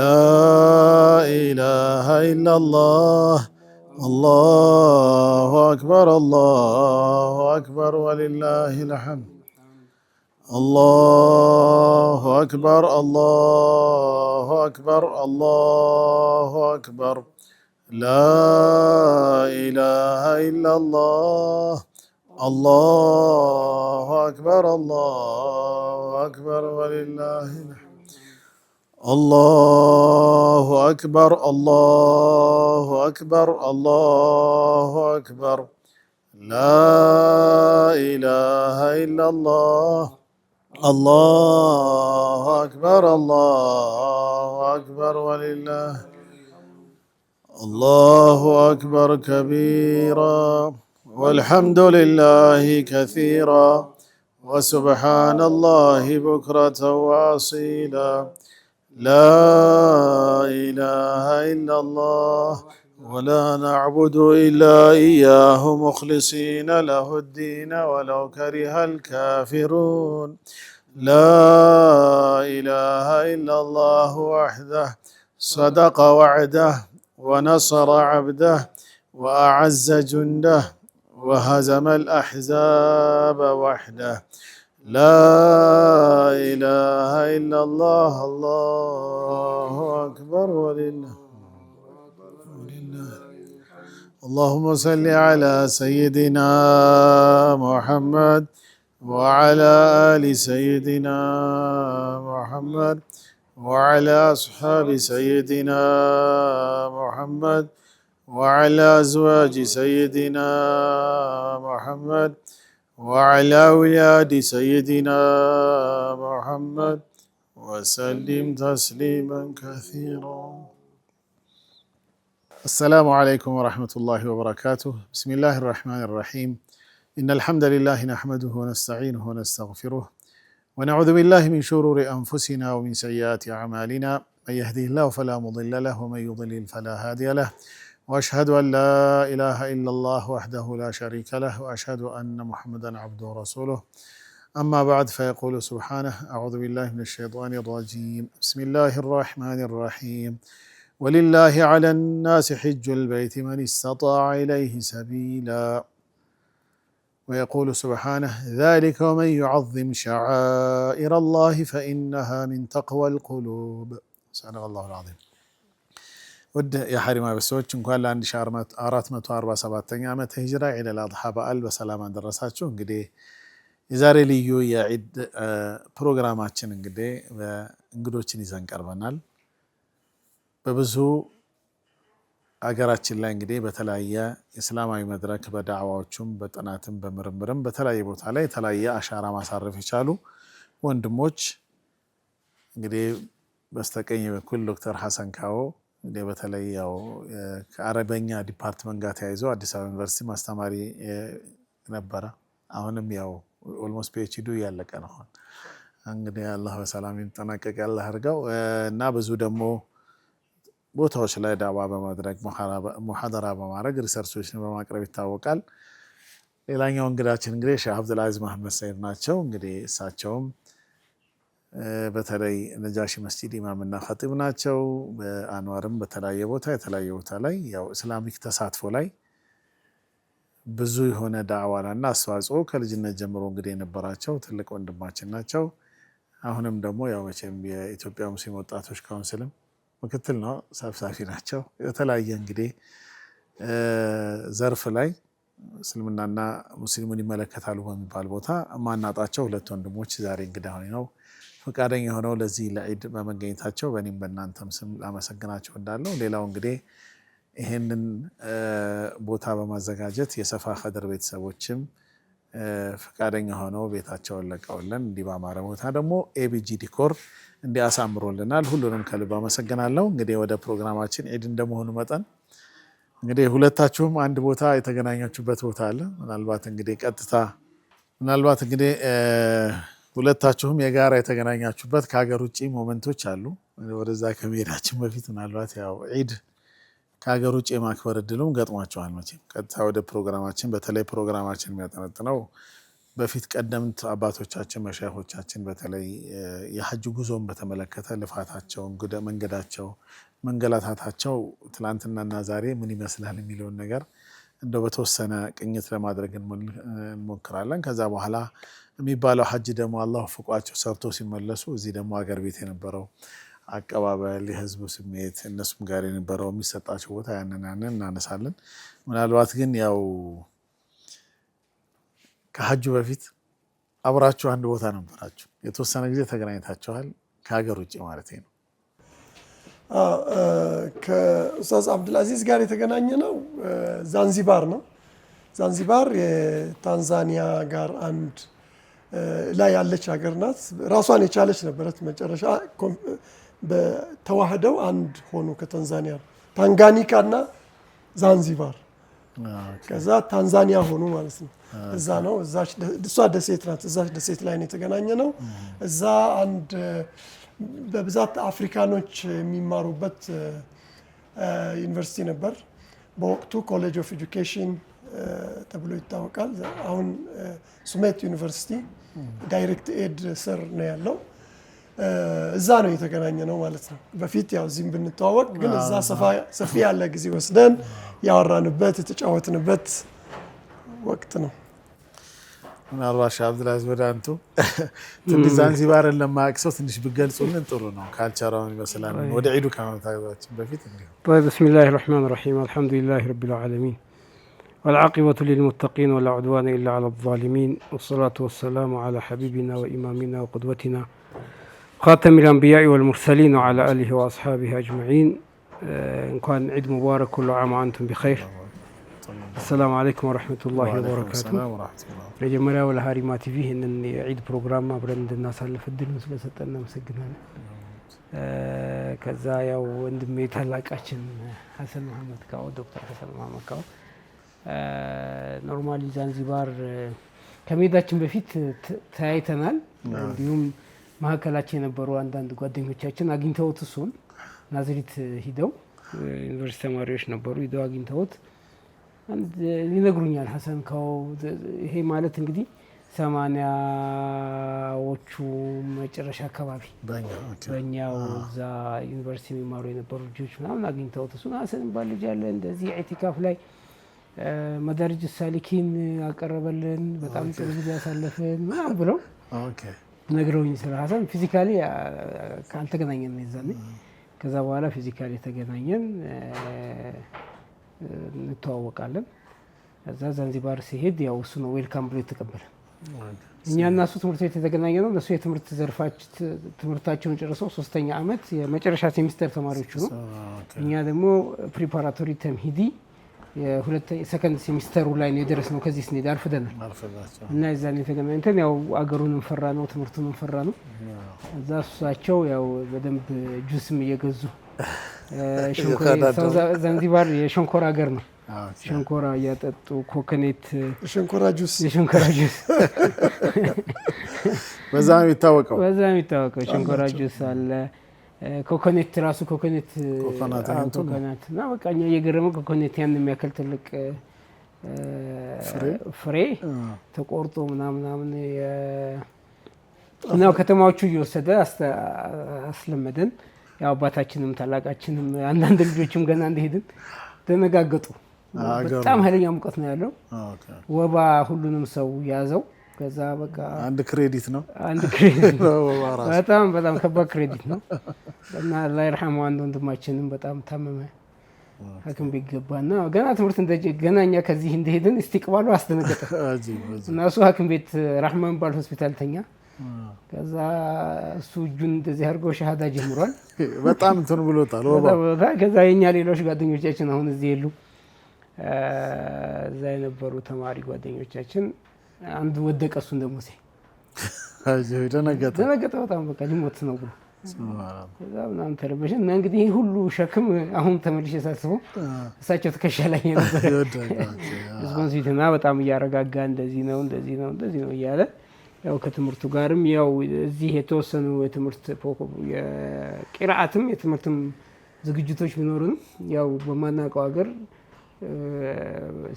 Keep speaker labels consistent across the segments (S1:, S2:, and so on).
S1: لا إله إلا الله. الله أكبر الله أكبر ولله الحمد. الله أكبر الله أكبر الله أكبر. لا إله إلا الله. الله أكبر الله أكبر ولله الحمد. الله أكبر الله أكبر الله أكبر. لا إله إلا الله. الله أكبر الله أكبر ولله. الله أكبر كبيرا والحمد لله كثيرا وسبحان الله بكرة وأصيلا. لا إله إلا الله ولا نعبد إلا إياه مخلصين له الدين ولو كره الكافرون. لا إله إلا الله وحده صدق وعده ونصر عبده وأعز جنده وهزم الأحزاب وحده. لا إله إلا الله. الله أكبر ولله. اللهم صل على سيدنا محمد وعلى آل سيدنا محمد وعلى أصحاب سيدنا محمد وعلى أزواج سيدنا محمد وعلى أولاد سيدنا محمد وسلم تسليما كثيرا. السلام عليكم ورحمة الله وبركاته. بسم الله الرحمن الرحيم. إن الحمد لله نحمده ونستعينه ونستغفره ونعوذ بالله من شرور أنفسنا ومن سيئات أعمالنا. من يهده الله فلا مضل له ومن يضلل فلا هادي له. وأشهد أن لا إله إلا الله وحده لا شريك له وأشهد أن محمدا عبده ورسوله. أما بعد فيقول سبحانه: أعوذ بالله من الشيطان الرجيم. بسم الله الرحمن الرحيم. ولله على الناس حج البيت من استطاع إليه سبيلا. ويقول سبحانه: ذلك ومن يعظم شعائر الله فإنها من تقوى القلوب. صدق الله العظيم. ውድ የሐሪማ ቤተሰቦች እንኳን ለ1447ኛ ዓመተ ሂጅራ ዒድ አልአድሓ በዓል በሰላም አደረሳችሁ። እንግዲህ የዛሬ ልዩ የዒድ ፕሮግራማችን እንግዲህ እንግዶችን ይዘን ቀርበናል። በብዙ አገራችን ላይ እንግዲህ በተለያየ እስላማዊ መድረክ በዳዕዋዎቹም በጥናትም በምርምርም በተለያየ ቦታ ላይ የተለያየ አሻራ ማሳረፍ የቻሉ ወንድሞች እንግዲህ በስተቀኝ በኩል ዶክተር ሐሰን ካዎ እንግዲህ በተለይ ያው ከአረበኛ ዲፓርትመንት ጋር ተያይዞ አዲስ አበባ ዩኒቨርሲቲ ማስተማሪ ነበረ። አሁንም ያው ኦልሞስት ፒኤችዲ ያለቀ ነው። እንግዲህ አላህ በሰላም ይጠናቀቅ ያላህ አድርገው እና ብዙ ደግሞ ቦታዎች ላይ ዳዕዋ በማድረግ ሙሐደራ በማድረግ ሪሰርቾችን በማቅረብ ይታወቃል። ሌላኛው እንግዳችን እንግዲህ ሼህ አብዱልዓዚዝ መሐመድ ሰይድ ናቸው። እንግዲህ እሳቸውም በተለይ ነጃሺ መስጂድ ኢማምና ኸጢብ ናቸው። በአንዋርም በተለያየ ቦታ ላይ ያው እስላሚክ ተሳትፎ ላይ ብዙ የሆነ ዳዕዋና አስተዋጽኦ ከልጅነት ጀምሮ እንግዲህ የነበራቸው ትልቅ ወንድማችን ናቸው። አሁንም ደግሞ ያው መቼም የኢትዮጵያ ሙስሊም ወጣቶች ካውንስልም ምክትል ነው፣ ሰብሳቢ ናቸው። የተለያየ እንግዲህ ዘርፍ ላይ እስልምናና ሙስሊሙን ይመለከታሉ በሚባል ቦታ ማናጣቸው ሁለት ወንድሞች ዛሬ እንግዳ ሆነው ፈቃደኛ ሆነው ለዚህ ለዒድ በመገኘታቸው በእኔም በእናንተም ስም ላመሰግናቸው እንዳለው። ሌላው እንግዲህ ይሄንን ቦታ በማዘጋጀት የሰፋ ኸድር ቤተሰቦችም ፈቃደኛ ሆነው ቤታቸውን ለቀውልን እንዲህ ባማረ ቦታ ደግሞ ኤቢጂ ዲኮር እንዲያሳምሮልናል። ሁሉንም ከልብ አመሰግናለሁ። እንግዲህ ወደ ፕሮግራማችን ዒድ እንደመሆኑ መጠን እንግዲህ ሁለታችሁም አንድ ቦታ የተገናኛችሁበት ቦታ አለ። ምናልባት እንግዲህ ሁለታችሁም የጋራ የተገናኛችሁበት ከሀገር ውጭ ሞመንቶች አሉ። ወደዛ ከመሄዳችን በፊት ምናልባት ያው ዒድ ከሀገር ውጭ የማክበር እድሉም ገጥሟቸዋል። መቼም ቀጥታ ወደ ፕሮግራማችን በተለይ ፕሮግራማችን የሚያጠነጥነው በፊት ቀደምት አባቶቻችን መሻይኾቻችን በተለይ የሐጅ ጉዞን በተመለከተ ልፋታቸውን መንገዳቸው መንገላታታቸው ትላንትናና ዛሬ ምን ይመስላል የሚለውን ነገር እንደው በተወሰነ ቅኝት ለማድረግ እንሞክራለን። ከዛ በኋላ የሚባለው ሐጅ ደግሞ አላህ ፍቋቸው ሰርቶ ሲመለሱ እዚህ ደግሞ አገር ቤት የነበረው አቀባበል የህዝቡ ስሜት እነሱም ጋር የነበረው የሚሰጣቸው ቦታ ያንን እናነሳለን። ምናልባት ግን ያው ከሐጁ በፊት አብራችሁ አንድ ቦታ ነበራችሁ፣ የተወሰነ ጊዜ ተገናኝታችኋል፣ ከሀገር ውጭ ማለት ነው።
S2: ከኡስታዝ አብዱልአዚዝ ጋር የተገናኘ ነው ዛንዚባር ነው። ዛንዚባር የታንዛኒያ ጋር አንድ ላይ ያለች ሀገር ናት። ራሷን የቻለች ነበረት። መጨረሻ በተዋህደው አንድ ሆኑ ከታንዛኒያ ታንጋኒካ እና ዛንዚባር ከዛ ታንዛኒያ ሆኑ ማለት ነው። እዛ ነው እሷ ደሴት ናት። እዛ ደሴት ላይ ነው የተገናኘ ነው። እዛ አንድ በብዛት አፍሪካኖች የሚማሩበት ዩኒቨርሲቲ ነበር። በወቅቱ ኮሌጅ ኦፍ ኤጁኬሽን ተብሎ ይታወቃል። አሁን ሱሜት ዩኒቨርሲቲ ዳይሬክት ኤድ ስር ነው ያለው። እዛ ነው የተገናኘ ነው ማለት ነው። በፊት ያው እዚህም ብንተዋወቅ ግን እዛ ሰፊ ያለ ጊዜ ወስደን ያወራንበት የተጫወትንበት ወቅት ነው።
S1: ምናልባት ሼህ አብዱልአዚዝ ወደ አንቱ ትንሽ ዛንዚባርን ለማያውቅ ሰው ትንሽ ብገልጹልን ጥሩ ነው። ካልቸራውን ይመስላል ወደ ዒዱ ከመምጣታችን በፊት እንዲሁ።
S3: ቢስሚላሂ ረህማኒ ረሂም አልሐምዱሊላሂ ረቢል ዓለሚን والعاقبة للمتقين ولا عدوان إلا على الظالمين والصلاة والسلام على حبيبنا وإمامنا وقدوتنا خاتم الأنبياء والمرسلين وعلى آله وأصحابه أجمعين. إن كان عيد مبارك كل عام وأنتم بخير. السلام عليكم ورحمة الله وبركاته. لجمرة ولا هاريما تي في إن عيد برنامج ما برند الناس اللي في الدنيا مثل ستنا مسجنا كذا يا وندمي تلاك عشان حسن محمد كاو دكتور حسن محمد كاو ኖርማሊ ዛንዚባር ከመሄዳችን በፊት ተያይተናል። እንዲሁም ማዕከላችን የነበሩ አንዳንድ ጓደኞቻችን አግኝተውት እሱን ናዝሪት ሂደው ዩኒቨርሲቲ ተማሪዎች ነበሩ። ሂደው አግኝተውት አንድ ይነግሩኛል ሐሰን ካው ይሄ ማለት እንግዲህ 80ዎቹ መጨረሻ አካባቢ በእኛው እዛ ዩኒቨርሲቲ የሚማሩ የነበሩ ልጆች ምናምን አግኝተውት እሱን ሐሰን ባል ልጅ አለ እንደዚህ ኢዕቲካፍ ላይ መዳሪጅ ሳሊኪን አቀረበልን በጣም ጥሩ ጊዜ ያሳለፈን ምናምን ብለው ነግረውኝ ስለ ሐሰን ፊዚካሊ ካልተገናኘን ይዛኔ ከዛ በኋላ ፊዚካሊ ተገናኘን እንተዋወቃለን። እዛ ዛንዚባር ሲሄድ ያው እሱ ነው ዌልካም ብሎ የተቀበለ። እኛ እና እሱ ትምህርት ቤት የተገናኘ ነው። እነሱ የትምህርት ዘርፋቸው ትምህርታቸውን ጨርሰው 3ኛ ዓመት የመጨረሻ ሴሚስተር ተማሪዎች ነው። እኛ ደግሞ ፕሪፓራቶሪ ተምሂዲ የሰከንድ ሴሚስተሩ ላይ ነው የደረስነው። ከዚህ ስንሄድ አልፈደናል እና የዛኔ ተገናኝተን ያው አገሩን እንፈራ ነው ትምህርቱን እንፈራ ነው። እዛ እሳቸው ያው በደንብ ጁስም እየገዙ ዛንዚባር የሸንኮራ ሀገር ነው። ሸንኮራ እያጠጡ ኮኮኔት
S2: የሸንኮራ ጁስ
S1: በዛ የሚታወቀው
S3: ሸንኮራ ጁስ አለ። ኮኮኔት ራሱ ኮኮኔት እና በቃ እኛ እየገረመው ኮኮኔት ያን የሚያክል ትልቅ ፍሬ ተቆርጦ ምናምን እና ከተማዎቹ እየወሰደ አስለመደን። ያው አባታችንም ታላቃችንም አንዳንድ ልጆችም ገና እንደሄድን ተነጋገጡ። በጣም ኃይለኛ ሙቀት ነው ያለው። ወባ ሁሉንም ሰው ያዘው። ከዛ በቃ
S1: አንድ ክሬዲት ነው
S3: በጣም ከባድ ክሬዲት ነው። እና አላህ ይርሐመው አንድ ወንድማችንም በጣም ታመመ። ሐኪም ቤት ገባና ገና ትምህርት ገና እኛ ከዚህ እንደሄድን እስቲቅባሉ አስደነገጠ እና እሱ ሐኪም ቤት ራህማን ባል ሆስፒታል ተኛ። ከዛ እሱ እጁን እንደዚህ አድርጎ ሸሃዳ ጀምሯል።
S1: በጣም እንትን ብሎታል ወባ።
S3: ከዛ የኛ ሌሎች ጓደኞቻችን አሁን እዚህ የሉ እዛ የነበሩ ተማሪ ጓደኞቻችን አንድ ወደቀ። እሱን ደግሞ
S1: ደነገጠ
S3: በጣም በቃ ሊሞት ነው ብሎ ከዛ ምናምን ተረበሸ እና እንግዲህ ሁሉ ሸክም አሁን ተመልሼ ሳስበው እሳቸው ትከሻ ላይ ነበር ሪስፖንሲቢሊቲና በጣም እያረጋጋ እንደዚህ ነው እያለ ያው ከትምህርቱ ጋርም ያው እዚህ የተወሰኑ የትምህርት የቂራአትም የትምህርትም ዝግጅቶች ቢኖሩንም ያው በማናውቀው ሀገር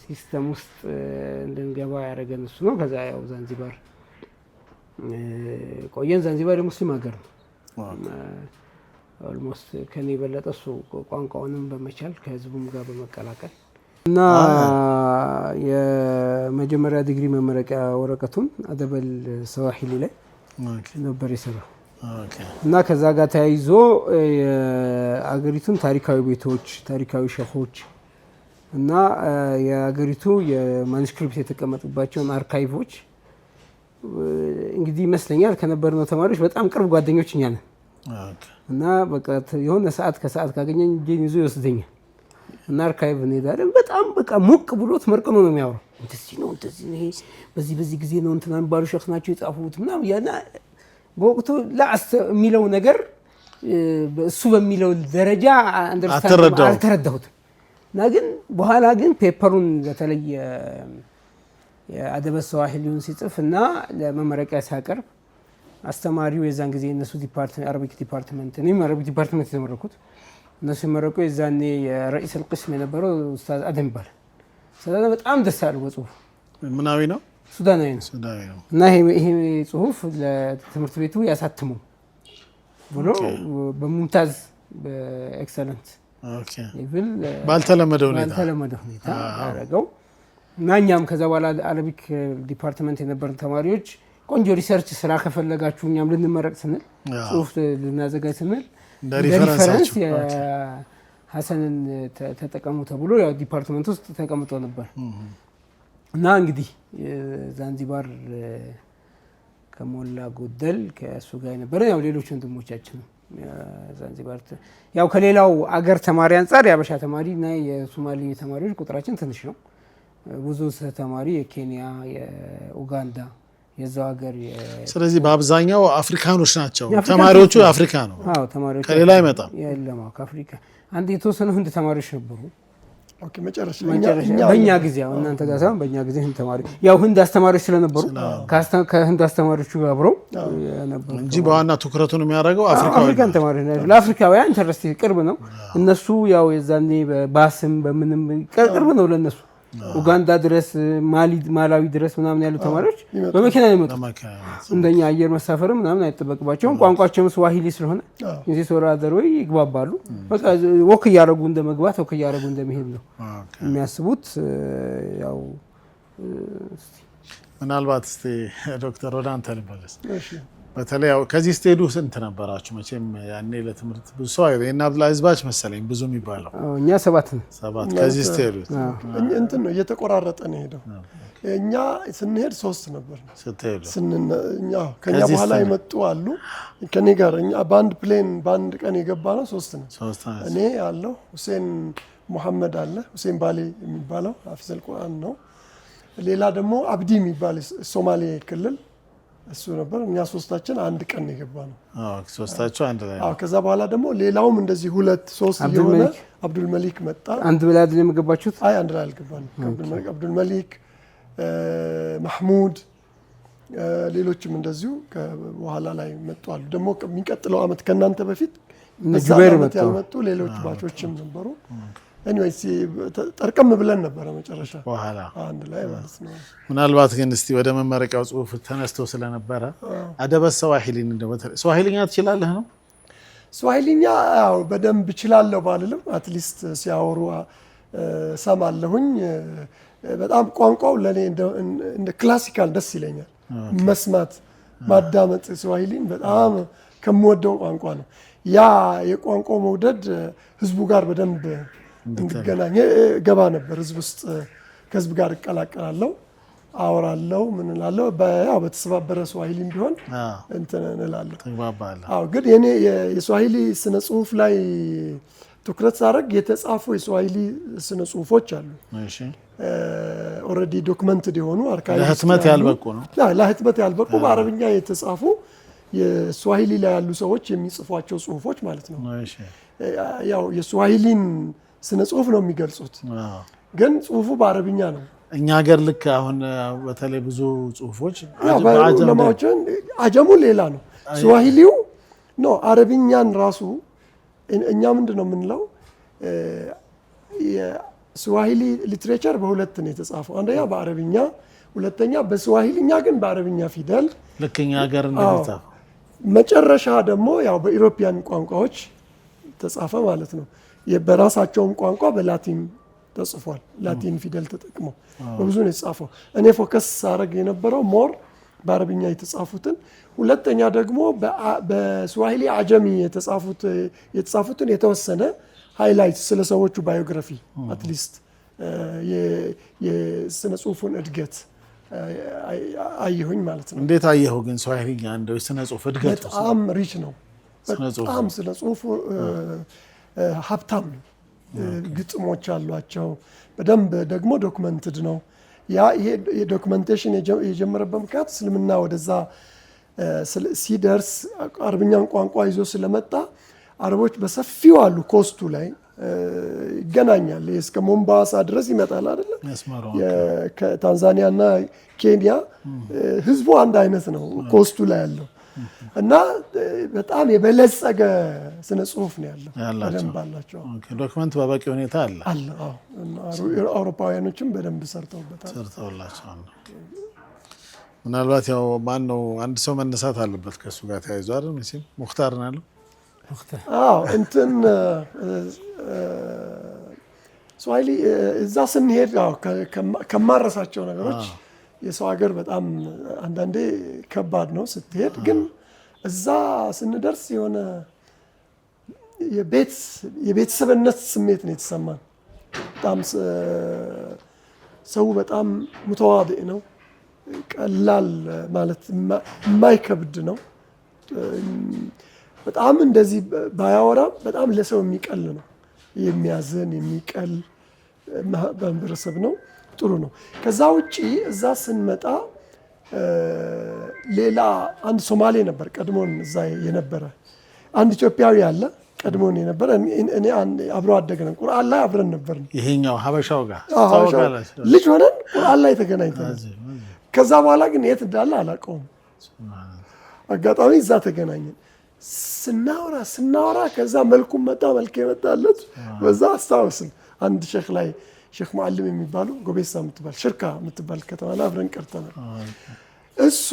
S3: ሲስተም ውስጥ እንድንገባ ያደረገን እሱ ነው። ከዛ ያው ዛንዚባር ቆየን። ዛንዚባር ሙስሊም ሀገር ነው። ኦልሞስት ከኔ የበለጠ እሱ ቋንቋውንም በመቻል ከህዝቡም ጋር በመቀላቀል እና የመጀመሪያ ዲግሪ መመረቂያ ወረቀቱን አደበል ሰዋሂሊ ላይ ነበር የሰራው እና ከዛ ጋር ተያይዞ የአገሪቱን ታሪካዊ ቤቶች፣ ታሪካዊ ሸኾች እና የአገሪቱ የማኑስክሪፕት የተቀመጡባቸውን አርካይቮች እንግዲህ ይመስለኛል ከነበርነው ተማሪዎች በጣም ቅርብ ጓደኞች እኛ ነን እና በቃ የሆነ ሰዓት ከሰዓት ካገኘኝ እጄን ይዞ ይወስደኛል እና አርካይቭ እንሄዳለን። በጣም በቃ ሞቅ ብሎት መርቀኖ ነው የሚያወራው። እንደዚህ ነው እንደዚህ ነው በዚህ ጊዜ ነው እንትና የሚባሉ ሸኽ ናቸው የጻፉት ምናምን ያና በወቅቱ ላስ የሚለው ነገር እሱ በሚለው ደረጃ አንደርስታንድ አልተረዳሁትም እና ግን በኋላ ግን ፔፐሩን በተለይ የአደበ ሰዋሂሊውን ሲጽፍ እና ለመመረቂያ ሲያቀርብ አስተማሪው የዛን ጊዜ እነሱ ዲፓርትመንት አረቢክ ዲፓርትመንት እኔም አረቢክ ዲፓርትመንት የተመረኩት እነሱ የመረቁ የዛኔ የረኢስ القسم የነበረው ኡስታዝ አደም ይባላል። ስለዚህ በጣም ደስ አለው በጽሁፍ
S1: ምናዊ ነው
S3: ሱዳናዊ ነው እና ይሄ ጽሁፍ ለትምህርት ቤቱ ያሳትመው ብሎ በሙምታዝ በኤክሰለንት ይብል ባልተለመደ ሁኔታ ያደረገው እና እኛም ከዛ በኋላ አረቢክ ዲፓርትመንት የነበርን ተማሪዎች ቆንጆ ሪሰርች ስራ ከፈለጋችሁ እኛም ልንመረቅ ስንል ጽሁፍ ልናዘጋጅ ስንል ሪፈረንስ ሐሰንን ተጠቀሙ ተብሎ ያው ዲፓርትመንት ውስጥ ተቀምጦ ነበር እና እንግዲህ ዛንዚባር ከሞላ ጎደል ከእሱ ጋር የነበረ ያው ሌሎች ወንድሞቻችን ዛንዚባር ያው ከሌላው አገር ተማሪ አንፃር የአበሻ ተማሪ እና የሶማሌ ተማሪዎች ቁጥራችን ትንሽ ነው። ብዙ ተማሪ የኬንያ፣ የኡጋንዳ የዛው ሀገር
S1: ስለዚህ በአብዛኛው አፍሪካኖች ናቸው ተማሪዎቹ። አፍሪካ ነው።
S3: አዎ ተማሪዎቹ
S1: ከሌላ አይመጣም።
S3: የለም ከአፍሪካ አንድ የተወሰኑ ህንድ ተማሪዎች ነበሩ።
S2: ኦኬ መጨረሻ
S3: በእኛ ጊዜ አሁን እናንተ ጋር ሳይሆን በእኛ ጊዜ ህንድ ተማሪ ያው ህንድ አስተማሪዎች ስለነበሩ ከህንድ አስተማሪዎቹ ጋር አብረው ነበሩ
S1: እንጂ በዋና ትኩረቱን የሚያደርገው
S3: አፍሪካን ተማሪዎች ናቸው። ለአፍሪካውያን ኢንተረስት ቅርብ ነው። እነሱ ያው የዛኔ በባስም በምንም ቅርብ ነው ለነሱ። ኡጋንዳ ድረስ ማላዊ ድረስ ምናምን ያሉ ተማሪዎች በመኪና ነው የሚመጡት። እንደኛ አየር መሳፈር ምናምን አይጠበቅባቸውም። ቋንቋቸውም ስዋሂሊ ስለሆነ እዚህ ሶራደር ወይ ይግባባሉ። በቃ ወክ እያደረጉ እንደመግባት ወክ እያደረጉ እንደመሄድ ነው የሚያስቡት። ያው
S1: ምናልባት እስቲ ዶክተር ወደ አንተ ልመለስ። በተለይ ያው ከዚህ ስትሄዱ ስንት ነበራችሁ? መቼም ያኔ ለትምህርት ብዙ ሰው አይደለም እና ህዝባች መሰለኝ ብዙ የሚባለው
S3: እኛ ሰባት
S1: ከዚህ ስትሄዱ
S2: እንትን ነው እየተቆራረጠ ነው ሄደው። እኛ ስንሄድ 3 ነበር እኛ ከኛ በኋላ የመጡ አሉ። ከኔ ጋር እኛ በአንድ ፕሌን በአንድ ቀን የገባ ነው 3 ነው። እኔ ያለው ሁሴን መሐመድ አለ፣ ሁሴን ባሌ የሚባለው ሐፊዘል ቁርአን ነው። ሌላ ደግሞ አብዲ የሚባል ሶማሌ ክልል እሱ ነበር። እኛ 3ታችን አንድ ቀን የገባ ነው።
S1: ሶስታችሁ አንድ ላይ።
S2: ከዛ በኋላ ደግሞ ሌላውም እንደዚህ 2-3 የሆነ አብዱል መሊክ መጣ።
S3: አንድ ላይ አይደለም የገባችሁት?
S2: አይ አንድ ላይ አልገባንም። አብዱል መሊክ፣ ማህሙድ፣ ሌሎችም እንደዚሁ በኋላ ላይ መጡ አሉ። ደግሞ የሚቀጥለው አመት ከናንተ በፊት
S3: ጁበይር
S2: ያልመጡ ሌሎች ባቾችም ነበሩ። ኤኒዌይስ ጠርቀም ብለን ነበረ መጨረሻ
S1: በኋላ
S2: አንድ ላይ ማለት ነው።
S1: ምናልባት ግን እስቲ ወደ መመረቂያው ጽሁፍ ተነስቶ ስለነበረ አደበ ሰዋሂሊን ሰዋሂሊኛ ትችላለህ ነው?
S2: ስዋሂሊኛ ያው በደንብ እችላለሁ ባልልም አትሊስት ሲያወሩ ሰማለሁኝ። በጣም ቋንቋው ለኔ እንደ ክላሲካል ደስ ይለኛል መስማት ማዳመጥ። ስዋሂሊን በጣም ከምወደው ቋንቋ ነው። ያ የቋንቋው መውደድ ህዝቡ ጋር በደንብ እንድገናኝ ገባ ነበር። ህዝብ ውስጥ ከህዝብ ጋር እቀላቀላለሁ፣ አወራለሁ፣ ምን እላለሁ። ያው በተሰባበረ ስዋሂሊም ቢሆን እንትን እንላለሁ። አዎ ግን የኔ የስዋሂሊ ስነ ጽሁፍ ላይ ትኩረት ሳደርግ የተጻፉ የስዋሂሊ ስነ ጽሁፎች አሉ። እሺ ኦልሬዲ ዶክመንትድ የሆኑ አርካይቭ
S1: ለህትመት ያልበቁ ነው።
S2: ለህትመት ያልበቁ በአረብኛ የተጻፉ የስዋሂሊ ላይ ያሉ ሰዎች የሚጽፏቸው ጽሁፎች ማለት ነው። እሺ ያው የስዋሂሊን ስነ ጽሁፍ ነው የሚገልጹት፣ ግን ጽሁፉ በአረብኛ ነው።
S1: እኛ ሀገር ልክ አሁን በተለይ ብዙ ጽሁፎች
S2: አጀሙ ሌላ ነው። ስዋሂሊው ነው አረብኛን ራሱ እኛ ምንድነው የምንለው ስዋሂሊ ሊትሬቸር በሁለት ነው የተጻፈው። አንደኛ በአረብኛ፣ ሁለተኛ በስዋሂሊኛ ግን በአረብኛ ፊደል
S1: ልክኛ ሀገር እንደተጻፈው።
S2: መጨረሻ ደግሞ ያው በኢሮፒያን ቋንቋዎች ተጻፈ ማለት ነው። በራሳቸውም ቋንቋ በላቲን ተጽፏል። ላቲን ፊደል ተጠቅመው በብዙ ነው የተጻፈው። እኔ ፎከስ ሳረግ የነበረው ሞር በአረብኛ የተጻፉትን፣ ሁለተኛ ደግሞ በስዋሂሊ አጀሚ የተጻፉትን የተወሰነ ሃይላይት ስለ ሰዎቹ ባዮግራፊ አትሊስት የስነ ጽሁፉን እድገት አየሁኝ ማለት ነው።
S1: እንዴት አየሁ ግን ስዋሂሊኛ እንደው ስነ ጽሁፍ እድገት
S2: በጣም ሪች ነው። በጣም ስነ ጽሁፉ ሀብታም ነው። ግጥሞች አሏቸው። በደንብ ደግሞ ዶክመንትድ ነው። ያ ይሄ የዶክመንቴሽን የጀመረበት ምክንያት እስልምና ወደዛ ሲደርስ አረብኛን ቋንቋ ይዞ ስለመጣ አረቦች በሰፊው አሉ። ኮስቱ ላይ ይገናኛል። እስከ ሞምባሳ ድረስ ይመጣል አይደል? ከታንዛኒያ እና ኬንያ ህዝቡ አንድ አይነት ነው ኮስቱ ላይ ያለው እና በጣም የበለጸገ ስነ ጽሁፍ ነው ያለው። በደንብ አላቸው።
S1: ዶክመንት በበቂ ሁኔታ አለ።
S2: አውሮፓውያኖችም በደንብ
S1: ሰርተውላቸዋል። ምናልባት ያው ማን ነው አንድ ሰው መነሳት አለበት ከሱ ጋር ተያይዞ አይደል? መቼም ሙክታር ነው ያለው።
S2: እንትን ስዋሂሊ እዛ ስንሄድ ከማረሳቸው ነገሮች የሰው ሀገር በጣም አንዳንዴ ከባድ ነው ስትሄድ፣ ግን እዛ ስንደርስ የሆነ የቤተሰብነት ስሜት ነው የተሰማን። በጣም ሰው በጣም ሙተዋድዕ ነው። ቀላል ማለት የማይከብድ ነው። በጣም እንደዚህ ባያወራም በጣም ለሰው የሚቀል ነው። የሚያዝን የሚቀል ማህበረሰብ ነው። ጥሩ ነው። ከዛ ውጪ እዛ ስንመጣ ሌላ አንድ ሶማሌ ነበር ቀድሞን እዛ የነበረ፣ አንድ ኢትዮጵያዊ አለ ቀድሞን የነበረ። እኔ አብሮ አደግነን ቁርአን ላይ አብረን ነበርን።
S1: ይሄኛው ሀበሻው ጋር
S2: ልጅ ሆነን ቁርአን ላይ ተገናኝተናል። ከዛ በኋላ ግን የት እንዳለ አላውቀውም። አጋጣሚ እዛ ተገናኘን። ስናወራ ከዛ መልኩም መጣ፣ መልክ የመጣለት በዛ አስታውስን። አንድ ሼክ ላይ ሼክ ሙዓልም የሚባሉ ጎቤሳ የምትባል ሽርካ የምትባል ከተማ ላይ አብረን ቀርተናል። እሱ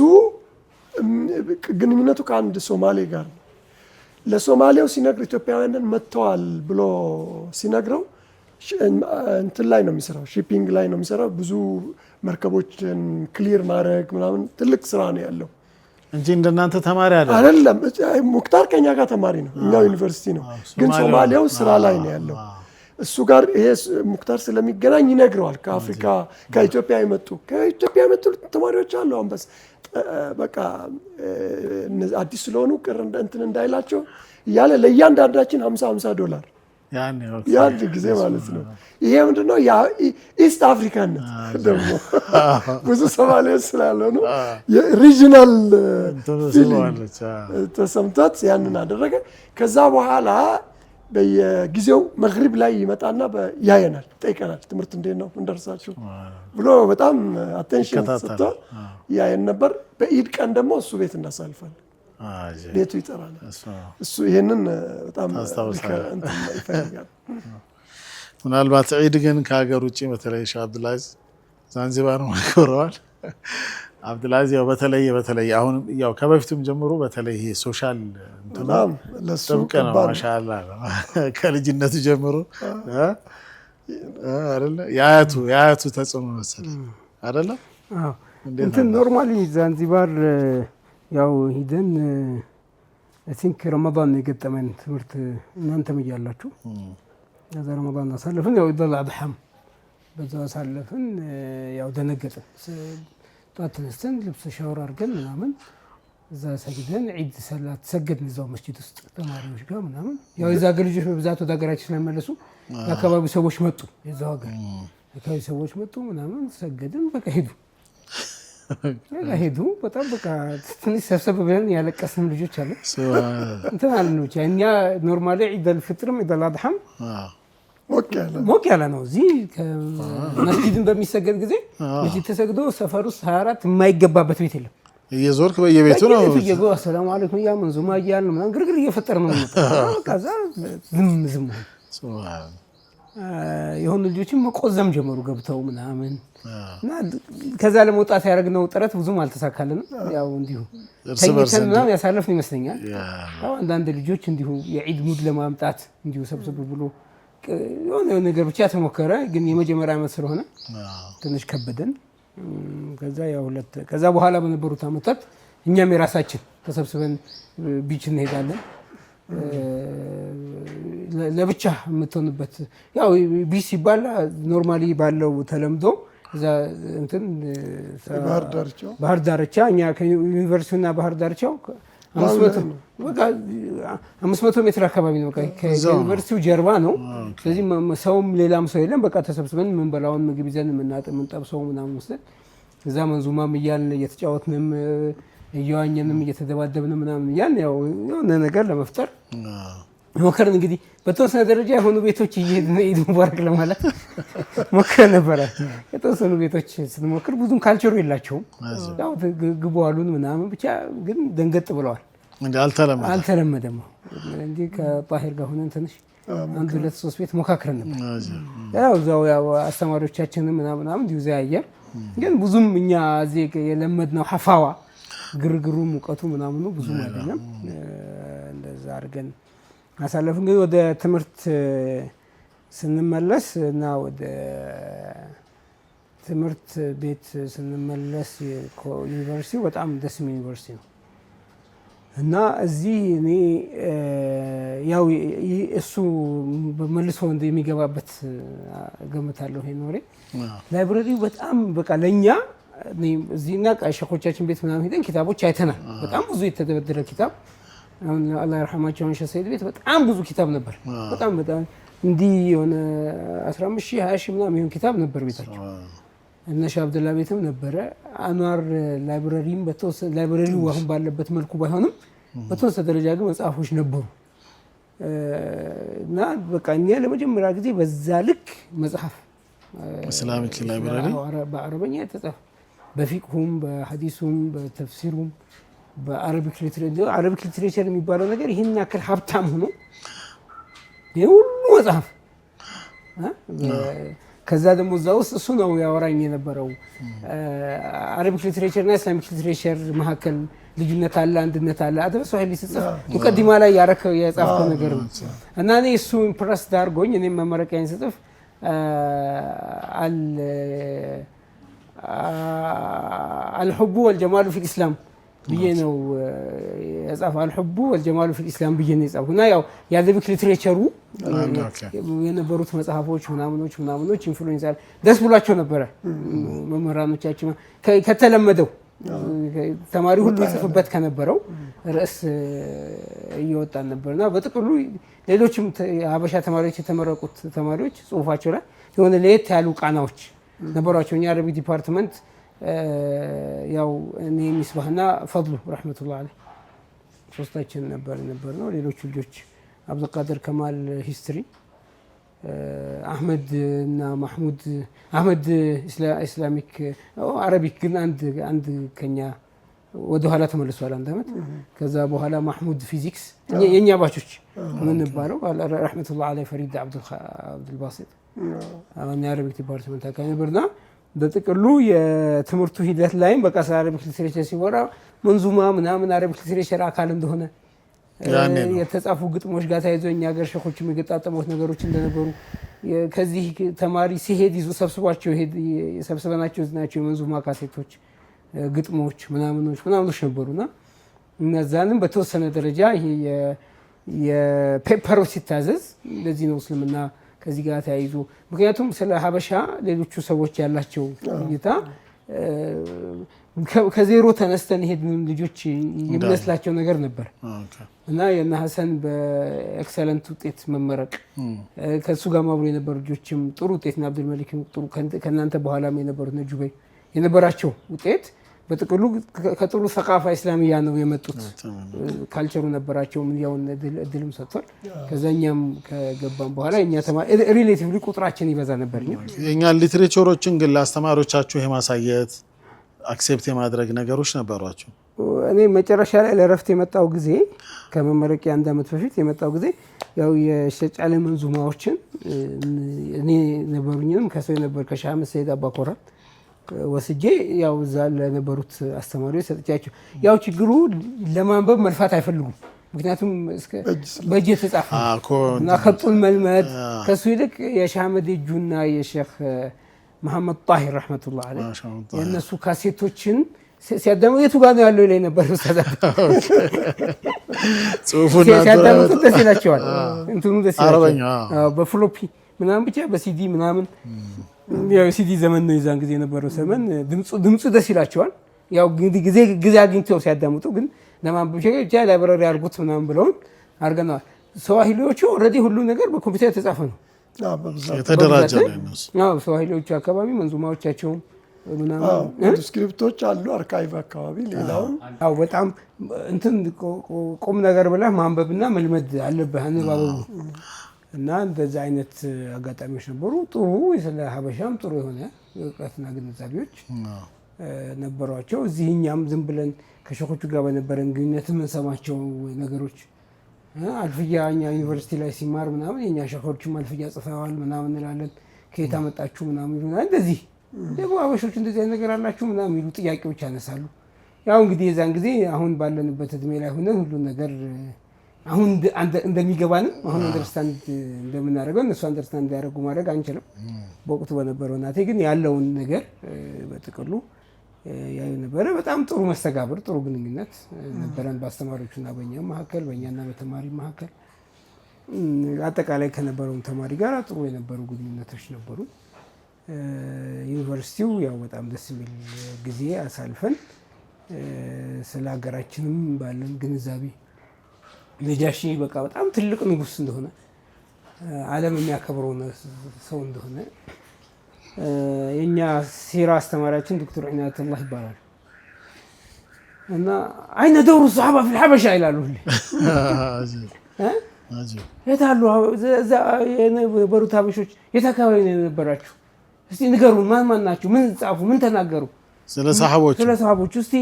S2: ግንኙነቱ ከአንድ ሶማሌ ጋር ነው። ለሶማሌው ሲነግር ኢትዮጵያውያንን መጥተዋል ብሎ ሲነግረው እንትን ላይ ነው የሚሰራው፣ ሺፒንግ ላይ ነው የሚሰራው። ብዙ መርከቦችን ክሊር ማድረግ ምናምን ትልቅ ስራ ነው ያለው
S1: እንጂ እንደናንተ ተማሪ
S2: አይደለም። ሙክታር ከኛ ጋር ተማሪ ነው፣ እኛው ዩኒቨርሲቲ ነው። ግን ሶማሌው ስራ ላይ ነው ያለው። እሱ ጋር ይሄ ሙክታር ስለሚገናኝ ይነግረዋል። ከአፍሪካ ከኢትዮጵያ የመጡ ተማሪዎች አሉ። አሁን በቃ አዲስ ስለሆኑ ቅር እንትን እንዳይላቸው እያለ ለእያንዳንዳችን $50 ያን ጊዜ ማለት ነው። ይሄ ምንድነው የኢስት አፍሪካነት ደግሞ ብዙ ሶማሌዎች ስላልሆኑ የሪጂናል ተሰምቶት ያንን አደረገ። ከዛ በኋላ በየጊዜው መግሪብ ላይ ይመጣና ያየናል፣ ጠይቀናል። ትምህርት እንዴት ነው እንደርሳችሁ ብሎ በጣም አቴንሽን ሰጥቶ ያየን ነበር። በኢድ ቀን ደግሞ እሱ ቤት እናሳልፋለን። ቤቱ ይጠራል። እሱ ይሄንን በጣም ይፈልጋል።
S1: ምናልባት ዒድ ግን ከሀገር ውጭ በተለይ ሼህ አብዱልአዚዝ ዛንዚባር ማክብረዋል። አብዱልአዚዝ ያው በተለይ አሁን ያው ከበፊቱም ጀምሮ በተለይ ይሄ ሶሻል ጥብቅ ነው። ማሻአላህ ከልጅነቱ ጀምሮ አይደለ የአያቱ ተጽዕኖ መሰለኝ አይደለ?
S3: እንትን ኖርማሊ ዛንዚባር ያው ሂደን አይ ቲንክ ረመዳን የገጠመን ትምህርት እናንተም እያላችሁ ከዛ ረመዳን አሳለፍን። ያው ኢድ አልአድሃም በዛ አሳለፍን። ያው ደነገጥን። ጠዋት ተነስተን ልብስ ሻወር አድርገን ምናምን እዛ ሰግደን ዒድ ሰላት ሰገድን እዛው መስጂድ ውስጥ ተማሪዎች ጋር ምናምን። ያው የዛ ሀገር ልጆች በብዛት ወደ ሀገራችን ስለመለሱ የአካባቢ ሰዎች መጡ። የዛው ሀገር የአካባቢ ሰዎች መጡ ምናምን ሰገድን። በቃ ሄዱ። በጣም በቃ ትንሽ ሰብሰብ ብለን ያለቀስንም ልጆች አለ። እንትን አለን ብቻ እኛ ኖርማሊ ዒድ አልፍጥርም ዒድ አልአድሃም ሞቅ ያለ ነው። እዚህ መስጂድን በሚሰገድ ጊዜ መስጂድ ተሰግዶ ሰፈር ውስጥ 24 የማይገባበት ቤት የለም።
S1: እየዞርክ በየቤቱ ነው
S3: እየጎ አሰላሙ አለይኩም ያ መንዙማ እያልን ምናምን ግርግር እየፈጠር ነው። ከዛ ዝም የሆኑ ልጆችም መቆዘም ጀመሩ ገብተው ምናምን እና ከዛ ለመውጣት ያደረግነው ጥረት ብዙም አልተሳካልንም። ያው እንዲሁ ተኝተን ምናምን ያሳለፍን ይመስለኛል። ያው አንዳንድ ልጆች እንዲሁ የዒድ ሙድ ለማምጣት እንዲሁ ሰብስብ ብሎ የሆነ ነገር ብቻ ተሞከረ። ግን የመጀመሪያ ዓመት ስለሆነ ትንሽ ከበደን። ከዛ በኋላ በነበሩት ዓመታት እኛም የራሳችን ተሰብስበን ቢች እንሄዳለን። ለብቻ የምትሆንበት ያው ቢች ሲባል ኖርማሊ ባለው ተለምዶ እዛ እንትን ባህር ዳርቻ እኛ ከዩኒቨርሲቲውና ባህር ዳርቻው 500 ሜትር አካባቢ ነው። ከዩኒቨርሲቲው ጀርባ ነው። ስለዚህ ሰውም ሌላም ሰው የለም። በቃ ተሰብስበን የምንበላውን ምግብ ይዘን የምንጠብሰው ምናምን ወስደን እዛ መንዙማም እያልን እየተጫወትንም እየዋኘንም እየተደባደብንም ምናምን እያልን ያው የሆነ ነገር ለመፍጠር ሞከርን። እንግዲህ በተወሰነ ደረጃ የሆኑ ቤቶች እየሄድን ኢድ ሙባረክ ለማለት ሞከር ነበረ። የተወሰኑ ቤቶች ስንሞክር ብዙም ካልቸሩ የላቸውም። ያው ግቡ አሉን ምናምን ብቻ ግን ደንገጥ ብለዋል። አልተለመደም እንጂ ከጣሂር ጋር ሆነን ትንሽ 1 2 3 ቤት ሞካክረን ነበር። ያው እዛው ያው አስተማሪዎቻችንን ምናምን እንዲሁ ያያየር ግን ብዙም እኛ እዚህ የለመድነው ሐፋዋ ግርግሩ ሙቀቱ ምናምኑ ብዙም አይደለም። እንደዛ አድርገን አሳለፍን። ግን ወደ ትምህርት ስንመለስ እና ወደ ትምህርት ቤት ስንመለስ ዩኒቨርሲቲው በጣም ደስ የሚል ዩኒቨርሲቲ ነው እና እዚህ እኔ ያው እሱ መልሶ እንደሚገባበት ገምታለሁ። ይሄ ኖሬ ላይብረሪው በጣም በቃ ለኛ እዚህና ሸኾቻችን ቤት ምናምን ሄደን ኪታቦች አይተናል። በጣም ብዙ የተደረደረ ኪታብ አሁን አላህ ይርሐማቸው ሸህ ሰይድ ቤት በጣም ብዙ ኪታብ ነበር። በጣም እንዲህ የሆነ 15000 20000 ምናምን ይሁን ኪታብ ነበር ቤታቸው። እነ ሻህ አብደላ ቤትም ነበረ። አንዋር ላይብረሪም በተወሰነ ላይብረሪው አሁን ባለበት መልኩ ባይሆንም በተወሰነ ደረጃ ግን መጽሐፎች ነበሩ እና በቃ እኛ ለመጀመሪያ ጊዜ በዛ ልክ መጽሐፍ
S1: ኢስላሚክ ላይብረሪ
S3: በአረበኛ የተጻፈ በፊቅሁም በሐዲሱም በተፍሲሩም በአረቢክ ሊትሬቸር የሚባለው ነገር ይህን ያክል ሀብታም ሆኖ የሁሉ መጽሐፍ ከዛ ደግሞ እዛ ውስጥ እሱ ነው ያወራኝ የነበረው። አረቢክ ሊትሬቸር እና ኢስላሚክ ሊትሬቸር መካከል ልዩነት አለ፣ አንድነት አለ። አደረሰ ኃይል ሲጽፍ ሙቀዲማ ላይ የጻፈው ነገር ነው እና እኔ እሱ ኢምፕረስ ዳርጎኝ እኔም መመረቂያን ስጽፍ አልሁቡ ወልጀማሉ ፊል ኢስላም ብዬ ነው የጻፈው። አልሁቡ ወልጀማሉ ፊል ኢስላም ብዬ ነው የጻፈው እና ያው የአረቢክ ሊትሬቸሩ የነበሩት መጽሐፎች ምናምኖች ኢንፍሉዌንስ አለ። ደስ ብሏቸው ነበረ መምህራኖቻችን ከተለመደው ተማሪ ሁሉ ይጽፍበት ከነበረው ርዕስ እየወጣን ነበርና በጥቅሉ ሌሎችም ሀበሻ ተማሪዎች የተመረቁት ተማሪዎች ጽሁፋቸው ላይ የሆነ ለየት ያሉ ቃናዎች ነበሯቸው። እኛ አረቢክ ዲፓርትመንት ያው እኔ ሚስባህና ፈድሉ ረህመቱላህ አለይህ ሶስታችን ነበር ነው። ሌሎች ልጆች አብዱልቃድር ከማል ሂስትሪ፣ አህመድ እና ማህሙድ አህመድ ኢስላሚክ አረቢክ ግን አንድ ከኛ ወደ ኋላ ተመልሷል 1 አመት። ከዛ በኋላ ማህሙድ ፊዚክስ የኛ ባቾች ምን ባለው ረህመቱላህ አለይህ ፈሪድ አብዱልባሲጥ አሁን የአረቢክ ዲፓርትመንት አካባቢ ነበርና በጥቅሉ የትምህርቱ ሂደት ላይም በቃ ስለ አረቢክ ሊትሬቸር ሲወራ መንዙማ ምናምን አረቢክ ሊትሬቸር አካል እንደሆነ የተጻፉ ግጥሞች ጋር ተያይዞ እኛ ሀገር ሸኾች የሚገጣጠሙት ነገሮች እንደነበሩ ከዚህ ተማሪ ሲሄድ ይዞ ሰብስበናቸው ናቸው የመንዙማ ካሴቶች፣ ግጥሞች ምናምኖች ነበሩና እነዛንም በተወሰነ ደረጃ ይሄ የፔፐሮች ሲታዘዝ እንደዚህ ነው እስልምና ከዚህ ጋር ተያይዞ። ምክንያቱም ስለ ሀበሻ ሌሎቹ ሰዎች ያላቸው እይታ ከዜሮ ተነስተን ሄድን ልጆች የሚመስላቸው ነገር ነበር እና የእነ ሀሰን በኤክሰለንት ውጤት መመረቅ ከሱ ጋር ማብሮ የነበሩ ልጆችም ጥሩ ውጤት እና አብዱልመሊክ ጥሩ ከእናንተ በኋላም የነበሩት ነጁበይ የነበራቸው ውጤት በጥቅሉ ከጥሩ ሰቃፋ እስላሚያ ነው የመጡት። ካልቸሩ ነበራቸው ምን ያው እድልም ሰጥቷል። ከዛኛም ከገባን በኋላ እኛ ተማሪ ሪሌቲቭሊ ቁጥራችን ይበዛ ነበር።
S1: እኛ ሊትሬቸሮችን ግን ለአስተማሪዎቻችሁ የማሳየት አክሴፕት የማድረግ ነገሮች ነበሯቸው
S3: እኔ መጨረሻ ላይ ለረፍት የመጣው ጊዜ ከመመረቂያ 1 ዓመት በፊት የመጣው ጊዜ ያው የሸጫለ መንዙማዎችን እኔ ነበሩኝም ከሰው ነበር ከሻም ሰይድ አባኮራ ወስጄ ያው እዛ ለነበሩት አስተማሪዎች ሰጥቻቸው ያው ችግሩ ለማንበብ መልፋት አይፈልጉም ምክንያቱም እስከ በእጅ የተጻፈ እና ከጡን መልመድ ከሱ ይልቅ የሻመድ እጁና የሼክ መሐመድ ጣሂር ረህመቱላህ ዐለይሂ የነሱ ካሴቶችን ሲያዳምጡ የቱ ጋር ነው ያለው ላይ ነበር ኡስታዝ
S1: ጽሁፉን
S3: ሲያዳምጡ ደስ ይላቸዋል እንትኑ ደስ ይላቸዋል በፍሎፒ ምናምን ብቻ በሲዲ ምናምን ያው ሲዲ ዘመን ነው የዛን ጊዜ የነበረው ዘመን ድምፁ ደስ ይላቸዋል ያው ጊዜ አግኝተው ሲያዳምጡ ግን ለማንበብ ብቻ ላይብረሪ አድርጉት ምናምን ብለውን አድርገናል ስዋሂሊዎቹ ኦልሬዲ ሁሉ ነገር በኮምፒውተር የተጻፈ ነው
S1: የተደራጀ ነው
S3: ስዋሂሊዎቹ አካባቢ መንዙማዎቻቸው
S2: ስክሪፕቶች አሉ አርካይቭ አካባቢ ሌላውን
S3: አው በጣም እንትን ቁም ነገር ብለህ ማንበብና መልመድ አለብህ አንባቡ እና እንደዛ አይነት አጋጣሚዎች ነበሩ ጥሩ ስለ ሀበሻም ጥሩ የሆነ እውቀትና ግንዛቤዎች ነበሯቸው እዚህኛም ዝም ብለን ከሸኾቹ ጋር በነበረን ግንኙነት የምንሰማቸው ነገሮች አልፍያኛ ዩኒቨርሲቲ ላይ ሲማር ምናምን የኛ ሸኾችም አልፍያ ጽፈዋል ምናምን እንላለን ከየት አመጣችሁ ምናምን ይሉናል እንደዚህ ደግሞ ሀበሾች እንደዚህ አይነት ነገር አላችሁ ምናምን የሚሉ ጥያቄዎች ያነሳሉ ያው እንግዲህ የዛን ጊዜ አሁን ባለንበት እድሜ ላይ ሆነን ሁሉ ነገር አሁን እንደሚገባንም አሁን አንደርስታንድ እንደምናደርገው እነሱ አንደርስታንድ ያደርጉ ማድረግ አንችልም በወቅቱ በነበረው እናቴ ግን ያለውን ነገር በጥቅሉ ያዩ ነበረ በጣም ጥሩ መስተጋብር ጥሩ ግንኙነት ነበረን በአስተማሪዎችና በእኛ መካከል በእኛና በተማሪ መካከል አጠቃላይ ከነበረው ተማሪ ጋር ጥሩ የነበሩ ግንኙነቶች ነበሩ ዩኒቨርሲቲው ያው በጣም ደስ የሚል ጊዜ አሳልፈን ስለ ሀገራችንም ባለን ግንዛቤ ነጃሺ በቃ በጣም ትልቅ ንጉስ እንደሆነ ዓለም የሚያከብረው ሰው እንደሆነ የኛ ሲራ አስተማሪያችን ዶክተር ዒናየቱላህ ይባላል እና አይነ ደውሩ ሱሐባ في الحبشه ይላሉ የታሉ የነበሩት ሀበሾች የት አካባቢ ነው የነበራችሁ እስቲ ንገሩን ማን ናቸው ምን ጻፉ ምን ተናገሩ
S1: ስለ ሰሃቦች
S3: እስቲ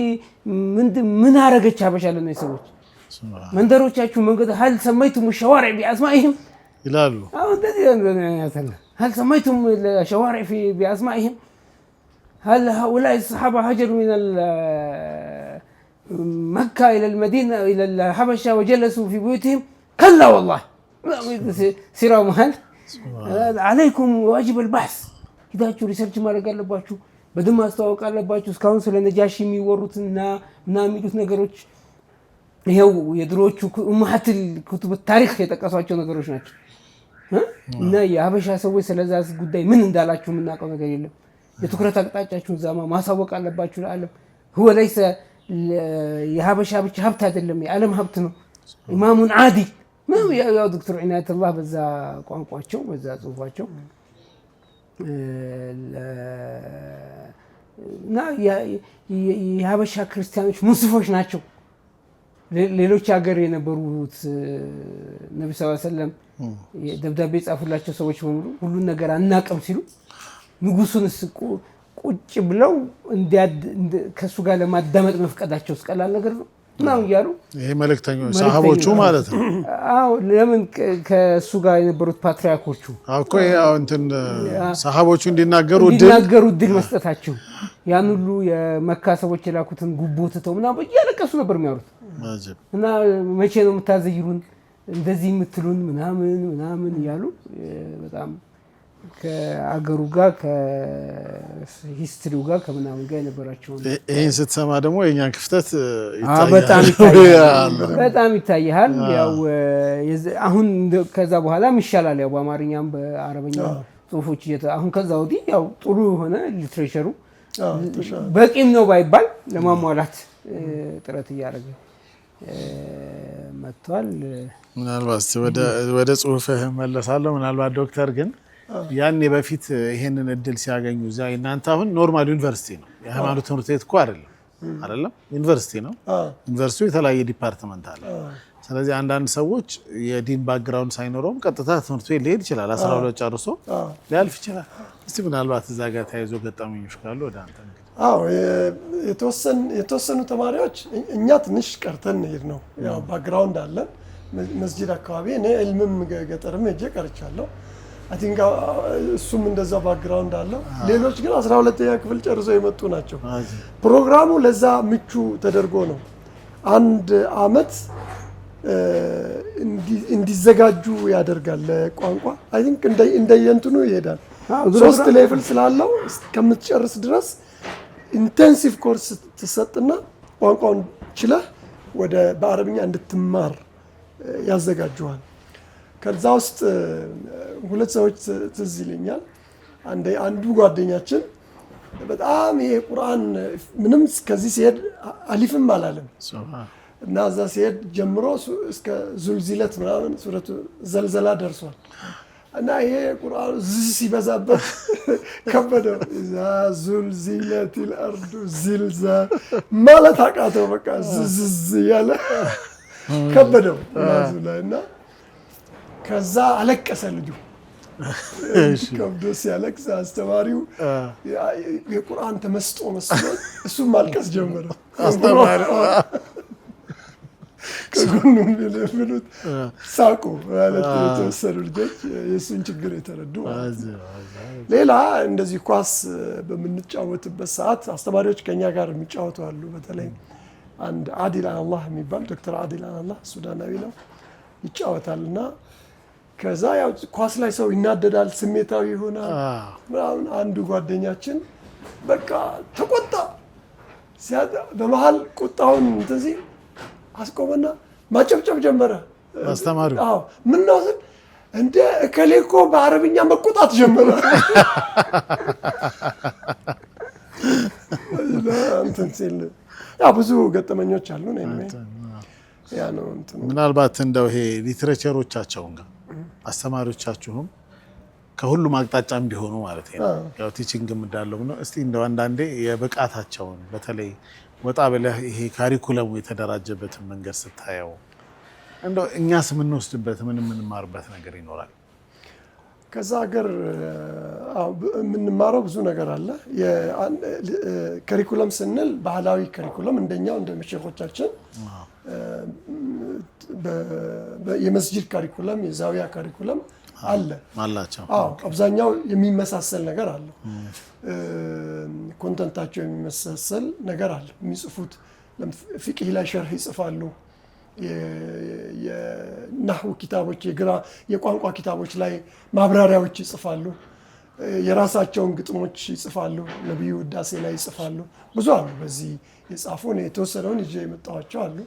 S3: ምን አረገች ሀበሻ ለነዚህ ሰዎች መንደሮቻችሁ መንገድ هل سميتم الشوارع باسمائهم
S1: ይላሉ
S3: هل سميتم الشوارع باسمائهم هل هؤلاء الصحابه هاجروا من مكه الى المدينه الى الحبشه وجلسوا في بيوتهم كلا والله سيروا مهل عليكم واجب البحث ሂዳችሁ ሪሰርች ማድረግ አለባችሁ በደንብ ማስተዋወቅ አለባችሁ እስካሁን ስለ ነጃሺ የሚወሩትና የሚሉት ነገሮች ይሄው የድሮቹ ኡማሃትል ኩቱብ ታሪክ የጠቀሷቸው ነገሮች ናቸው እና የሀበሻ ሰዎች ስለዛ ጉዳይ ምን እንዳላችሁ ምናቀው ነገር የለም የትኩረት አቅጣጫችሁን ዛማ ማሳወቅ አለባችሁ ለዓለም هو ليس የሀበሻ ብቻ ሀብት አይደለም የዓለም ሀብት ነው ኢማሙን ዓዲ ነው ያው ዶክተር ዒናየቱላህ በዛ ቋንቋቸው በዛ ጽሁፋቸው እና የሀበሻ ክርስቲያኖች ሙስሊሞች ናቸው ሌሎች ሀገር የነበሩት ነብዩ ሰለላሁ ዐለይሂ ወሰለም ደብዳቤ ጻፉላቸው ሰዎች በሙሉ ሁሉን ነገር አናቀም ሲሉ ንጉሱን ቁጭ ብለው ከሱ ጋር ለማዳመጥ መፍቀዳቸው ስቀላል ነገር ነው ነው ያሉ
S1: ይሄ መልእክተኞች ሰሃቦቹ ማለት ነው
S3: አዎ ለምን ከሱ ጋር የነበሩት ፓትሪያርኮቹ
S1: አውቆ ያው እንትን ሰሃቦቹ እንዲናገሩ
S3: ድል መስጠታቸው ያን ሁሉ የመካ ሰዎች የላኩትን ጉቦ ተተው ምናምን እያለቀሱ ነበር የሚያወሩት እና መቼ ነው የምታዘይሩን እንደዚህ የምትሉን ምናምን ያሉ በጣም ከአገሩ ጋር ከሂስትሪው ጋር ከምናምን ጋር የነበራቸው
S1: ይሄን ስትሰማ ደግሞ የኛን ክፍተት
S3: በጣም ይታያል ያው አሁን ከዛ በኋላ ይሻላል ያው በአማርኛም በአረበኛም ጽሁፎች አሁን ከዛ ወዲህ ያው ጥሩ ሆነ ሊትሬቸሩ በቂም ነው ባይባል ለማሟላት ጥረት እያደረገ መጥቷል
S1: ምናልባት ወደ ጽሁፍህ መለሳለሁ ምናልባት ዶክተር ግን ያኔ በፊት ይሄንን እድል ሲያገኙ እዛ እናንተ አሁን ኖርማል ዩኒቨርሲቲ ነው የሃይማኖት ትምህርት ቤት እኮ አይደለም ዩኒቨርሲቲ ነው ዩኒቨርሲቲው የተለያየ ዲፓርትመንት አለ ስለዚህ አንዳንድ ሰዎች የዲን ባክግራውንድ ሳይኖረውም ቀጥታ ትምህርት ቤት ሊሄድ ይችላል 12 ጨርሶ ሊያልፍ ይችላል እስቲ ምናልባት እዛ ጋር ተያይዞ ገጠመኞች ካሉ ወደ አንተ
S2: አዎ የተወሰኑ ተማሪዎች እኛ ትንሽ ቀርተን ሄድ ነው። ያው ባክግራውንድ አለን መስጂድ አካባቢ እኔ ዕልምም ገጠርም ሄጄ ቀርቻለሁ። አይ ቲንክ እሱም እንደዛ ባክግራውንድ አለው። ሌሎች ግን 12ኛ ክፍል ጨርሰው የመጡ ናቸው። ፕሮግራሙ ለዛ ምቹ ተደርጎ ነው አንድ አመት እንዲዘጋጁ ያደርጋል። ቋንቋ አይ ቲንክ እንደየንትኑ ይሄዳል። 3 ሌቭል ስላለው እስከምትጨርስ ድረስ ኢንቴንሲቭ ኮርስ ተሰጥና ቋንቋውን ችለህ ወደ በአረብኛ እንድትማር ያዘጋጁሃል። ከዛ ውስጥ 2 ሰዎች ትዝ ይለኛል። አንዱ ጓደኛችን በጣም ይሄ ቁርአን ምንም ከዚህ ሲሄድ አሊፍም አላለም እና እዛ ሲሄድ ጀምሮ እስከ ዙልዚለት ምናምን ሱረቱ ዘልዘላ ደርሷል። እና ይሄ ቁርአን ሲበዛበት ከበደው። እዛ ዙልዚለቲል አርዱ ዚልዛ ማለት አቃተው። በቃ ዝዝ ያለ ከበደው ራሱ ላይ እና ከዛ አለቀሰ ልጁ። ከብዶ ሲያለቅስ አስተማሪው የቁርአን ተመስጦ መስሎት እሱም ማልቀስ ጀመረ።
S1: አስተማሪው
S2: ከጎኑም የሚሉት ሳቁ ማለት የተወሰኑ ልጆች የእሱን ችግር የተረዱ ማለት ነው። ሌላ እንደዚህ ኳስ በምንጫወትበት ሰዓት አስተማሪዎች ከኛ ጋር የሚጫወቱ አሉ። በተለይ አንድ አዲል አላህ የሚባል ዶክተር አዲል አላህ ሱዳናዊ ነው ይጫወታል። እና ከዛ ያው ኳስ ላይ ሰው ይናደዳል፣ ስሜታዊ ይሆናል ምናምን። አንዱ ጓደኛችን በቃ ተቆጣ። በመሃል ቁጣውን እንደዚህ አስቆመና ማጨብጨብ ጀመረ
S1: አስተማሪው።
S2: አዎ ምን ነው እንደ እከሌ እኮ በአረብኛ መቆጣት ጀመረ። እንትን ሲል ያው ብዙ ገጠመኞች አሉ ነው ያ ነው እንትን።
S1: ምናልባት እንደው ይሄ ሊትሬቸሮቻቸውን ጋር አስተማሪዎቻችሁም ከሁሉም አቅጣጫም ቢሆኑ ማለት ነው ያው ቲቺንግም እንዳለው ነው። እስቲ እንደው አንዳንዴ የብቃታቸውን በተለይ ወጣ ብለህ ይሄ ካሪኩለሙ የተደራጀበትን መንገድ ስታየው እንደው እኛስ የምንወስድበት የምንማርበት ነገር ይኖራል?
S2: ከዛ ሀገር የምንማረው ብዙ ነገር አለ። ካሪኩለም ስንል ባህላዊ ካሪኩለም እንደኛው እንደ መሸኾቻችን የመስጂድ ካሪኩለም የዛዊያ ካሪኩለም አለ አላቸው። አብዛኛው የሚመሳሰል ነገር አለ። ኮንተንታቸው የሚመሳሰል ነገር አለ። የሚጽፉት ፊቅህ ላይ ሸርህ ይጽፋሉ። የናህው ኪታቦች የቋንቋ ኪታቦች ላይ ማብራሪያዎች ይጽፋሉ። የራሳቸውን ግጥሞች ይጽፋሉ። ነብዩ ውዳሴ ላይ ይጽፋሉ። ብዙ አሉ በዚህ የጻፉ ነው። የተወሰነውን ይዤ የመጣኋቸው አሉ።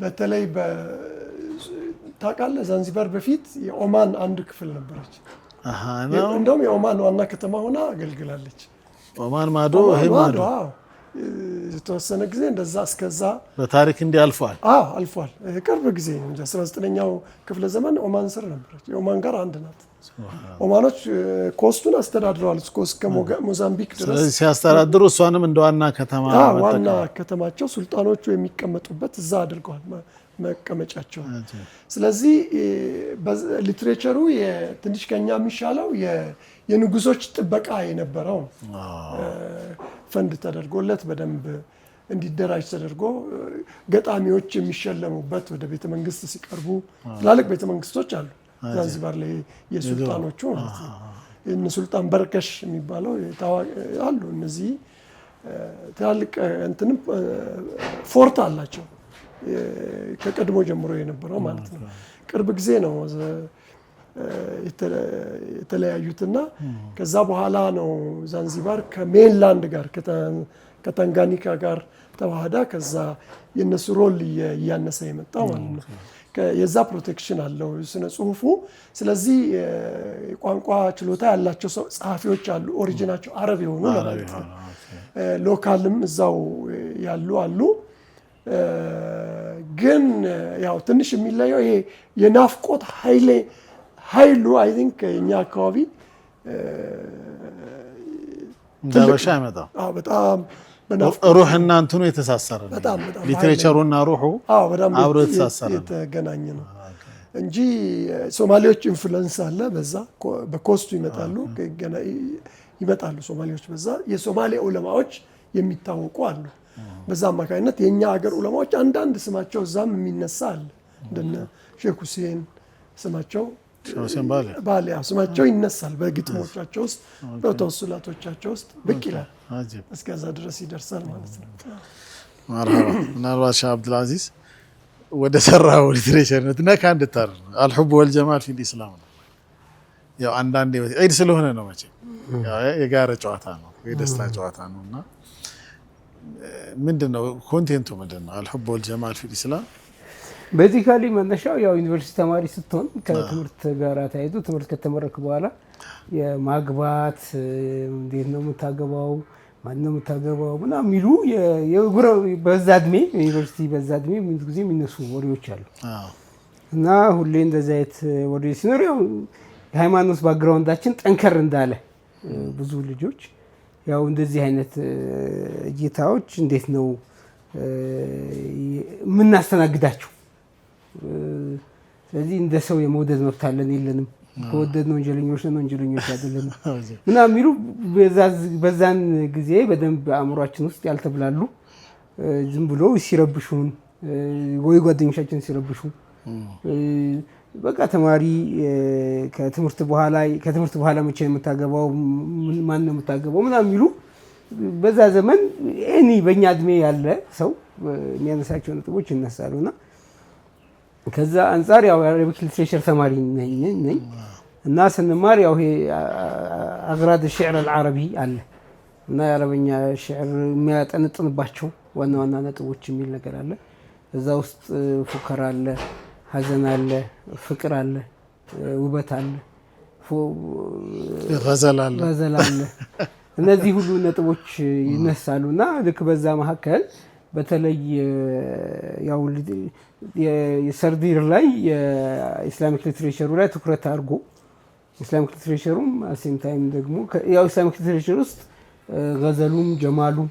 S2: በተለይ ታውቃለህ ዛንዚባር በፊት የኦማን አንድ ክፍል ነበረች። እንደውም የኦማን ዋና ከተማ ሆና አገልግላለች።
S1: ኦማን ማዶ ይሄ ማዶ
S2: የተወሰነ ጊዜ እንደዛ እስከዛ
S1: በታሪክ እንዲህ አልፏል።
S2: አልፏል። ቅርብ ጊዜ እንጂ 19ኛው ክፍለ ዘመን ኦማን ስር ነበረች። የኦማን ጋር አንድ ናት። ኦማኖች ኮስቱን አስተዳድረዋል እስከ ሞዛምቢክ ድረስ።
S1: ስለዚህ ሲያስተዳድሩ እሷንም እንደ ዋና ከተማ
S2: ዋና ከተማቸው ሱልጣኖቹ የሚቀመጡበት እዛ አድርገዋል መቀመጫቸው። ስለዚህ ሊትሬቸሩ ትንሽ ከኛ የሚሻለው የንጉሶች ጥበቃ የነበረው ፈንድ ተደርጎለት በደንብ እንዲደራጅ ተደርጎ ገጣሚዎች የሚሸለሙበት ወደ ቤተ መንግስት ሲቀርቡ ትላልቅ ቤተ መንግስቶች አሉ ዛንዚባር ላይ የሱልጣኖቹ ማለት ነው። እነ ሱልጣን በርከሽ የሚባለው አሉ። እነዚህ ትላልቅ እንትንም ፎርት አላቸው ከቀድሞ ጀምሮ የነበረው ማለት ነው። ቅርብ ጊዜ ነው የተለያዩትና ከዛ በኋላ ነው ዛንዚባር ከሜንላንድ ጋር ከታንጋኒካ ጋር ተዋህዳ ከዛ የነሱ ሮል እያነሰ የመጣው ማለት ነው። የዛ ፕሮቴክሽን አለው ስነ ጽሁፉ። ስለዚህ ቋንቋ ችሎታ ያላቸው ጸሐፊዎች አሉ፣ ኦሪጂናቸው አረብ የሆኑ ማለት ነው። ሎካልም እዛው ያሉ አሉ። ግን ያው ትንሽ የሚለየው ይሄ የናፍቆት ኃይሉ አይ ቲንክ እኛ አካባቢ
S1: እንዳበሻ አይመጣም።
S2: በጣም
S1: ሩህና እንትኑ የተሳሰረ ነው። ሊትሬቸሩና ሩሁ አብሮ የተሳሰረ
S2: የተገናኘ ነው እንጂ ሶማሌዎች ኢንፍሉዌንስ አለ። በዛ በኮስቱ ይመጣሉ። ይመጣሉ ሶማሌዎች። በዛ የሶማሌ ዑለማዎች የሚታወቁ አሉ። በዛ አማካኝነት የኛ ሀገር ዑለማዎች አንዳንድ ስማቸው እዛም የሚነሳ አለ። እንደነ ሼክ ሁሴን ስማቸው ባሌ ስማቸው ይነሳል በግጥሞቻቸው ውስጥ በተወሱላቶቻቸው ውስጥ ብቅ ይላል። እስከዛ ድረስ ይደርሳል ማለት ነው።
S1: መርሐባ። ምናልባት ሼህ አብዱልአዚዝ ወደ ሰራው ሊትሬቸር ነው ነካ እንድታር አልሁብ ወልጀማል ፊል ኢስላም ነው። ያው አንዳንዴ ዒድ ስለሆነ ነው መቼም የጋራ ጨዋታ ነው የደስታ ጨዋታ ነውና ምንድነው ኮንቴንቱ ምንድነው? አልሁብ ወልጀማል ፊል ኢስላም
S3: ቤዚካሊ መነሻው ያው ዩኒቨርሲቲ ተማሪ ስትሆን ከትምህርት ጋር ተያይዞ ትምህርት ከተመረክ በኋላ የማግባት እንዴት ነው የምታገባው ማን ነው የምታገባው ምናምን የሚሉ በዛ እድሜ ዩኒቨርሲቲ በዛ እድሜ ምን ጊዜ የሚነሱ ወሬዎች አሉ። እና ሁሌ እንደዚህ አይነት ወሬ ሲኖር ያው የሃይማኖት ባክግራውንዳችን ጠንከር እንዳለ ብዙ ልጆች ያው እንደዚህ አይነት እይታዎች እንዴት ነው የምናስተናግዳቸው? ስለዚህ እንደ ሰው የመውደድ መብት አለን የለንም? ከወደድነው ወንጀለኞች ነን ወንጀለኞች አይደለንም ምናምን የሚሉ በዛን ጊዜ በደንብ አእምሯችን ውስጥ ያልተብላሉ ዝም ብሎ ሲረብሹን ወይ ጓደኞቻችን ሲረብሹ በቃ ተማሪ ከትምህርት በኋላ መቼ የምታገባው ማን ነው የምታገባው ምናምን የሚሉ በዛ ዘመን በእኛ እድሜ ያለ ሰው የሚያነሳቸው ነጥቦች ይነሳሉና ከዛ አንፃር ያው አረቢክ ሊትሬቸር ተማሪ ነኝ እና ስንማር ያው ይሄ አግራድ الشعر العربي አለ እና የአረበኛ ሽዕር የሚያጠነጥንባቸው ዋና ዋና ነጥቦች የሚል ነገር አለ። እዛ ውስጥ ፉከራ አለ፣ ሀዘን አለ፣ ፍቅር አለ፣ ውበት አለ፣ ገዘል አለ። እነዚህ ሁሉ ነጥቦች ይነሳሉና ልክ በዛ መካከል በተለይ ያው የሰርዲር ላይ የኢስላሚክ ሊትሬቸሩ ላይ ትኩረት አድርጎ ኢስላሚክ ሊትሬቸሩም አሴም ታይም ደግሞ ያው ኢስላሚክ ሊትሬቸር ውስጥ ገዘሉም ጀማሉም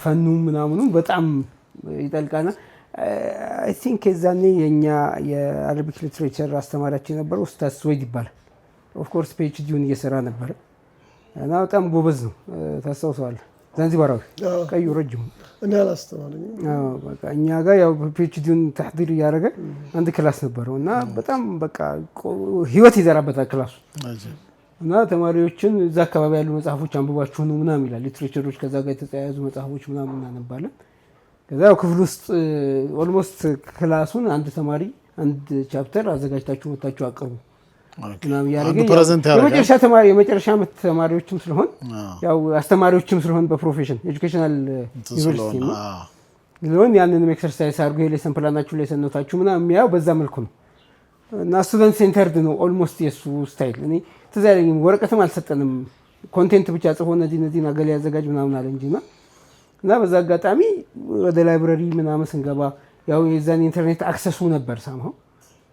S3: ፈኑም ምናምኑም በጣም ይጠልቃና አይ ቲንክ የዛኔ የኛ የአረቢክ ሊትሬቸር አስተማሪያችን የነበረው ኡስታዝ ስወይድ ይባላል። ኦፍ ኮርስ ፒኤችዲውን እየሰራ ነበር እና በጣም ጎበዝ ነው። ታስታውሰዋለህ? ዛንዚባራዊ ቀዩ ረጅሙ
S2: እኔ አላስተማረኝ።
S3: በቃ እኛ ጋር ያው ፒኤችዲውን ተሕዲር እያደረገ አንድ ክላስ ነበረው እና በጣም በቃ ህይወት ይዘራበታል ክላሱ እና ተማሪዎችን እዛ አካባቢ ያሉ መጽሐፎች አንብባችሁ ነው ምናምን ይላል። ሊትሬቸሮች ከዛ ጋር የተያያዙ መጽሐፎች ምናምን እናነባለን። ከዛ ክፍል ውስጥ ኦልሞስት ክላሱን አንድ ተማሪ አንድ ቻፕተር አዘጋጅታችሁ ወጣችሁ አቅርቡ ምናምን ያደረገ የመጨረሻ ዓመት ተማሪዎችም ስለሆን ያው አስተማሪዎችም ስለሆን በፕሮፌሽን ኤጁኬሽናል ዩኒቨርሲቲ ነው ስለሆን ያንንም ኤክሰርሳይዝ አድርጎ የሌሰን ፕላናችሁ ላይ ሰነታችሁ ምናምን የሚያው በዛ መልኩ ነው እና ስቱደንት ሴንተርድ ነው ኦልሞስት የሱ ስታይል። እኔ ትዝ አይለኝም ወረቀትም አልሰጠንም ኮንቴንት ብቻ ጽፎ እነዚህ አገል ያዘጋጅ ምናምን አለ እንጂ እና በዛ አጋጣሚ ወደ ላይብረሪ ምናምን ስንገባ ያው የዛን ኢንተርኔት አክሰሱ ነበር ሳምሃው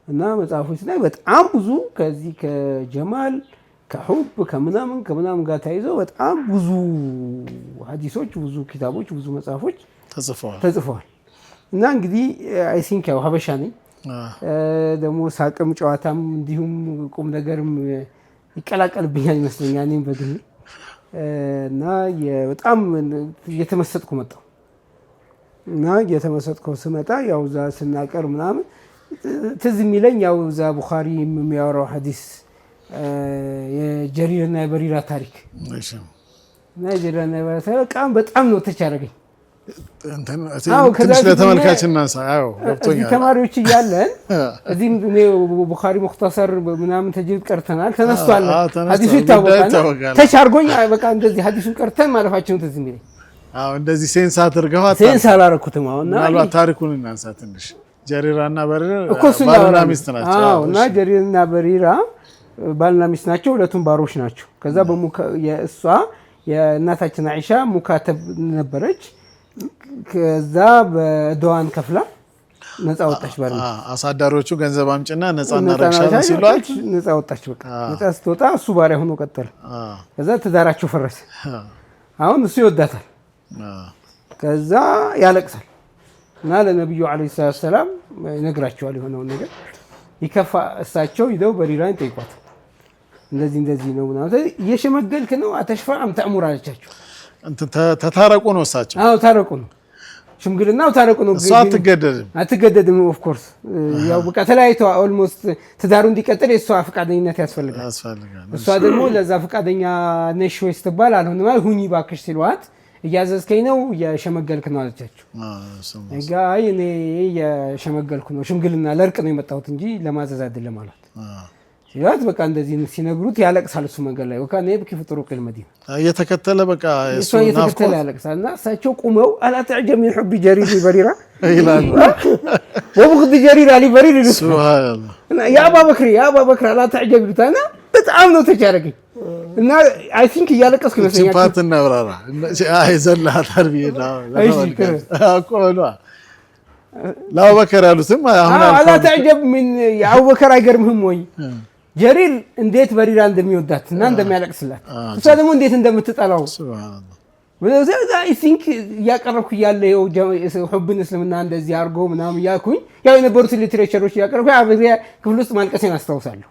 S3: እና መጽሐፎች ላይ በጣም ብዙ ከዚህ ከጀማል ከሁብ ከምናምን ጋር ተያይዘው በጣም ብዙ ሐዲሶች ብዙ ኪታቦች ብዙ መጽሐፎች ተጽፈዋል። እና እንግዲህ አይ ቲንክ ያው ሀበሻ ነኝ ደግሞ ሳቅም ጨዋታም እንዲሁም ቁም ነገርም ይቀላቀልብኛል ይመስለኛል እኔም በግሌ እና በጣም እየተመሰጥኩ መጣሁ እና እየተመሰጥኩ ስመጣ ያው እዛ ስናቀር ምናምን ትዝ የሚለኝ ያው እዛ ቡኻሪ የሚያወራው ሐዲስ የጀሪርና የበሪራ ታሪክ እና የጀሪርና የበሪራ ታሪክ በጣም ነው ተቻረገኝ።
S1: ትንሽ ለተመልካች እናንሳ። ገብቶኛል።
S3: ተማሪዎች እያለን እዚህ ቡኻሪ ሙኽተሰር ምናምን ተጅዊድ ቀርተናል ተነስቷል። ሐዲሱ ይታወቃል። ተቻርጎኝ በቃ እንደዚህ ሐዲሱን ቀርተን ማለፋችን ትዝ የሚለኝ።
S1: እንደዚህ ሴንስ አድርገዋል።
S3: ሴንስ አላረኩትም። አሁን
S1: ምናልባት ታሪኩን እናንሳ ትንሽ። ጀሪራና በሪራ ባልና ሚስት ናቸው።
S3: እና ጀሪርና በሪራ ባልና ሚስት ናቸው። ሁለቱም ባሮች ናቸው። ከዛ የእሷ የእናታችን አይሻ ሙካተብ ነበረች። ከዛ በደዋን ከፍላ ነፃ ወጣች። ባልና
S1: አሳዳሪዎቹ ገንዘብ አምጭና ነፃ እናረግሻለን ሲሏት
S3: ነፃ ወጣች። በቃ ነፃ ስትወጣ እሱ ባሪያ ሆኖ ቀጠለ። ከዛ ትዳራቸው ፈረሰ። አሁን እሱ ይወዳታል። ከዛ ያለቅሳል እና ለነብዩ አለይሂ ሰላም ይነግራቸዋል የሆነውን ነገር። ይከፋ እሳቸው ሂደው በሪራን ጠይቋት እንደዚህ ነው ምናምን እየሸመገልክ ነው አተሽፋ አም ተእሙር አለቻቸው
S1: እንት ተታረቁ ነው እሳቸው
S3: አዎ ታረቁ ነው ሽምግልናው ታረቁ ነው
S1: እሷ አትገደድም
S3: ኦፍ ኮርስ ያው በቃ ተለያይተው ኦልሞስት ትዳሩ እንዲቀጥል የሷ ፈቃደኝነት ያስፈልጋል እሷ ደግሞ ለዛ ፈቃደኛ ነሽ ወይስ ትባል አልሆነም ሁኚ ባክሽ ሲሏት እያዘዝከኝ ነው የሸመገልክ ነው አለቻቸው ጋይ እኔ የሸመገልኩ ነው ሽምግልና ለርቅ ነው የመጣሁት እንጂ ለማዘዝ አይደለም ማለት ሲሏት በቃ እንደዚህ ሲነግሩት ያለቅሳል እሱ መንገድ ላይ ወካ ነይ በኪ ፍጥሩ ቅል መዲና
S1: እየተከተለ በቃ
S3: እሱ እየተከተለ ያለቅሳልና እሳቸው ቁመው አላ ተዕጀብ من حب جرير بريرة
S1: ይላል
S3: ወብግድ جرير علي برير
S1: ሱብሃንአላህ
S3: ያ አባ በክር አላ ተዕጀብ ይሉታና በጣም ነው ተቻረገኝ እና አይ ቲንክ እያለቀስኩ ይመስለኛል
S1: ሲምፓትና ብራራ አይ ዘላ ተርቢና አቆሏ ለአቡበከር ያሉትም አሁን
S3: አላ ተዕጀብ ምን የአቡበከር አይገርምህም ወይ ጀሪር እንዴት በሪራ እንደሚወዳት እና እንደሚያለቅስላት እሷ ደግሞ እንዴት እንደምትጠላው
S1: ሱብሃንአላህ
S3: ወለዛ አይ ቲንክ ያቀረብኩ ያለው ሁብን እስልምና እንደዚህ አርጎ ምናምን ያኩኝ ያው የነበሩት ሊትሬቸሮች ያቀረብኩ አብሪያ ክፍል ውስጥ ማልቀሴን አስታውሳለሁ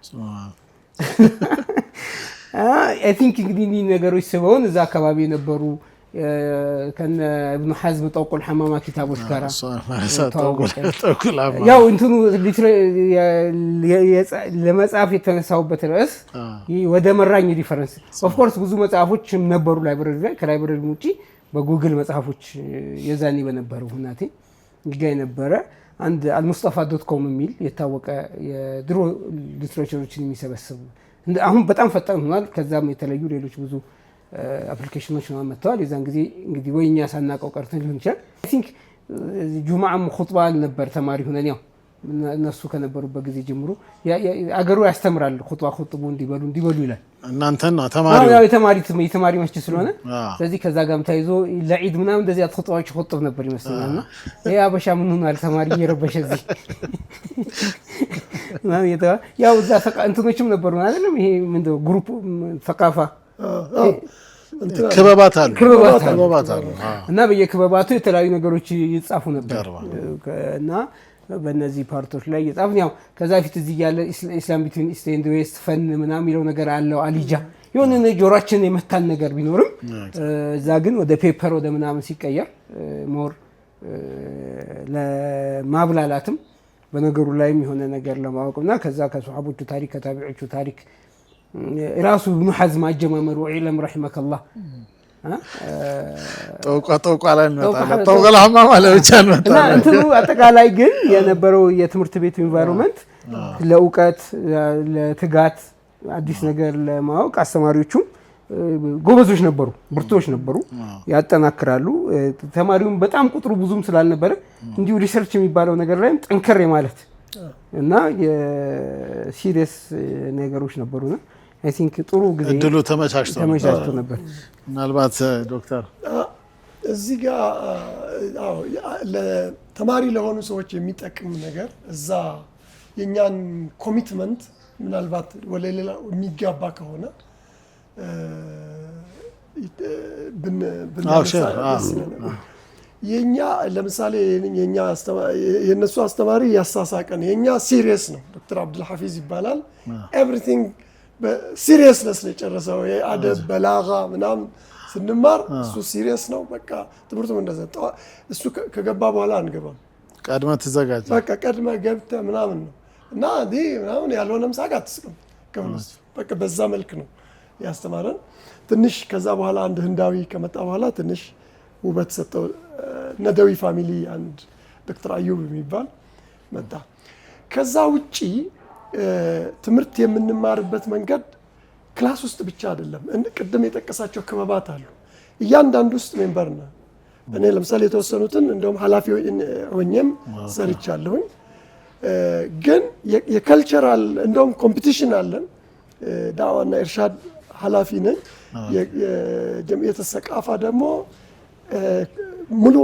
S3: አይ ቲንክ እንግዲህ ነገሮች ስበውን እዛ አካባቢ የነበሩ ከነ ኢብኑ ሐዝም ጠውቁል ሐማማ ኪታቦች ጋራ ያው እንትኑ ለመጻፍ የተነሳውበት ርዕስ ወደ መራኝ ሪፈረንስ ኦፍ ኮርስ ብዙ መጽሐፎች ነበሩ ላይብረሪ ላይ ከላይብረሪ ውጪ በጉግል መጽሐፎች የዛኔ በነበረው ሁናቴ ይገኝ ነበረ አንድ almustafa.com የሚል የታወቀ የድሮ ሊትሬቸሮችን የሚሰበስብ አሁን በጣም ፈጣን ሆኗል ከዛም የተለዩ ሌሎች ብዙ አፕሊኬሽኖች ነው መጥተዋል የዛን ጊዜ እንግዲህ ወይኛ ሳናቀው ቀርተን ሊሆን ይችላል አይ ቲንክ ጁማዓም ኹጥባ ነበር ተማሪ ሆነን ያው እነሱ ከነበሩበት ጊዜ ጀምሮ አገሩ ያስተምራል ኹጥባ ኹጥቡ እንዲበሉ ይላል
S1: እናንተና ተማሪው
S3: ያው የተማሪ መስጂድ ስለሆነ ስለዚህ ከዛ ጋርም ታይዞ ለዒድ ምናምን እንደዚህ ኹጥባዎች ኹጥብ ነበር ይመስላልና ያ አበሻ ምን ሆኗል ተማሪ እየረበሸ እዚህ ያው እዛ እንትኖችም ነበሩ አይደለም ይሄ ምንድነው ግሩፕ ተቃፋ
S1: ክበባት አሉ
S3: እና በየክበባቱ የተለያዩ ነገሮች ይጻፉ ነበር እና በእነዚህ ፓርቶች ላይ ይጻፍን ያው ከዛ ፊት እዚህ ያለ ኢስላም ቢትዊን ኢስት ኤንድ ዌስት ፈን ምናምን የሚለው ነገር አለው አሊጃ የሆነ ጆሮአችን የመታን ነገር ቢኖርም እዛ ግን ወደ ፔፐር ወደ ምናምን ሲቀየር ሞር ለማብላላትም በነገሩ ላይም የሆነ ነገር ለማወቅና ከዛ ከሱሐቦቹ ታሪክ ከታቢዖቹ ታሪክ ራሱ ኢብኑ ሐዝም አጀማመሩ ኢለም ረሂመከላህ
S1: ጠውቋ ላይ መጣ ጠውቀላማ ማለት ብቻ ነው
S3: እና እንትኑ አጠቃላይ ግን የነበረው የትምህርት ቤቱ ኢንቫይሮንመንት ለኡቀት ለትጋት አዲስ ነገር ለማወቅ አስተማሪዎቹም ጎበዞች ነበሩ ብርቶች ነበሩ ያጠናክራሉ ተማሪውም በጣም ቁጥሩ ብዙም ስላልነበረ እንዲሁ ሪሰርች የሚባለው ነገር ላይ ጠንከር ማለት እና የሲሪየስ ነገሮች ነበሩና አይ ቲንክ ጥሩ ጊዜ
S1: እድሉ ተመቻችቶ
S3: ነበር
S1: ምናልባት ዶክተር
S2: እዚህ ጋር ለተማሪ ለሆኑ ሰዎች የሚጠቅም ነገር እዛ የኛን ኮሚትመንት ምናልባት ወደ ሌላ የሚጋባ ከሆነ የኛ ለምሳሌ የነሱ አስተማሪ ያሳሳቀን የኛ ሲሪየስ ነው ዶክተር አብዱል ሐፊዝ ይባላል ኤቭሪቲንግ በሲሪየስነስ ነው የጨረሰው የአደብ በላጋ ምናምን ስንማር እሱ ሲሪየስ ነው በቃ ትምህርቱም እንደዛ እሱ ከገባ በኋላ አንገባም
S1: ቀድመ ተዘጋጅ
S2: በቃ ቀድመ ገብተ ምናምን ነው እና ዲ ምናምን ያልሆነም ሳቅ አትስቅም ከብለስ በቃ በዛ መልክ ነው ያስተማረን ትንሽ ከዛ በኋላ አንድ ህንዳዊ ከመጣ በኋላ ትንሽ ውበት ሰጠው ነደዊ ፋሚሊ አንድ ዶክተር አዩብ የሚባል መጣ ከዛ ውጪ ትምህርት የምንማርበት መንገድ ክላስ ውስጥ ብቻ አይደለም ቅድም የጠቀሳቸው ክበባት አሉ እያንዳንዱ ውስጥ ሜምበር ነው እኔ ለምሳሌ የተወሰኑትን እንደውም ኃላፊ ሆኜም ሰርቻለሁኝ ግን የካልቸራል እንደውም ኮምፒቲሽን አለን ዳዋና ኢርሻድ ኃላፊ ነኝ የጀምዕየት ሰቃፋ ደግሞ ሙሉ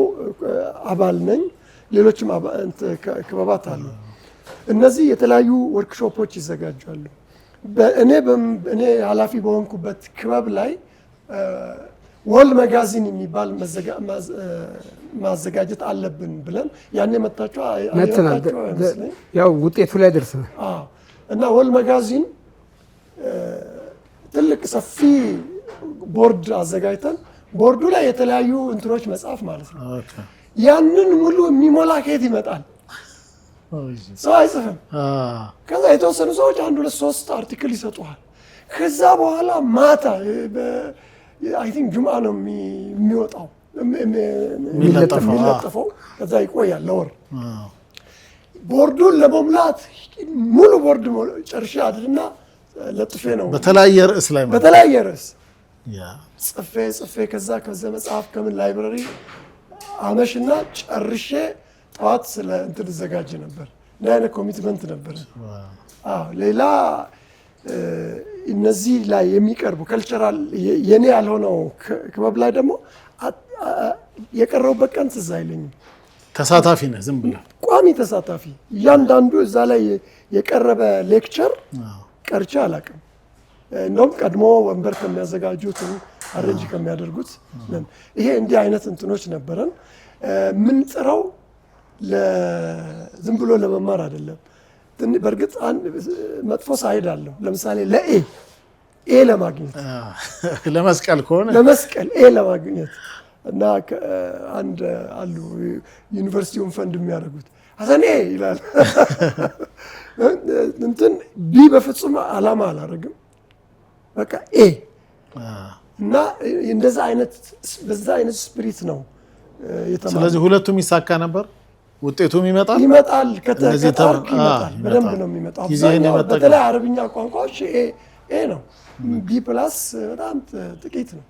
S2: አባል ነኝ ሌሎችም ክበባት አሉ እነዚህ የተለያዩ ወርክሾፖች ይዘጋጃሉ እኔ ኃላፊ በሆንኩበት ክበብ ላይ ወል መጋዚን የሚባል ማዘጋጀት አለብን ብለን ያኔ መጣቸው
S3: ያው ውጤቱ ላይ ደርሰናል
S2: እና ወል መጋዚን ትልቅ ሰፊ ቦርድ አዘጋጅተን ቦርዱ ላይ የተለያዩ እንትኖች መጻፍ ማለት ነው። ያንን ሙሉ የሚሞላ ከየት ይመጣል? ሰው አይጽፍም። ከዛ የተወሰኑ ሰዎች 1 2 3 አርቲክል ይሰጡሃል። ከዛ በኋላ ማታ አይ ቲንክ ጁምአ ነው የሚወጣው የሚለጠፈው። ከዛ ይቆያል ለወር። ቦርዱን ለመሙላት ሙሉ ቦርድ ጨርሼ አድርና ለጥፌ ነው
S1: በተለያየ ርዕስ ላይ ማለት
S2: በተለያየ ርዕስ ጽፌ ከዛ መጽሐፍ ከምን ላይብረሪ አመሽና ጨርሼ ጠዋት ስለ እንትን ዘጋጅ ነበር። እንደ አይነት ኮሚትመንት ነበር። ሌላ እነዚህ ላይ የሚቀርቡ ከልቸራል የኔ ያልሆነው ክበብ ላይ ደግሞ የቀረውበት ቀን ትዝ አይለኝም።
S1: ተሳታፊ ነህ? ዝም ብለህ
S2: ቋሚ ተሳታፊ። እያንዳንዱ እዛ ላይ የቀረበ ሌክቸር ቀርቼ አላውቅም። እንደውም ቀድሞ ወንበር ከሚያዘጋጁት አረንጅ ከሚያደርጉት ይሄ እንዲህ አይነት እንትኖች ነበረን። ምንጥረው ዝም ብሎ ለመማር አይደለም። በእርግጥ መጥፎ ሳይድ አለው። ለምሳሌ ኤ ለማግኘት
S1: ለመስቀል ከሆነ
S2: ለመስቀል ኤ ለማግኘት እና አንድ አሉ ዩኒቨርሲቲውን ፈንድ የሚያደርጉት ሀሰን ኤ ይላል። እንትን ቢ በፍጹም አላማ አላደርግም። በቃ ኤ እና እንደዛ አይነት በዛ አይነት ስፒሪት ነው የተማረው።
S1: ስለዚህ ሁለቱም ይሳካ ነበር። ውጤቱም ይመጣል
S2: ከታርክ ይመጣል። በደንብ ነው የሚመጣው። በተለይ አረብኛ ቋንቋዎች ኤ ነው። ቢ ፕላስ በጣም ጥቂት ነው።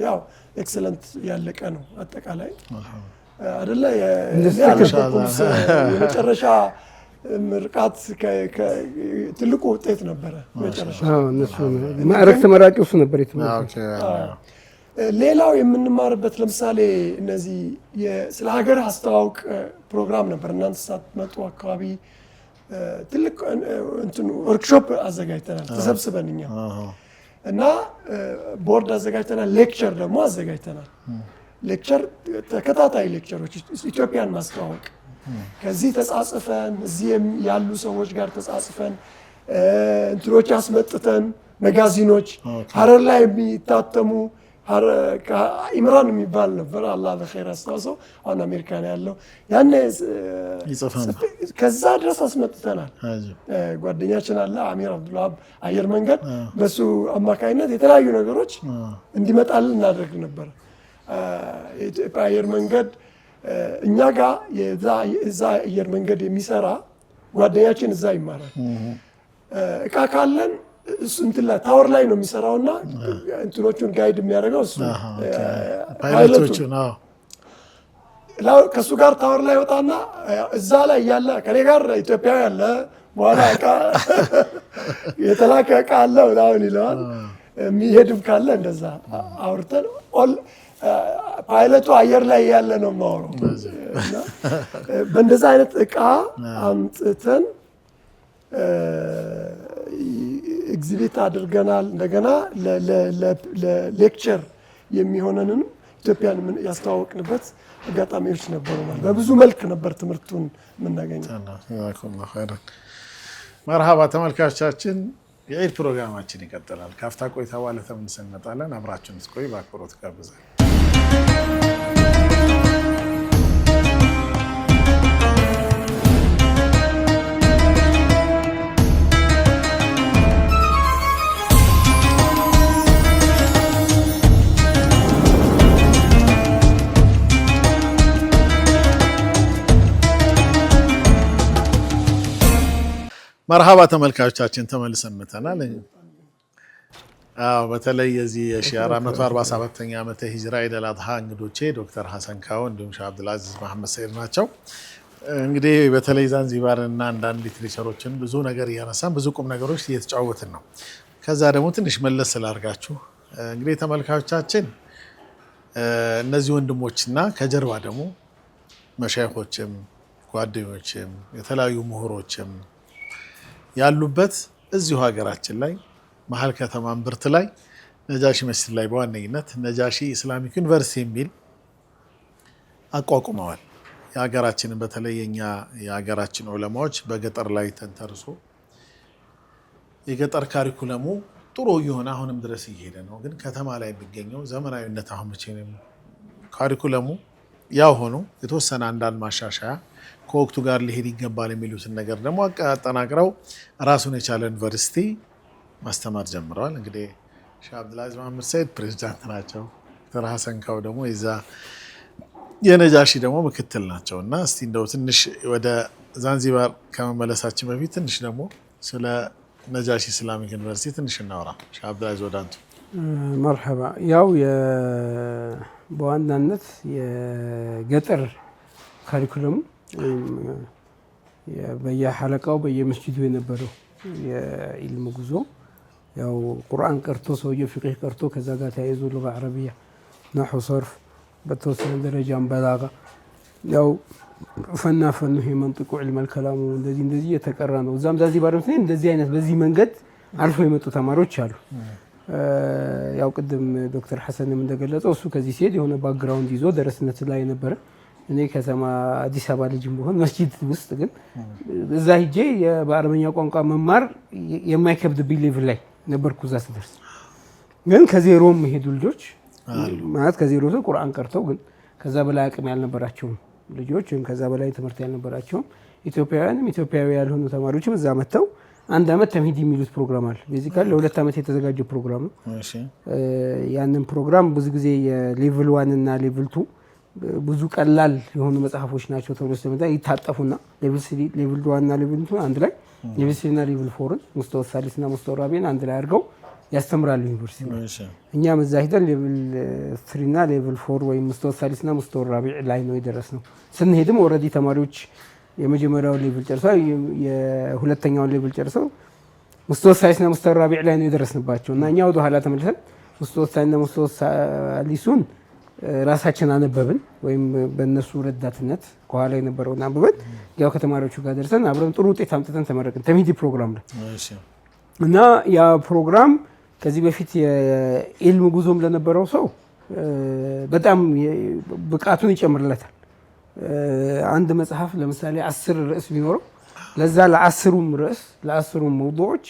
S2: ያው ኤክሰለንት ያለቀ ነው አጠቃላይ አይደለ? የመጨረሻ ምርቃት ትልቁ ውጤት ነበረ። መጨረሻ
S3: ማዕረግ ተመራቂው እሱ ነበር የተመረቀው።
S2: ሌላው የምንማርበት ለምሳሌ እነዚህ ስለ ሀገር አስተዋውቅ ፕሮግራም ነበር። እናንተ ሳትመጡ አካባቢ ትልቅ እንትን ወርክሾፕ አዘጋጅተናል ተሰብስበን እኛ እና ቦርድ አዘጋጅተናል። ሌክቸር ደግሞ አዘጋጅተናል። ሌክቸር ተከታታይ ሌክቸሮች ኢትዮጵያን ማስተዋወቅ ከዚህ ተጻጽፈን እዚህ ያሉ ሰዎች ጋር ተጻጽፈን እንትኖች አስመጥተን መጋዚኖች ሀረር ላይ የሚታተሙ ኢምራን የሚባል ነበር። አላህ በኸይር አስታውሰው። አሁን አሜሪካ ነው ያለው። ያኔ ከዛ ድረስ አስመጥተናል። ጓደኛችን አለ አሚር አብዱልዋሃብ አየር መንገድ፣ በሱ አማካይነት የተለያዩ ነገሮች እንዲመጣልን እናደርግ ነበር። የኢትዮጵያ አየር መንገድ እኛ ጋር የዛ አየር መንገድ የሚሰራ ጓደኛችን እዛ ይማራል። እቃ ካለን እሱ እንትን ላይ ታወር ላይ ነው የሚሰራውና እንትኖቹን ጋይድ የሚያደርገው እሱ ፓይለቶቹ ነው። ከሱ ጋር ታወር ላይ ወጣና እዛ ላይ ያለ ከኔ ጋር ኢትዮጵያዊ ያለ በኋላ እቃ የተላከ እቃ አለ ምናምን ይለዋል። የሚሄድም ካለ እንደዛ አውርተን ፓይለቱ አየር ላይ ያለ ነው የማወራው። በእንደዛ አይነት እቃ አምጥተን ኤግዚቢት አድርገናል። እንደገና ለሌክቸር የሚሆነንን ኢትዮጵያን ያስተዋወቅንበት አጋጣሚዎች ነበሩ። ማለት በብዙ መልክ ነበር ትምህርቱን የምናገኘው።
S1: መርሃባ ተመልካቾቻችን፣ የዒድ ፕሮግራማችን ይቀጥላል። ካፍታ ቆይታ በኋላ ተመልሰን እንመጣለን። አብራችሁን እስቆዩ በአክብሮት ጋብዛለሁ። መርሃባ ተመልካቾቻችን ተመልሰን መተናል። በተለይ የዚህ የ1447ኛ ዓመተ ሂጅራ ኢድ አል አድሃ እንግዶቼ ዶክተር ሐሰን ካዎ እንዲሁም ሼህ አብዱልአዚዝ መሐመድ ሰይድ ናቸው። እንግዲህ በተለይ ዛንዚባርና አንዳንድ ሊትሬቸሮችን ብዙ ነገር እያነሳን ብዙ ቁም ነገሮች እየተጫወትን ነው። ከዛ ደግሞ ትንሽ መለስ ስላርጋችሁ እንግዲህ ተመልካቾቻችን እነዚህ ወንድሞችና ከጀርባ ደግሞ መሻይኾችም ጓደኞችም የተለያዩ ምሁሮችም ያሉበት እዚሁ ሀገራችን ላይ መሀል ከተማ እምብርት ላይ ነጃሺ መስጂድ ላይ በዋነኝነት ነጃሺ ኢስላሚክ ዩኒቨርሲቲ የሚል አቋቁመዋል። የሀገራችንን በተለይ የሀገራችን ዑለማዎች በገጠር ላይ ተንተርሶ የገጠር ካሪኩለሙ ጥሩ የሆነ አሁንም ድረስ እየሄደ ነው። ግን ከተማ ላይ የሚገኘው ዘመናዊነት አሁን መቼ ነው ካሪኩለሙ ያው ሆኖ የተወሰነ አንዳንድ ማሻሻያ ከወቅቱ ጋር ሊሄድ ይገባል የሚሉትን ነገር ደግሞ አጠናቅረው ራሱን የቻለ ዩኒቨርሲቲ ማስተማር ጀምረዋል። እንግዲህ ሼህ አብዱልአዚዝ መሐመድ ሰይድ ፕሬዚዳንት ናቸው። ዶክተር ሐሰን ካው ደግሞ የዛ የነጃሺ ደግሞ ምክትል ናቸው። እና እስቲ እንደው ትንሽ ወደ ዛንዚባር ከመመለሳችን በፊት ትንሽ ደግሞ ስለ ነጃሺ ኢስላሚክ ዩኒቨርሲቲ ትንሽ እናወራ። ሼህ አብዱልአዚዝ ወደ አንቱ።
S3: መርሐባ። ያው በዋናነት የገጠር ካሪኩለሙ በየሐለቃው በየመስጂዱ የነበረው የኢልም ጉዞ ያው ቁርአን ቀርቶ ሰውየው ፊቅህ ቀርቶ ከዛ ጋር ተያይዞ ሉጋ አረቢያ፣ ነህው፣ ሰርፍ በተወሰነ ደረጃም በላጋ ያው ፈኑ ይሄ መንጥቁ ዒልም አልከላሙ እንደዚህ የተቀራ ነው። እዛም ዛንዚባር ምክንያት እንደዚህ አይነት በዚህ መንገድ አልፎ የመጡ ተማሪዎች አሉ። ያው ቅድም ዶክተር ሐሰንም እንደገለጸው እሱ ከዚህ ሲሄድ የሆነ ባክግራውንድ ይዞ ደረስነት ላይ ነበረ። እኔ ከተማ አዲስ አበባ ልጅም ብሆን መስጂድ ውስጥ ግን እዛ ሂጄ በአረበኛ ቋንቋ መማር የማይከብድብኝ ሌቭል ላይ ነበርኩ። እዛ ስደርስ ግን ከዜሮም የሄዱ ልጆች ማለት ከዜሮ ቁርአን ቀርተው ግን ከዛ በላይ አቅም ያልነበራቸውም ልጆች ወይም ከዛ በላይ ትምህርት ያልነበራቸውም ኢትዮጵያውያንም ኢትዮጵያዊ ያልሆኑ ተማሪዎችም እዛ መጥተው አንድ አመት ተምሂድ የሚሉት ፕሮግራም አለ። ቤዚካሊ ለሁለት አመት የተዘጋጀ ፕሮግራም ነው። ያንን ፕሮግራም ብዙ ጊዜ የሌቭል 1 እና ሌቭል 2 ብዙ ቀላል የሆኑ መጽሐፎች ናቸው ተብሎ ስለመጣ ይታጠፉና ሌቭል 1 እና ሌቭል 2 አንድ ላይ ሌቭል 3 እና ሌቭል 4 ሙስተዋ ሳሊስ እና ሙስተዋ ራቢን አንድ ላይ አድርገው ያስተምራሉ ዩኒቨርሲቲ። እኛም እዛ ሄደን ሌቭል 3 እና ሌቭል 4 ወይም ሙስተዋ ሳሊስ እና ሙስተዋ ራቢ ላይ ነው የደረስነው። ስንሄድም ኦልሬዲ ተማሪዎች የመጀመሪያው ሌቭል ጨርሰው የሁለተኛው ሌቭል ጨርሰው ሙስተዋ ሳሊስ እና ሙስተዋ ራቢ ላይ ነው የደረስንባቸው እና እኛ ወደ ኋላ ተመልሰን ሙስተዋ ሳሊስ እና ሙስተዋ ሳሊሱን ራሳችን አነበብን ወይም በእነሱ ረዳትነት ከኋላ የነበረውን አንብበን ያው ከተማሪዎቹ ጋር ደርሰን አብረን ጥሩ ውጤት አምጥተን ተመረቅን ተምሂድ ፕሮግራም ላይ እና ያ ፕሮግራም ከዚህ በፊት የኢልም ጉዞም ለነበረው ሰው በጣም ብቃቱን ይጨምርለታል። አንድ መጽሐፍ ለምሳሌ 10 ርዕስ ቢኖረው ለዛ ለ10ሩም ርዕስ ለ10ሩም መውዱዖች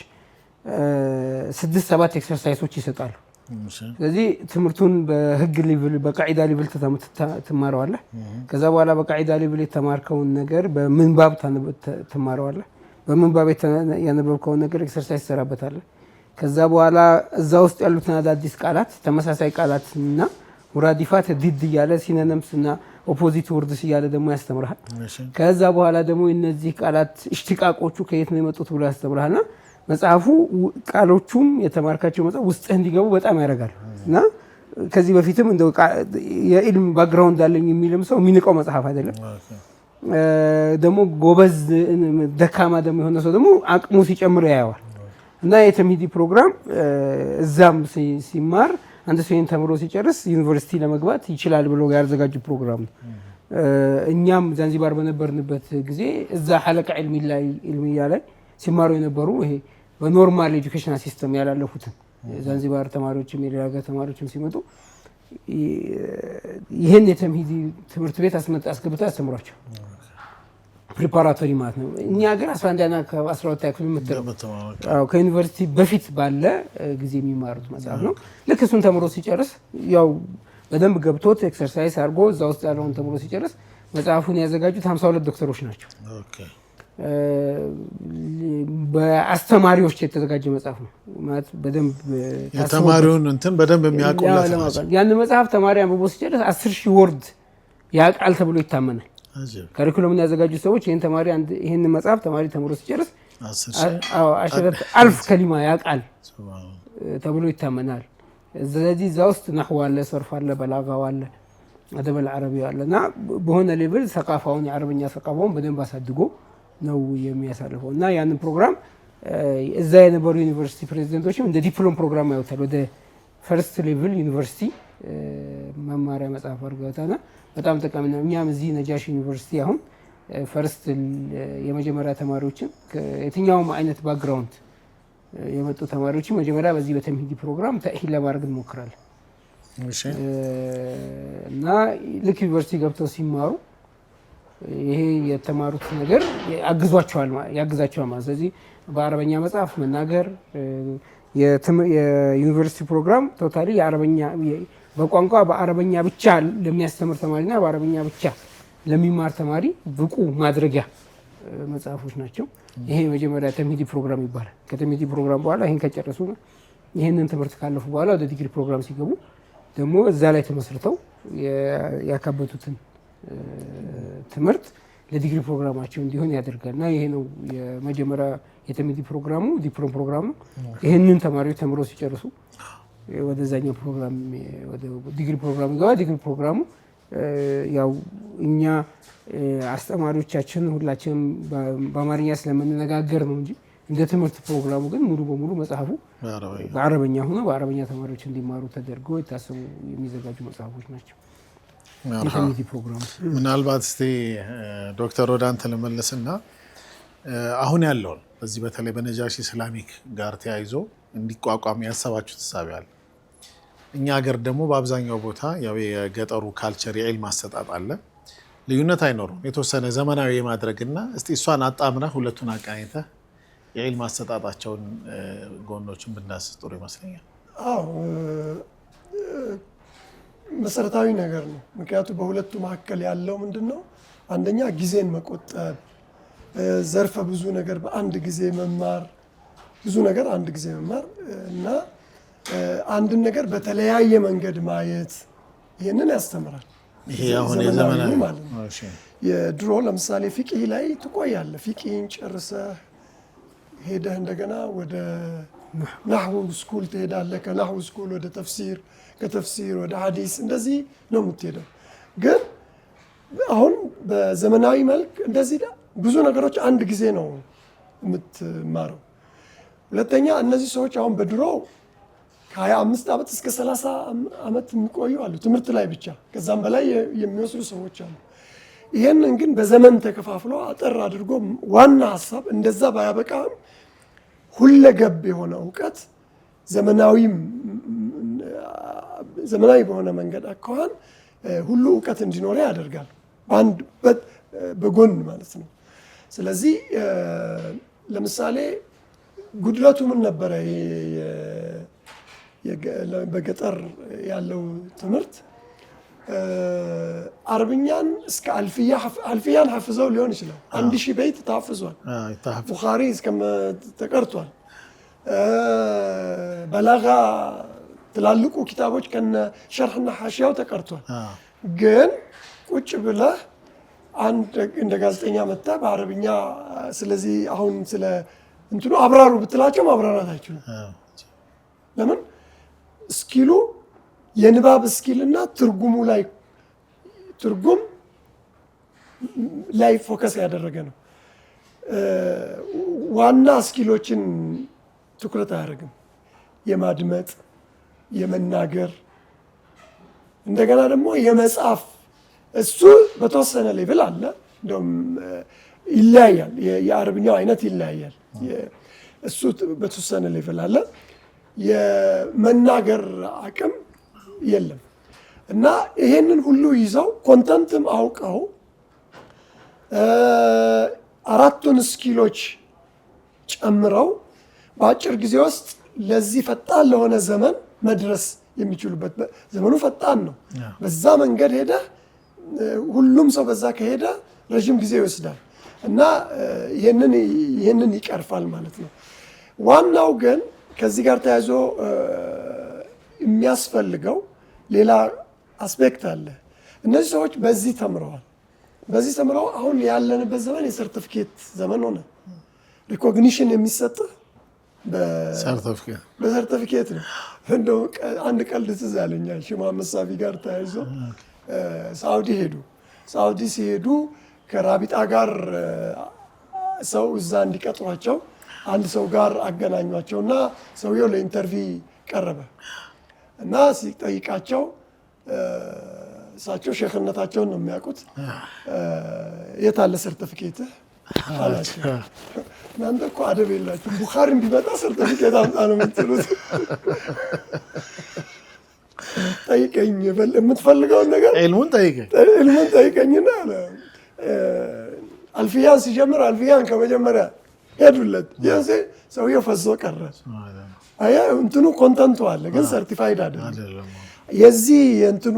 S3: 6-7 ኤክሰርሳይሶች ይሰጣሉ። ስለዚህ ትምህርቱን በህግ ሌቭል በቃዒዳ ሌቭል ትማረዋለህ። ከዛ በኋላ በቃዒዳ ሌቭል የተማርከውን ነገር በምንባብ ትማረዋለህ። በምንባብ ያነበብከውን ነገር ኤክሰርሳይዝ ትሰራበታለህ። ከዛ በኋላ እዛ ውስጥ ያሉትን አዳዲስ ቃላት ተመሳሳይ ቃላትና ሙራዲፋት ዲድ እያለ ሲኖኒምስ እና ኦፖዚት ወርድስ እያለ ደግሞ ያስተምርሃል። ከዛ በኋላ ደግሞ እነዚህ ቃላት እሽቲቃቆቹ ከየት ነው የመጡት ብሎ ያስተምርሃልና መጽሐፉ ቃሎቹም የተማርካቸው መጽሐፍ ውስጥ እንዲገቡ በጣም ያደርጋል። እና ከዚህ በፊትም እንደው የኢልም ባክግራውንድ አለኝ የሚልም ሰው የሚንቀው መጽሐፍ አይደለም። ደግሞ ጎበዝ ደካማ ደግሞ የሆነ ሰው ደግሞ አቅሙ ሲጨምር ያየዋል። እና የተምሂድ ፕሮግራም እዛም ሲማር አንድ ሰው ተምሮ ሲጨርስ ዩኒቨርሲቲ ለመግባት ይችላል ብሎ ያዘጋጁ ፕሮግራም ነው። እኛም ዛንዚባር በነበርንበት ጊዜ እዛ ሐለቃ ኢልሚያ ላይ ሲማሩ የነበሩ ይሄ በኖርማል ኤጁኬሽናል ሲስተም ያላለፉትን ዛንዚባር ተማሪዎችም የሌላ ሀገር ተማሪዎችም ሲመጡ ይህን የተምሂድ ትምህርት ቤት አስገብታ ያስተምሯቸው ፕሪፓራቶሪ ማለት ነው። እኛ ሀገር 11ኛ ከ12ኛ ክፍል ከዩኒቨርሲቲ በፊት ባለ ጊዜ የሚማሩት መጽሐፍ ነው። ልክ እሱን ተምሮ ሲጨርስ ያው በደንብ ገብቶት ኤክሰርሳይዝ አድርጎ እዛ ውስጥ ያለውን ተምሮ ሲጨርስ መጽሐፉን ያዘጋጁት 52 ዶክተሮች ናቸው። በአስተማሪዎች የተዘጋጀ መጽሐፍ ነው ማለት በደንብ
S1: የተማሪውን እንትን በደንብ የሚያውቁለት ነው።
S3: ያን መጽሐፍ ተማሪ አንብቦ ሲጨርስ 10,000 ወርድ ያውቃል ተብሎ ይታመናል። ካሪኩለምን ያዘጋጁት ሰዎች ይህን መጽሐፍ ተማሪ ተምሮ ሲጨርስ 10,000 ከሊማ ያውቃል ተብሎ ይታመናል። ስለዚህ እዛ ውስጥ ነህው አለ፣ ሰርፍ አለ፣ በላጋው አለ፣ አደበል አረቢያ አለ እና በሆነ ሌቭል ሰቃፋውን የአረብኛ ሰቃፋውን በደንብ አሳድጎ ነው የሚያሳልፈው። እና ያንን ፕሮግራም እዛ የነበሩ ዩኒቨርሲቲ ፕሬዚደንቶችም እንደ ዲፕሎም ፕሮግራም ያዩታል። ወደ ፈርስት ሌቭል ዩኒቨርሲቲ መማሪያ መጽሐፍ አድርገውታልና በጣም ጠቃሚ ነው። እኛም እዚህ ነጃሺ ዩኒቨርሲቲ አሁን ፈርስት የመጀመሪያ ተማሪዎችን የትኛውም አይነት ባክግራውንድ የመጡ ተማሪዎችን መጀመሪያ በዚህ በተምሂድ ፕሮግራም ተእሂል ለማድረግ እንሞክራለን። እና ልክ ዩኒቨርሲቲ ገብተው ሲማሩ ይሄ የተማሩት ነገር ያግዛቸዋል ማለት። ስለዚህ በአረበኛ መጽሐፍ መናገር፣ የዩኒቨርሲቲ ፕሮግራም ቶታሊ የአረበኛ በቋንቋ በአረበኛ ብቻ ለሚያስተምር ተማሪና በአረበኛ ብቻ ለሚማር ተማሪ ብቁ ማድረጊያ መጽሐፎች ናቸው። ይሄ የመጀመሪያ ተምሂዲ ፕሮግራም ይባላል። ከተምሂዲ ፕሮግራም በኋላ ይሄን ከጨረሱ ይሄንን ትምህርት ካለፉ በኋላ ወደ ዲግሪ ፕሮግራም ሲገቡ ደግሞ እዛ ላይ ተመስርተው ያካበቱትን ትምህርት ለዲግሪ ፕሮግራማቸው እንዲሆን ያደርጋል እና ይሄ ነው የመጀመሪያ የተምሂዲ ፕሮግራሙ ዲፕሎም ፕሮግራሙ። ይሄንን ተማሪዎች ተምሮ ሲጨርሱ ወደዛኛው ፕሮግራም ወደ ዲግሪ ፕሮግራም ይገባ። ዲግሪ ፕሮግራሙ ያው እኛ አስተማሪዎቻችን ሁላችንም በአማርኛ ስለምንነጋገር ነው እንጂ እንደ ትምህርት ፕሮግራሙ ግን ሙሉ በሙሉ መጽሐፉ በአረበኛ ሆኖ በአረበኛ ተማሪዎች እንዲማሩ ተደርጎ የታሰቡ የሚዘጋጁ መጽሐፎች ናቸው። የተምሂዲ ፕሮግራሙ
S1: ምናልባት እስቲ ዶክተር ወደ አንተ ልመለስና አሁን ያለውን በዚህ በተለይ በነጃሺ ኢስላሚክ ጋር ተያይዞ እንዲቋቋም ያሰባችሁት ሐሳብ አለ? እኛ ሀገር ደግሞ በአብዛኛው ቦታ ያው የገጠሩ ካልቸር የዒልም አሰጣጥ አለ፣ ልዩነት አይኖርም። የተወሰነ ዘመናዊ የማድረግና እስቲ እሷን አጣምረህ ሁለቱን አቃኝተህ የዒልም አሰጣጣቸውን ጎኖችን ብናስስ ጥሩ ይመስለኛል።
S2: አዎ መሰረታዊ ነገር ነው። ምክንያቱም በሁለቱ መካከል ያለው ምንድነው? አንደኛ ጊዜን መቆጠብ፣ ዘርፈ ብዙ ነገር በአንድ ጊዜ መማር፣ ብዙ ነገር አንድ ጊዜ መማር እና አንድን ነገር በተለያየ መንገድ ማየት ይህንን ያስተምራል።
S1: ይሄ አሁን የዘመናዊ
S2: ማለት ነው። የድሮ ለምሳሌ ፊቅህ ላይ ትቆያለህ። ፊቅህን ጨርሰህ ሄደህ እንደገና ወደ ናህው ስኩል ትሄዳለህ። ከናህው ስኩል ወደ ተፍሲር፣ ከተፍሲር ወደ ሐዲስ፣ እንደዚህ ነው የምትሄደው። ግን አሁን በዘመናዊ መልክ እንደዚህ ብዙ ነገሮች አንድ ጊዜ ነው የምትማረው። ሁለተኛ እነዚህ ሰዎች አሁን በድሮ ከ25 ዓመት እስከ 30 ዓመት የሚቆዩ አሉ ትምህርት ላይ ብቻ፣ ከዛም በላይ የሚወስዱ ሰዎች አሉ። ይሄንን ግን በዘመን ተከፋፍሎ አጠር አድርጎ ዋና ሀሳብ እንደዛ ባያበቃም ሁለገብ የሆነ እውቀት ዘመናዊ በሆነ መንገድ አኳኋን ሁሉ እውቀት እንዲኖረ ያደርጋል፣ በአንድ በጎን ማለት ነው። ስለዚህ ለምሳሌ ጉድለቱ ምን ነበረ? በገጠር ያለው ትምህርት አረብኛን እስከ አልፊያን ሐፍዘው ሊሆን ይችላል። 1000 ቤት ታፍዟል። ቡኻሪ ተቀርቷል። በላጋ ትላልቁ ኪታቦች ከነ ሸርሕና ሐሽያው ተቀርቷል። ግን ቁጭ ብለህ እንደ ጋዜጠኛ መጣ በአረብኛ ስለዚህ አሁን ስለ እንትኑ አብራሩ ብትላቸው ማብራራት አይችሉም። ለምን? ስኪሉ የንባብ ስኪልና ትርጉም ላይ ፎከስ ያደረገ ነው። ዋና ስኪሎችን ትኩረት አያደርግም። የማድመጥ፣ የመናገር፣ እንደገና ደግሞ የመጻፍ እሱ በተወሰነ ሌቭል አለ። እንደውም ይለያያል። የአረብኛው አይነት ይለያያል። እሱ በተወሰነ ሌቭል አለ። የመናገር አቅም የለም እና ይሄንን ሁሉ ይዘው ኮንተንትም አውቀው አራቱን ስኪሎች ጨምረው በአጭር ጊዜ ውስጥ ለዚህ ፈጣን ለሆነ ዘመን መድረስ የሚችሉበት። ዘመኑ ፈጣን ነው። በዛ መንገድ ሄደ ሁሉም ሰው በዛ ከሄደ ረዥም ጊዜ ይወስዳል እና ይህንን ይቀርፋል ማለት ነው። ዋናው ግን ከዚህ ጋር ተያይዞ የሚያስፈልገው ሌላ አስፔክት አለ። እነዚህ ሰዎች በዚህ ተምረው አሁን ያለንበት ዘመን የሰርቲፊኬት ዘመን ሆነ። ሪኮግኒሽን የሚሰጥህ በሰርቲፊኬት ነው። እንደው አንድ ቀልድ ትዝ አለኛል። መሐመድ ሳፊ ጋር ተያይዞ ሳውዲ ሄዱ። ሳውዲ ሲሄዱ ከራቢጣ ጋር ሰው እዛ እንዲቀጥሯቸው አንድ ሰው ጋር አገናኟቸው እና ሰውየው ለኢንተርቪው ቀረበ እና ሲጠይቃቸው እሳቸው ሼኽነታቸውን ነው የሚያውቁት። የት አለ ሰርቲፊኬትህ አላቸው። እናንተ እኮ አደብ የላችሁም፣ ቡኻሪም ቢመጣ ሰርቲፊኬት አምጣ ነው የምትሉት። ጠይቀኝ የምትፈልገውን ነገር ዕልሙን ጠይቀኝና አለ። አልፊያን ሲጀምር አልፊያን ከመጀመሪያ ሄዱለት። ሰውየው ፈዞ ቀረ። እንትኑ ኮንተንቱ አለ ግን ሰርቲፋይድ አይደለም። የዚህ እንትኑ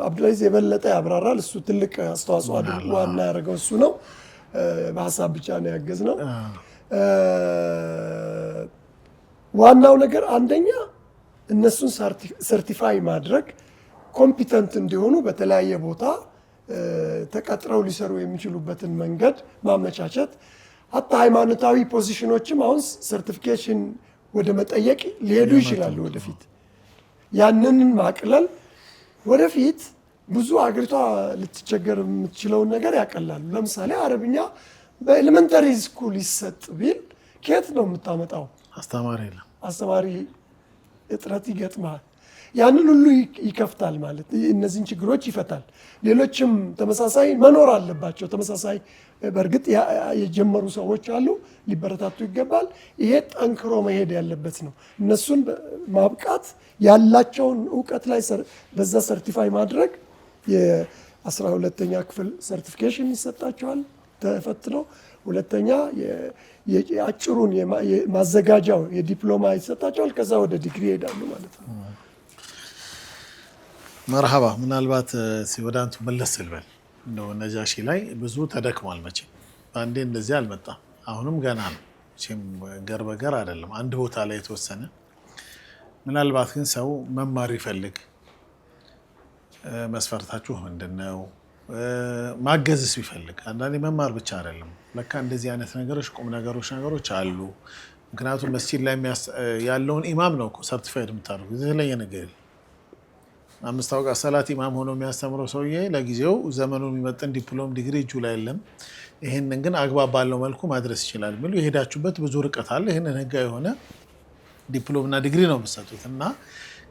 S2: አብዱልአዚዝ የበለጠ ያብራራል። እሱ ትልቅ አስተዋጽኦ አድርጎ ዋና ያደረገው እሱ ነው። በሀሳብ ብቻ ነው ያገዝነው። ዋናው ነገር አንደኛ እነሱን ሰርቲፋይ ማድረግ ኮምፒተንት እንዲሆኑ በተለያየ ቦታ ተቀጥረው ሊሰሩ የሚችሉበትን መንገድ ማመቻቸት። ሀታ ሃይማኖታዊ ፖዚሽኖችም አሁን ሰርቲፊኬሽን ወደ መጠየቅ ሊሄዱ ይችላሉ ወደፊት። ያንን ማቅለል ወደፊት ብዙ አገሪቷ ልትቸገር የምትችለውን ነገር ያቀላሉ። ለምሳሌ አረብኛ በኤሌመንተሪ ስኩል ይሰጥ ቢል ከየት ነው የምታመጣው? አስተማሪ እጥረት ይገጥማል። ያንን ሁሉ ይከፍታል ማለት እነዚህን ችግሮች ይፈታል። ሌሎችም ተመሳሳይ መኖር አለባቸው። ተመሳሳይ በእርግጥ የጀመሩ ሰዎች አሉ፣ ሊበረታቱ ይገባል። ይሄ ጠንክሮ መሄድ ያለበት ነው። እነሱን ማብቃት ያላቸውን እውቀት ላይ በዛ ሰርቲፋይ ማድረግ የ12ኛ ክፍል ሰርቲፊኬሽን ይሰጣቸዋል ተፈትነው። ሁለተኛ የአጭሩን ማዘጋጃው የዲፕሎማ ይሰጣቸዋል። ከዛ ወደ ዲግሪ ይሄዳሉ ማለት ነው።
S1: መርሐባ። ምናልባት ወደ አንቱ መለስ ልበል። እንደው ነጃሺ ላይ ብዙ ተደክሟል። መቼም በአንዴ እንደዚህ አልመጣም። አሁንም ገና ነው። መቼም ገር በገር አይደለም፣ አንድ ቦታ ላይ የተወሰነ። ምናልባት ግን ሰው መማር ይፈልግ፣ መስፈርታችሁ ምንድነው? ማገዝስ ቢፈልግ አንዳንዴ መማር ብቻ አይደለም፣ ለካ እንደዚህ አይነት ነገሮች ቁም ነገሮች አሉ። ምክንያቱም መስጂድ ላይ ያለውን ኢማም ነው ሰርቲፋይድ የምታደርጉት። የተለየ ነገር 5 አውቃት ሰላት ኢማም ሆኖ የሚያስተምረው ሰውዬ ለጊዜው ዘመኑ የሚመጥን ዲፕሎም ዲግሪ እጁ ላይ የለም። ይህንን ግን አግባብ ባለው መልኩ ማድረስ ይችላል የሚሉ የሄዳችሁበት ብዙ ርቀት አለ። ይህንን ህጋዊ የሆነ ዲፕሎምና ዲግሪ ነው የምትሰጡት እና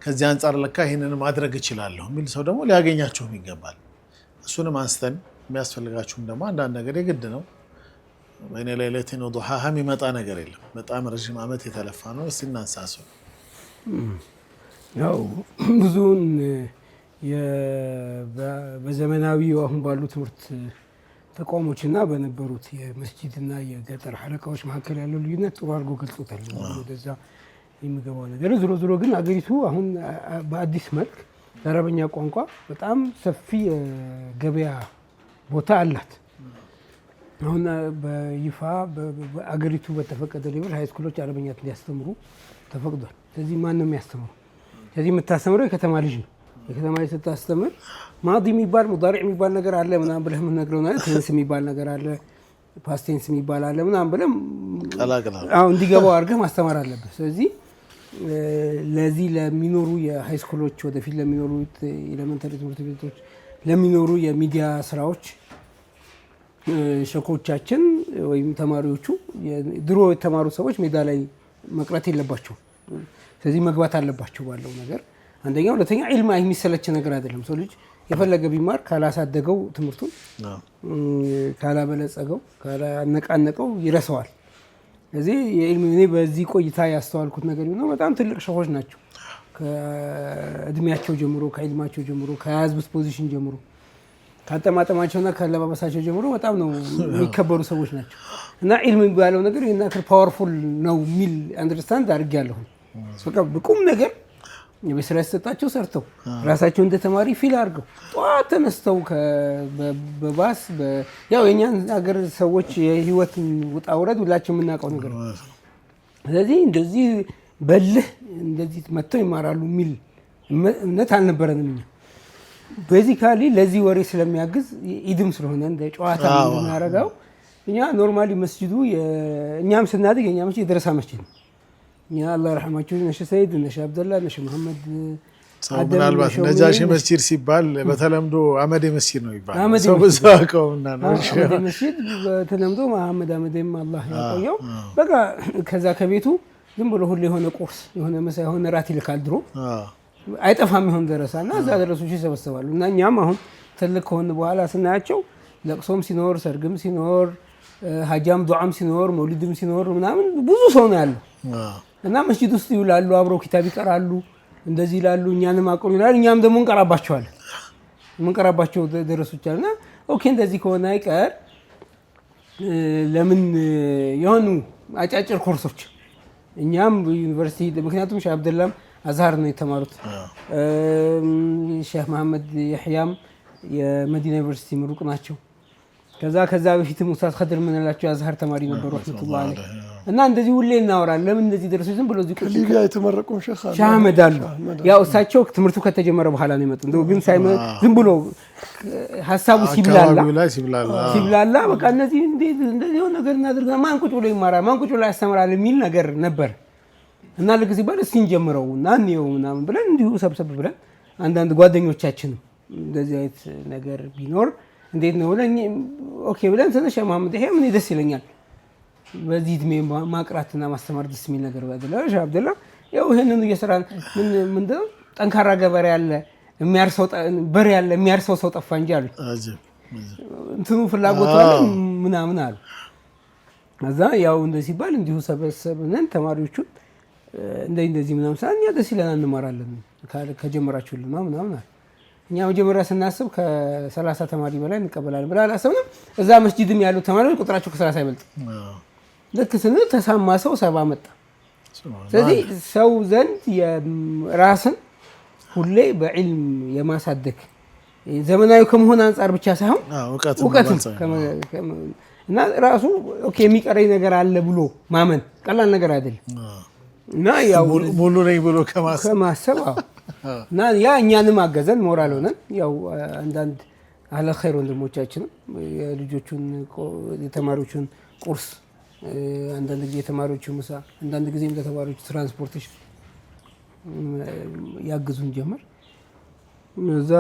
S1: ከዚህ አንጻር ለካ ይህንን ማድረግ እችላለሁ የሚል ሰው ደግሞ ሊያገኛችሁም ይገባል። እሱንም አንስተን የሚያስፈልጋችሁም ደግሞ አንዳንድ ነገር የግድ ነው። በእኔ ሌሊትን ወዱሃሃ የሚመጣ ነገር የለም። በጣም ረዥም ዓመት የተለፋ ነው። እስቲ እናንሳሱ።
S3: ያው ብዙውን በዘመናዊ አሁን ባሉ ትምህርት ተቋሞችና በነበሩት የመስጂድና የገጠር ሐለቃዎች መካከል ያለው ልዩነት ጥሩ አድርጎ ገልጾታል። ወደዛ የሚገባው ነገር ዞሮ ግን አገሪቱ አሁን በአዲስ መልክ ለአረበኛ ቋንቋ በጣም ሰፊ ገበያ ቦታ አላት። አሁን በይፋ በአገሪቱ በተፈቀደ ሌቭል ሃይስኩሎች አረበኛ እንዲያስተምሩ ተፈቅዷል። ስለዚህ ማን ነው የሚያስተምረው? ስለዚህ የምታስተምረው የከተማ ልጅ ነው። የከተማ ልጅ ስታስተምር ማዲ የሚባል ሙዳሪዕ የሚባል ነገር አለ ምናምን ብለህ የምትነግረው ነው። ቴንስ የሚባል ነገር አለ፣ ፓስቴንስ የሚባል አለ ምናምን ብለህ እንዲገባው አድርገህ ማስተማር አለብህ። ስለዚህ ለዚህ ለሚኖሩ የሃይስኩሎች ወደፊት ለሚኖሩ ኤሌመንተሪ ትምህርት ቤቶች ለሚኖሩ የሚዲያ ስራዎች ሸኮቻችን ወይም ተማሪዎቹ ድሮ የተማሩ ሰዎች ሜዳ ላይ መቅረት የለባቸው። ስለዚህ መግባት አለባቸው ባለው ነገር አንደኛ። ሁለተኛ ዒልም የሚሰለች ነገር አይደለም። ሰው ልጅ የፈለገ ቢማር ካላሳደገው ትምህርቱን ካላበለጸገው ካላነቃነቀው ይረሳዋል። ስለዚህ የዒልም እኔ በዚህ ቆይታ ያስተዋልኩት ነገር ነው። በጣም ትልቅ ሸኾች ናቸው። ከእድሜያቸው ጀምሮ ከዒልማቸው ጀምሮ ከያዝቡት ፖዚሽን ጀምሮ ካጠማጠማቸውና ካለባበሳቸው ጀምሮ በጣም ነው የሚከበሩ ሰዎች ናቸው። እና ዒልም የሚባለው ነገር ይሄን ያክል ፓወርፉል ነው የሚል አንደርስታንድ አድርጌያለሁ። በቃ በቁም ነገር በስራ የተሰጣቸው ሰርተው ራሳቸው እንደ ተማሪ ፊል አድርገው ጠዋት ተነስተው በባስ ያው የኛን ሀገር ሰዎች የህይወትን ውጣ ውረድ ሁላችን የምናውቀው ነገር ነው። ስለዚህ እንደዚህ በልህ እንደዚህ መጥተው ይማራሉ የሚል እምነት አልነበረንም እኛ። ቤዚካሊ ለዚህ ወሬ ስለሚያግዝ ኢድም ስለሆነ እንደ ጨዋታ የምናደርገው እኛ ኖርማሊ መስጂዱ እኛም ስናድግ የኛ መስጂድ የደረሳ መስጂድ ነው። እኛ አላህ ይርሐማቸው ነሽ ሰይድ ነሽ አብደላ ነሽ መሐመድ
S1: ምናልባት ነጃሺ መስጂድ ሲባል በተለምዶ አመዴ መስጂድ ነው ይባላል። ሰው በዛቀውና ነው
S3: አመዴ መስጂድ በተለምዶ መሐመድ አመዴም አላህ ያቆየው። በቃ ከዛ ከቤቱ ዝም ብሎ ሁሉ የሆነ ቁርስ የሆነ ምሳ የሆነ ራት ይልካል። ድሮ አይጠፋም ይሆን ደረሳና እዛ ደረሶች ይሰበሰባሉ። እና እኛም አሁን ትልቅ ከሆነ በኋላ ስናያቸው ለቅሶም ሲኖር ሰርግም ሲኖር ሀጃም ዱዓም ሲኖር መውሊድም ሲኖር ምናምን ብዙ ሰው ነው ያለው። እና መስጂድ ውስጥ ይውላሉ፣ አብረው ኪታብ ይቀራሉ፣ እንደዚህ ይላሉ። እኛንም አቆም ይላል፣ እኛም ደግሞ እንቀራባቸዋለን። የምንቀራባቸው ደረሶች አለና ኦኬ እንደዚህ ከሆነ አይቀር ለምን የሆኑ አጫጭር ኮርሶች እኛም ዩኒቨርሲቲ ምክንያቱም ሼህ አብደላም አዝሃር ነው የተማሩት ሼህ መሐመድ ይህያም የመዲና ዩኒቨርሲቲ ምሩቅ ናቸው ከዛ በፊትም ኡስታዝ ኸድር ምንላቸው አዝሃር ተማሪ ነበሩ ረህመቱላህ አለይህ እና እንደዚህ ሁሌ እናወራለን ለምን እንደዚህ ደረሱ ዝም ብሎ እዚህ ቁጭ
S2: ሊቢያ የተመረቁ ሼህ
S3: አህመድ አሉ ያው እሳቸው ትምህርቱ ከተጀመረ በኋላ ነው የመጡት እንደው ግን ዝም ብሎ ሐሳቡ ሲብላላ በቃ እንደዚህ የሆነ ነገር እናድርግ ማን ቁጭ ብሎ ይማራል ማን ቁጭ ብሎ ያስተምራል የሚል ነገር ነበር እና ለጊዜ ባለ ሲንጀምረው እና ነው ምናምን ብለን እንዲሁ ሰብሰብ ብለን አንዳንድ ጓደኞቻችን እንደዚህ አይነት ነገር ቢኖር እንዴት ነው ብለን ኦኬ ብለን ተነሽ መሐመድ ይሄ ምን ደስ ይለኛል በዚህ እድሜ ማቅራትና ማስተማር ደስ የሚል ነገር ባደረገ ሼህ አብደላ ያው ይሄንን እየሰራን ምንድነው ጠንካራ ገበሬ ያለ የሚያርሰው በሬ ያለ የሚያርሰው ሰው ጠፋ እንጂ አሉ እንትኑ ፍላጎቱ አለ ምናምን አሉ አዛ ያው እንደዚህ ሲባል እንዲሁ ሰበሰብነን ተማሪዎቹ እንደዚህ ምናምን ሳኛ ደስ ይለናል እንማራለን ከጀመራችሁልን ምናምን እኛ መጀመሪያ ስናስብ ከ30 ተማሪ በላይ እንቀበላለን ብላ አላሰብንም እዛ መስጂድም ያሉ ተማሪዎች ቁጥራቸው ከ30 አይበልጥ ልክ ስንል ተሳማ ሰው 70 መጣ ስለዚህ ሰው ዘንድ የራስን ሁሌ በዕልም የማሳደግ ዘመናዊ ከመሆን አንፃር ብቻ ሳይሆን እውቀት እና ራሱ ኦኬ የሚቀረኝ ነገር አለ ብሎ ማመን ቀላል ነገር አይደለም እና ያው
S1: ሙሉ ነኝ ብሎ
S3: ከማሰብ እና ያ እኛንም አገዘን ሞራል ሆነን ያው አንዳንድ አለ ኸይር ወንድሞቻችን የልጆቹን የተማሪዎቹን ቁርስ አንዳንድ ጊዜ የተማሪዎቹ ምሳ አንዳንድ ጊዜም ለተማሪዎቹ ትራንስፖርቴሽን ያግዙን ጀመር እዛ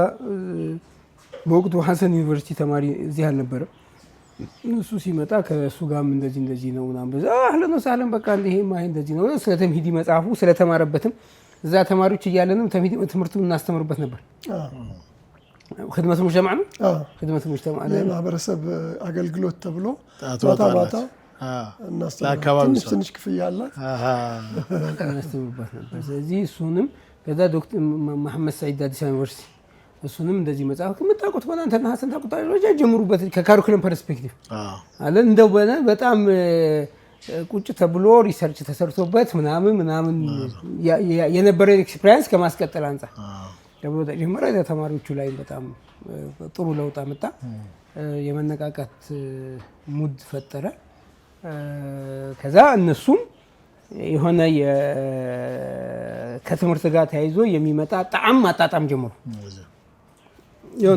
S3: በወቅቱ ሐሰን ዩኒቨርሲቲ ተማሪ እዚህ አልነበረ እሱ ሲመጣ ከሱ ጋርም እንደዚህ ነው ምናምን በዛ አህለን ወሰህለን በቃ ይሄማ እንደዚህ ነው ስለ ተምሂዲ መጽሐፉ ስለተማረበትም እዛ ተማሪዎች እያለንም ትምህርቱን እናስተምርበት ነበር خدمة المجتمع ነው خدمة المجتمع
S2: ለማህበረሰብ አገልግሎት ተብሎ ታታ እናስተምራለን ትንሽ ክፍያ አለ
S3: እናስተምርበት ነበር ስለዚህ እሱንም ከዛ ዶክተር መሐመድ ሰዒድ አዲስ ዩኒቨርሲቲ እሱንም እንደዚህ መጽሐፍ ከመጣቁት በኋላ አንተና ሐሰን ታቁታለህ ጀምሩበት ከካሪኩለም ፐርስፔክቲቭ አለ እንደው በጣም ቁጭ ተብሎ ሪሰርች ተሰርቶበት ምናምን የነበረ ኤክስፒሪየንስ ከማስቀጠል አንፃር ደግሞ ተጀመረ ተማሪዎቹ ላይ በጣም ጥሩ ለውጥ አመጣ የመነቃቃት ሙድ ፈጠረ ከዛ እነሱም የሆነ ከትምህርት ጋር ተያይዞ የሚመጣ ጣዕም ማጣጣም ጀመሩ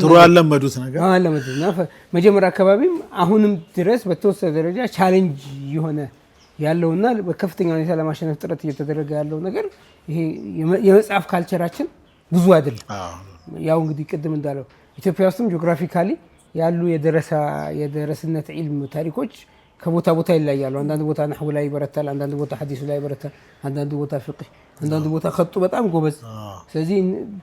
S1: ድሮ ያለመዱት ነገር
S3: አለመዱና መጀመሪያ አካባቢም አሁንም ድረስ በተወሰነ ደረጃ ቻሌንጅ የሆነ ያለውና በከፍተኛ ሁኔታ ለማሸነፍ ጥረት እየተደረገ ያለው ነገር ይሄ የመጽሐፍ ካልቸራችን ብዙ አይደለም ያው እንግዲህ ቅድም እንዳለው ኢትዮጵያ ውስጥም ጂኦግራፊካሊ ያሉ የደረስነት ዒልም ታሪኮች ከቦታ ቦታ ይለያያሉ አንዳንድ ቦታ ነህው ላይ ይበረታል አንዳንድ ቦታ ሐዲስ ላይ ይበረታል አንዳንድ ቦታ ፍቅህ አንዳንድ ቦታ ኸጡ በጣም ጎበዝ ስለዚህ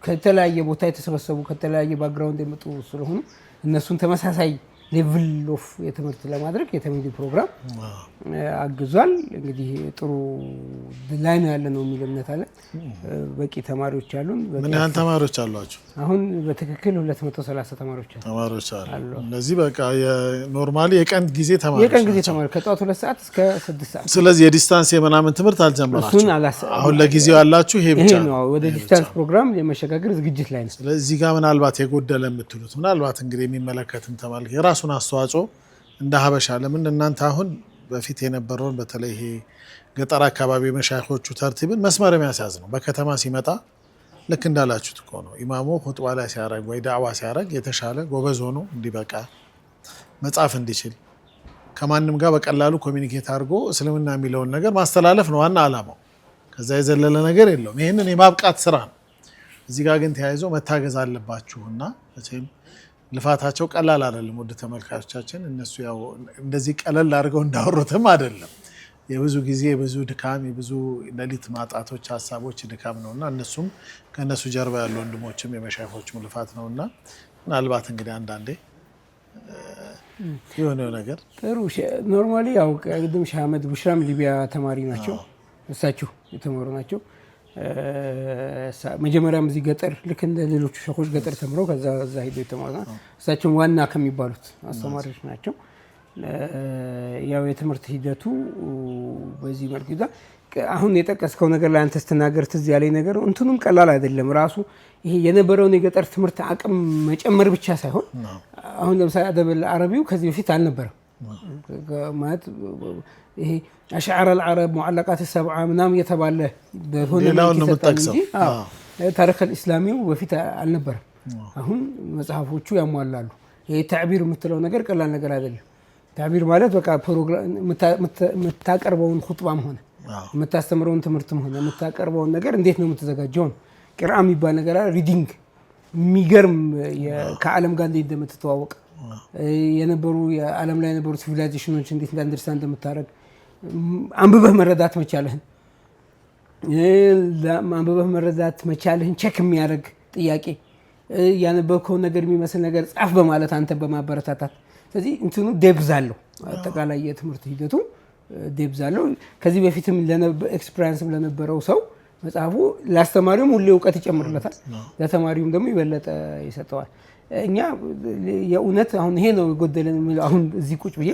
S3: ከተለያየ ቦታ የተሰበሰቡ ከተለያየ ባክግራውንድ የመጡ ስለሆኑ እነሱን ተመሳሳይ ሌቭል ኦፍ የትምህርት ለማድረግ የተምሂዲ ፕሮግራም አግዟል እንግዲህ ጥሩ ላይ ነው ያለነው የሚል እምነት አለ በቂ ተማሪዎች አሉን
S1: ምን ያህል ተማሪዎች አሏችሁ
S3: አሁን በትክክል 230 ተማሪዎች
S1: አሉ እነዚህ በቃ ኖርማሊ የቀን ጊዜ ተማሪ
S3: ከጧት 2 ሰዓት እስከ 6 ሰዓት
S1: ስለዚህ የዲስታንስ የምናምን ትምህርት አልጀመራችሁም አሁን ለጊዜው ያላችሁ ይሄ ብቻ
S3: ነው ወደ ዲስታንስ ፕሮግራም የመሸጋገር ዝግጅት ላይ ነው
S1: ስለዚህ ጋር ምናልባት የጎደለ የምትሉት ምናልባት እንግዲህ የሚመለከትን ተማሪ የራሱን አስተዋጽኦ እንደ ሀበሻ ለምን እናንተ አሁን በፊት የነበረውን በተለይ ይሄ ገጠር አካባቢ መሻይኾቹ ተርቲብን መስመር የሚያስያዝ ነው በከተማ ሲመጣ ልክ እንዳላችሁት እኮ ነው ኢማሙ ኹጥባ ላይ ሲያረግ ወይ ዳዕዋ ሲያረግ የተሻለ ጎበዝ ሆኖ እንዲበቃ መጻፍ እንዲችል ከማንም ጋር በቀላሉ ኮሚኒኬት አድርጎ እስልምና የሚለውን ነገር ማስተላለፍ ነው ዋና ዓላማው ከዛ የዘለለ ነገር የለውም ይሄንን የማብቃት ስራ ነው እዚህ ጋር ግን ተያይዞ መታገዝ አለባችሁና እቴም ልፋታቸው ቀላል አይደለም ወደ ተመልካቾቻችን እነሱ ያው እንደዚህ ቀለል አድርገው እንዳወሩትም አይደለም የብዙ ጊዜ የብዙ ድካም የብዙ ለሊት ማጣቶች ሐሳቦች ድካም ነውና እነሱም ከነሱ ጀርባ ያሉ ወንድሞችም የመሻይኾችም ልፋት ነውና ምናልባት እንግዲህ አንዳንዴ የሆነ ነገር
S3: ጥሩ ኖርማሊ ያው ቅድም ሼህ አህመድ ቡሽራም ሊቢያ ተማሪ ናቸው እሳቸው የተማሩ ናቸው መጀመሪያም እዚህ ገጠር ልክ እንደ ሌሎቹ ሸኾች ገጠር ተምረው ከዛ ሄደው የተማሩ እሳቸው ዋና ከሚባሉት አስተማሪዎች ናቸው ያው የትምህርት ሂደቱ በዚህ መልኩ አሁን የጠቀስከው ነገር ላይ አንተ ስትናገር ትዝ ያለኝ ነገር እንትኑም ቀላል አይደለም። ራሱ ይሄ የነበረውን የገጠር ትምህርት አቅም መጨመር ብቻ ሳይሆን አሁን ለምሳሌ አደበል አረቢው ከዚህ በፊት አልነበረም ማለት ይሄ አሽዓር አልዓረብ ሙዓለቃት ሰብዓ ምናምን የተባለ በሆነ ታሪክ الاسلامي በፊት አልነበረም። አሁን መጽሐፎቹ ያሟላሉ። ይሄ ተዕቢር የምትለው ነገር ቀላል ነገር አይደለም። ተዕቢር ማለት በቃ ፕሮግራም የምታቀርበውን ኹጥባም ሆነ የምታስተምረውን ትምህርትም ሆነ የምታቀርበውን ነገር እንዴት ነው የምትዘጋጀው። ቅርአ የሚባል ነገር ሪዲንግ የሚገርም ከዓለም ጋር እንዴት እንደምትተዋወቅ የነበሩ የዓለም ላይ የነበሩ ሲቪላይዜሽኖች እንዴት አንደርስታንድ እንደምታረግ አንብበህ መረዳት መቻልህን አንብበህ መረዳት መቻልህን ቼክ የሚያደርግ ጥያቄ ያነበብከው ነገር የሚመስል ነገር ጻፍ በማለት አንተ በማበረታታት ስለዚህ እንትኑ ዴፕዝ አለው። አጠቃላይ የትምህርት ሂደቱ ዴፕዝ አለው። ከዚህ በፊትም ኤክስፒሪየንስም ለነበረው ሰው መጽሐፉ ለአስተማሪውም ሁሌ እውቀት ይጨምርለታል፣ ለተማሪውም ደግሞ ይበለጠ ይሰጠዋል። እኛ የእውነት አሁን ይሄ ነው ጎደለን የሚለው አሁን እዚህ ቁጭ ብዬ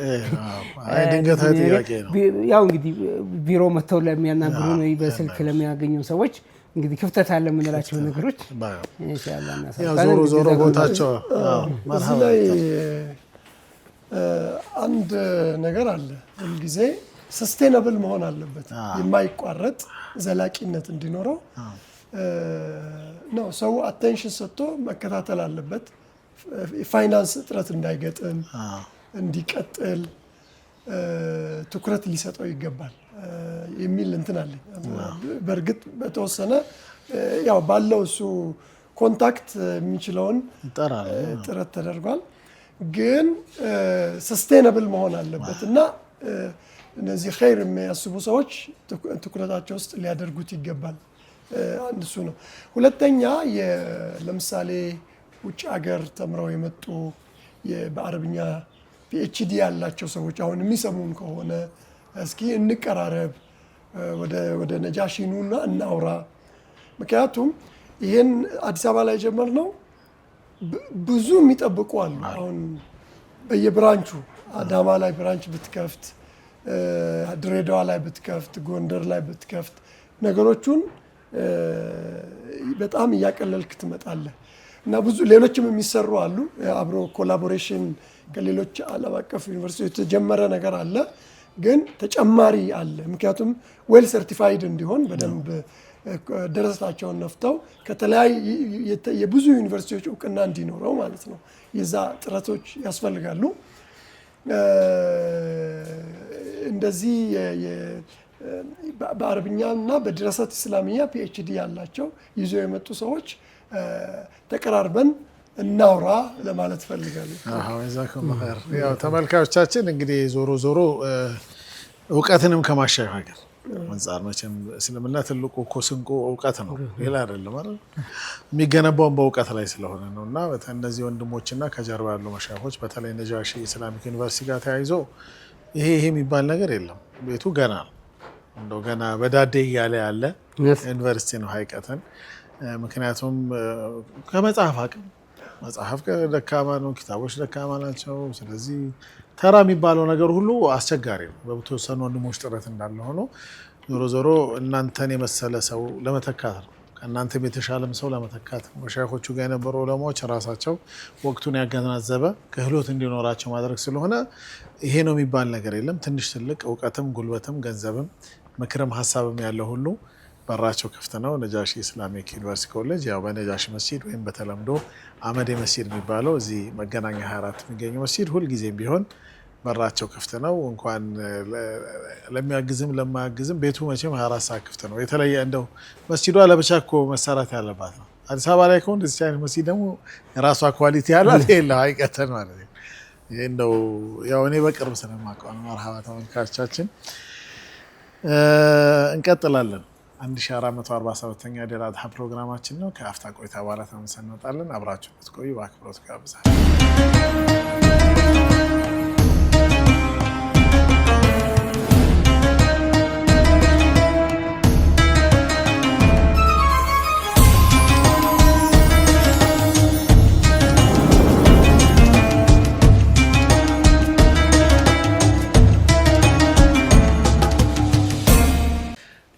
S1: ድንገታዊ ጥያቄ ነው።
S3: ያው እንግዲህ ቢሮ መተው ለሚያናግሩ ነው በስልክ ለሚያገኙ ሰዎች እንግዲህ ክፍተት አለ የምንላቸው ነገሮች ኢንሻአላህ እናሳውቃለን።
S1: ያው ዞሮ ቦታቸው
S2: እዚህ ላይ አንድ ነገር አለ። ሁልጊዜ ሰስቴናብል መሆን አለበት፣ የማይቋረጥ ዘላቂነት እንዲኖረው ነው ሰው አቴንሽን ሰጥቶ መከታተል አለበት። ፋይናንስ እጥረት እንዳይገጥም እንዲቀጥል ትኩረት ሊሰጠው ይገባል የሚል እንትን አለኝ። በእርግጥ በተወሰነ ያው ባለው እሱ ኮንታክት የሚችለውን ጥረት ተደርጓል። ግን ሰስቴናብል መሆን አለበት እና እነዚህ ኸይር የሚያስቡ ሰዎች ትኩረታቸው ውስጥ ሊያደርጉት ይገባል። አንድ እሱ ነው። ሁለተኛ ለምሳሌ ውጭ ሀገር ተምረው የመጡ በአረብኛ ፒኤችዲ ያላቸው ሰዎች አሁን የሚሰሙን ከሆነ እስኪ እንቀራረብ፣ ወደ ነጃሺ ኑና እናውራ። ምክንያቱም ይሄን አዲስ አበባ ላይ ጀመርነው ብዙ የሚጠብቁ አሉ። አሁን በየብራንቹ አዳማ ላይ ብራንች ብትከፍት፣ ድሬዳዋ ላይ ብትከፍት፣ ጎንደር ላይ ብትከፍት ነገሮቹን በጣም እያቀለልክ ትመጣለህ እና ብዙ ሌሎችም የሚሰሩ አሉ። አብሮ ኮላቦሬሽን ከሌሎች ዓለም አቀፍ ዩኒቨርሲቲዎች የተጀመረ ነገር አለ፣ ግን ተጨማሪ አለ። ምክንያቱም ዌል ሰርቲፋይድ እንዲሆን በደንብ ደረሰታቸውን ነፍተው ከተለያዩ የብዙ ዩኒቨርሲቲዎች እውቅና እንዲኖረው ማለት ነው። የዛ ጥረቶች ያስፈልጋሉ። እንደዚህ በአረብኛ እና በድረሰት እስላሚያ ፒኤችዲ ያላቸው ይዘው የመጡ ሰዎች ተቀራርበን እናውራ ለማለት ፈልጋለሁ።
S1: ጀዛኩም ኸይር። ያው ተመልካቾቻችን እንግዲህ ዞሮ እውቀትንም ከማሻሻል አንፃር መቼም እስልምና ትልቁ እኮ ስንቁ እውቀት ነው፣ ሌላ አይደለም አይደል? የሚገነባው በእውቀት ላይ ስለሆነ ነውና እነዚህ ወንድሞችና ከጀርባ ያሉ መሻይኾች በተለይ ነጃሺ ኢስላሚክ ዩኒቨርሲቲ ጋር ተያይዞ ይሄ የሚባል ነገር የለም። ቤቱ ገና ነው፣ እንደው ገና በዳዴ እያለ ያለ ዩኒቨርሲቲ ነው ሀይቀተን። ምክንያቱም ከመጽሐፍ አቅም መጽሐፍ ደካማ ነው፣ ኪታቦች ደካማ ናቸው። ስለዚህ ተራ የሚባለው ነገር ሁሉ አስቸጋሪ ነው። በተወሰኑ ወንድሞች ጥረት እንዳለ ሆኖ ዞሮ እናንተን የመሰለ ሰው ለመተካት ነው፣ ከእናንተም የተሻለም ሰው ለመተካት ነው። መሻይኾቹ ጋር የነበሩ ዑለማዎች ራሳቸው ወቅቱን ያገናዘበ ክህሎት እንዲኖራቸው ማድረግ ስለሆነ ይሄ ነው የሚባል ነገር የለም። ትንሽ ትልቅ እውቀትም ጉልበትም ገንዘብም ምክርም ሀሳብም ያለው ሁሉ በራቸው ክፍት ነው። ነጃሺ ኢስላሚክ ዩኒቨርሲቲ ኮሌጅ ያው በነጃሺ መስጂድ ወይም በተለምዶ አመዴ መስጂድ የሚባለው እዚህ መገናኛ 24 የሚገኘው መስጂድ ሁልጊዜም ቢሆን በራቸው ክፍት ነው። እንኳን ለሚያግዝም ለማያግዝም ቤቱ መቼም 24 ሰዓት ክፍት ነው። የተለየ እንደው መስጂዷ ለብቻ እኮ መሰራት ያለባት ነው። አዲስ አበባ ላይ ከሆነ እዚህ አይነት መስጂድ ደግሞ የራሷ ኳሊቲ ያላት የለው አይቀተን ማለት ነው። ይሄ እንደው ያው እኔ በቅርብ ስለማውቀው ነው። መርሐባ ተመልካቾቻችን እንቀጥላለን። 1447ኛ ዒድ አል አድሃ ፕሮግራማችን ነው። ከአፍታ ቆይታ በኋላ ተመልሰን እንመጣለን። አብራችሁ ብትቆዩ በአክብሮት ጋብዛለሁ።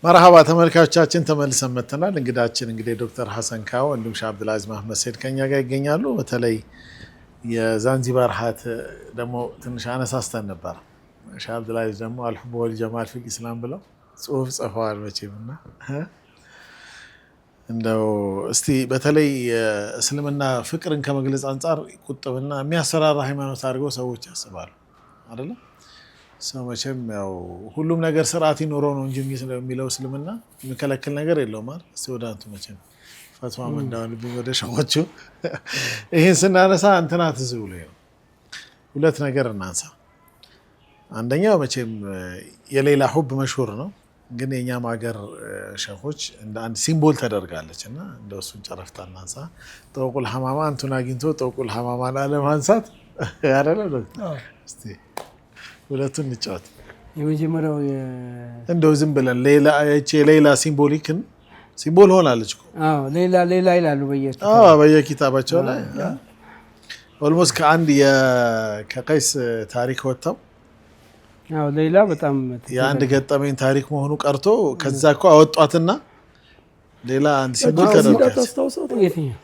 S1: መርሐባ ተመልካቾቻችን ተመልሰን መጥተናል። እንግዳችን ዶክተር ሐሰን ካዎ እንዲሁም ሼህ አብዱልአዚዝ መሐመድ ሰይድ ከኛ ጋር ይገኛሉ። በተለይ የዛንዚባር ሀት ደግሞ ትንሽ አነሳስተን ነበር። ሼህ አብዱልአዚዝ ደግሞ አልሁብ ወልጀማል ፊል ኢስላም ብለው ጽሁፍ ጽፈዋል። መቼምና እንደው እስቲ በተለይ እስልምና ፍቅርን ከመግለጽ አንጻር ቁጥብና የሚያሰራራ ሃይማኖት አድርገው ሰዎች ያስባሉ አይደል? ሰው መቼም ያው ሁሉም ነገር ስርዓት ይኖረው ነው እንጂ የሚለው እስልምና የሚከለክል ነገር የለውም አይደል? እስቲ ወደ አንቱ መቼም ፈትዋ መንዳውን ወደ ሸዎቹ ይሄን ስናነሳ እንትና ትዝ ብሎኝ ነው። ሁለት ነገር እናንሳ። አንደኛው መቼም የሌላ ሁብ መሽሁር ነው፣ ግን የኛም ሀገር ሸኾች እንደ አንድ ሲምቦል ተደርጋለች እና እንደው እሱን ጨረፍታ እናንሳ። ጠውቁል ሐማማ አንቱን አግኝቶ ጠውቁል ሐማማን አለማንሳት አይደለም። እስቲ ሁለቱን እንጫወት።
S3: የመጀመሪያው
S1: እንደው ዝም ብለን ሌላ ሲምቦሊክን ሲምቦል ሆናለች እኮ።
S3: አዎ ሌላ ይላሉ
S1: በየኪታባቸው ላይ ኦልሞስት ከአንድ ከቀይስ ታሪክ ወጣው።
S3: አዎ ሌላ በጣም
S1: የአንድ ገጠመኝ ታሪክ መሆኑ ቀርቶ ከዛ እኮ አወጧትና ሌላ አንድ ሲምቦል ተደርጋለች።
S3: የትኛው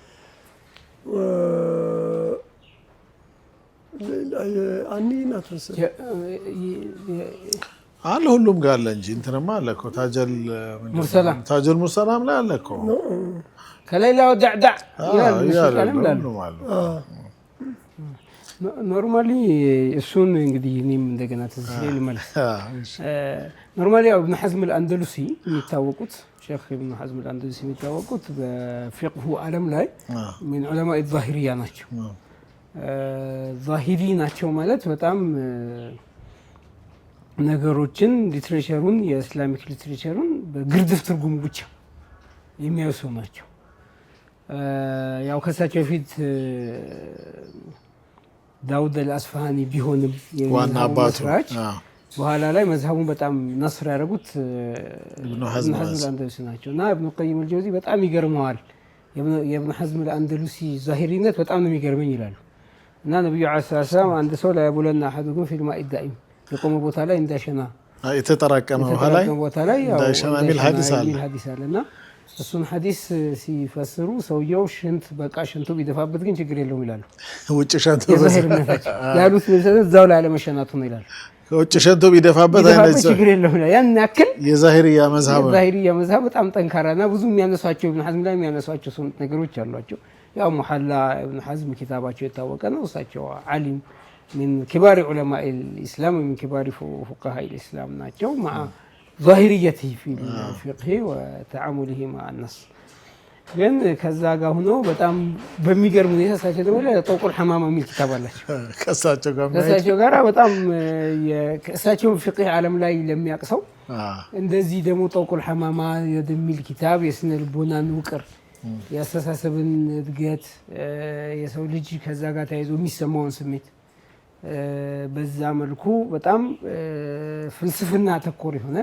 S1: አለ ሁሉም ጋር አለ እንጂ እንትንማ አለ እኮ ታጀል ሙርሰላም ላይ አለ እኮ
S3: ከሌላው ዳዕዳዕ ኖርማሊ እሱን እንግዲህ እኔም እንደገና ትዝ ሲለኝ ልመለስ። ኖርማሊ ኢብኑ ሐዝም አልአንደሉሲ የሚታወቁት ሼክ ኢብኑ ሐዝም አልአንደሉሲ የሚታወቁት በፊቅሁ ዓለም ላይ ምን ዑለማ ዛሂሪያ ናቸው። ዛሂሪ ናቸው ማለት በጣም ነገሮችን ሊትሬቸሩን የእስላሚክ ሊትሬቸሩን በግርድፍ ትርጉሙ ብቻ የሚያዩ ሰው ናቸው። ያው ከሳቸው በፊት ዳውድ አልአስፋሃኒ ቢሆንም
S1: ዋና አባቱ
S3: በኋላ ላይ መዝሀቡን በጣም ነስር ያደረጉት ኢብኑ ሐዝም አልአንደሉሲ ናቸው እና ኢብኑ ቀይም አልጀውዚ በጣም ይገርመዋል። የኢብኑ ሐዝም አልአንደሉሲ ዛሂሪነት በጣም ነው የሚገርመኝ ይላሉ። እና ነብዩ አለይሂ ሰላም አንድ ሰው ላይ ያቡለና አሐዱኩም ፊል ማኢ ዳኢም የቆመ ቦታ ላይ እንዳሸና
S1: የተጠራቀመ ቦታ ላይ እንዳሸና የሚል ሐዲስ አለ
S3: እና እሱን ሐዲስ ሲፈስሩ ሰውየው ሽንት በቃ ሽንቱ ቢደፋበት ግን ችግር የለውም ይላሉ።
S1: ውጭ ሽንቱ
S3: ያሉት እዛው ላይ አለመሸናቱ ነው ይላሉ።
S1: ውጭ ሽንቱ ቢደፋበት
S3: ችግር የለውም ይላሉ። ያን ያክል
S1: የዛሂሪያ መዝሀብ
S3: በጣም ጠንካራና ብዙ የሚያነሷቸው ኢብኑ ሐዝም ላይ የሚያነሷቸው ነገሮች አሏቸው። ያው ሙሐላ ኢብኑ ሐዝም ኪታባቸው የታወቀ ነው። እሳቸው ዓሊም من كبار علماء الإسلام ومن كبار فقهاء الإسلام ናቸው مع ظاهريته في الفقه وتعامله مع النص ግን ከዛ ጋር ሆኖ በጣም በሚገርም ሁኔታ እሳቸው ደግሞ ጠውቁል ሐማማ የሚል ኪታብ አላቸው። ከእሳቸው ጋር በጣም የእሳቸው ፍቅህ ዓለም ላይ ለሚያቅሰው እንደዚህ ደግሞ ጠውቁል ሐማማ የሚል ኪታብ የስነ ልቦናን ውቅር የአስተሳሰብን እድገት የሰው ልጅ ከዛ ጋር ተያይዞ የሚሰማውን ስሜት በዛ መልኩ በጣም ፍልስፍና ተኮር የሆነ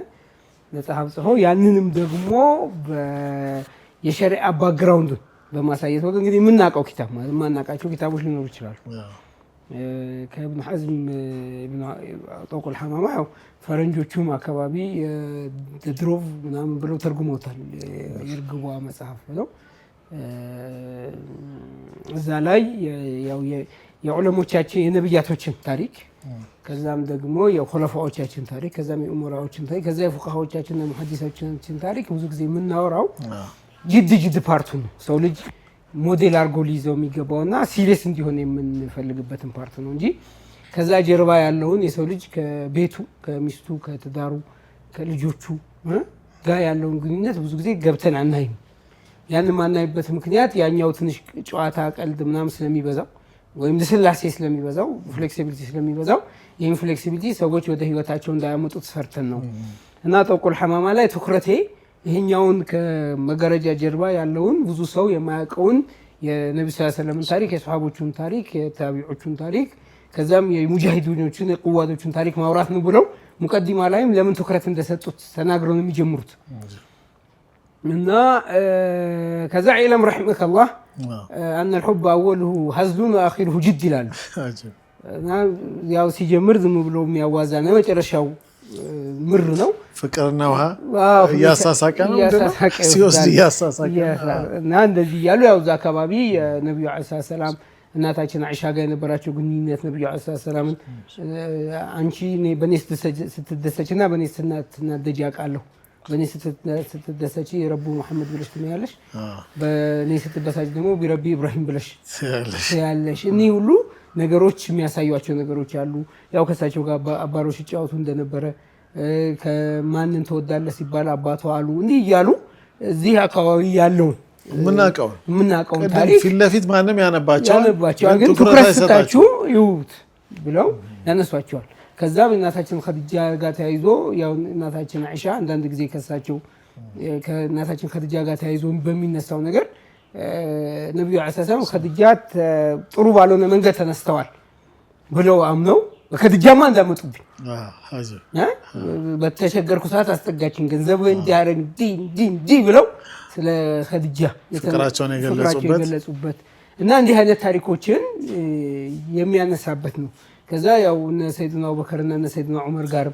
S3: መጽሐፍ ጽፈው ያንንም ደግሞ የሸሪዓ ባክግራውንድ በማሳየት ወገን እንግዲህ የምናውቀው ኪታብ ማለት የማናውቃቸው ኪታቦች ሊኖሩ ይችላሉ። ከኢብኑ ሐዝም ጠውቁል ሐማማ ያው ፈረንጆቹም አካባቢ ድሮቭ ምናምን ብለው ተርጉመውታል። የእርግቧ መጽሐፍ ብለው እዛ ላይ ያው የዑለሞቻችን የነብያቶችን ታሪክ ከዛም ደግሞ የኹለፋዎቻችን ታሪክ ከዛም የኡመራዎችን ታሪክ ከዛ የፉቃሃዎቻችንና ሙሐዲሶቻችን ታሪክ ብዙ ጊዜ የምናወራው ጅድ ፓርቱ ነው። ሰው ልጅ ሞዴል አድርጎ ሊይዘው የሚገባውና ሲሪየስ እንዲሆን የምንፈልግበትን ፓርት ነው እንጂ ከዛ ጀርባ ያለውን የሰው ልጅ ከቤቱ ከሚስቱ ከትዳሩ ከልጆቹ ጋር ያለውን ግንኙነት ብዙ ጊዜ ገብተን አናይም። ያንን ማናይበት ምክንያት ያኛው ትንሽ ጨዋታ ቀልድ ምናምን ስለሚበዛው ወይም ለስላሴ ስለሚበዛው ፍሌክሲቢሊቲ ስለሚበዛው ይህን ፍሌክሲቢሊቲ ሰዎች ወደ ህይወታቸው እንዳያመጡት ፈርተን ነው እና ጠውቁል ሐማማ ላይ ትኩረቴ ይሄኛውን ከመጋረጃ ጀርባ ያለውን ብዙ ሰው የማያውቀውን የነብዩ ሰለላሁ ዐለይሂ ወሰለም ታሪክ የሷሃቦቹን ታሪክ የታቢዖቹን ታሪክ ከዛም የሙጃሂዶቹን የቁዋዶቹን ታሪክ ማውራት ነው ብለው ሙቀዲማ ላይም ለምን ትኩረት እንደሰጡት ተናግረው ነው የሚጀምሩት እና ከዛ ኢለም ረሂመከላህ أن الحب أوله هزل وآخره جد ይላሉ እና ያው ሲጀምር ዝም ብሎ የሚያዋዛ ነው መጨረሻው ምር ነው
S1: ፍቅርና ውሃ ያሳሳቀ ነው ሲወስድ ያሳሳቀ
S3: እና እንደዚህ ያሉ ያው እዛ አካባቢ ነብዩ አለይሂ ሰላም እናታችን አይሻ ጋር የነበራቸው ግንኙነት ነብዩ አለይሂ ሰላም አንቺ በኔ ስትደሰችና በኔ ስትናደጂ አውቃለሁ በኔ ስትደሰች ረቡ መሐመድ ብለሽ ትያለሽ በኔ ስትበሳጭ ደግሞ ቢረቢ ኢብራሂም ብለሽ ትያለሽ እኔ ሁሉ ነገሮች የሚያሳዩአቸው ነገሮች አሉ ያው ከሳቸው ጋር አባሮች ይጫወቱ እንደነበረ ከማንን ተወዳለህ ሲባል አባቱ አሉ እንዲህ ይያሉ እዚህ አካባቢ ያለው ምናቀው ታሪክ
S1: ፊት ለፊት ማንም ያነባቸው
S3: ግን ትኩረት ሰጣችሁ ይውት ብለው ያነሷቸዋል ከዛ እናታችን ኸዲጃ ጋር ተያይዞ ያው እናታችን አይሻ አንዳንድ ጊዜ ከሳቸው ከእናታችን ኸዲጃ ጋር ተያይዞ በሚነሳው ነገር ነብዩ አለይሂ ሰላም ኸዲጃ ጥሩ ባልሆነ መንገድ ተነስተዋል ብለው አምነው ኸዲጃማ እንዳመጡብኝ በተቸገርኩ ሰዓት አስጠጋችን ገንዘብ እንዲያረግ ዲ ብለው ስለ ኸዲጃ
S1: ፍቅራቸውን የገለጹበት
S3: እና እንዲህ አይነት ታሪኮችን የሚያነሳበት ነው ከዛ ያው እነ ሰይድና አቡበከር እና እነ ሰይድና ዑመር ጋር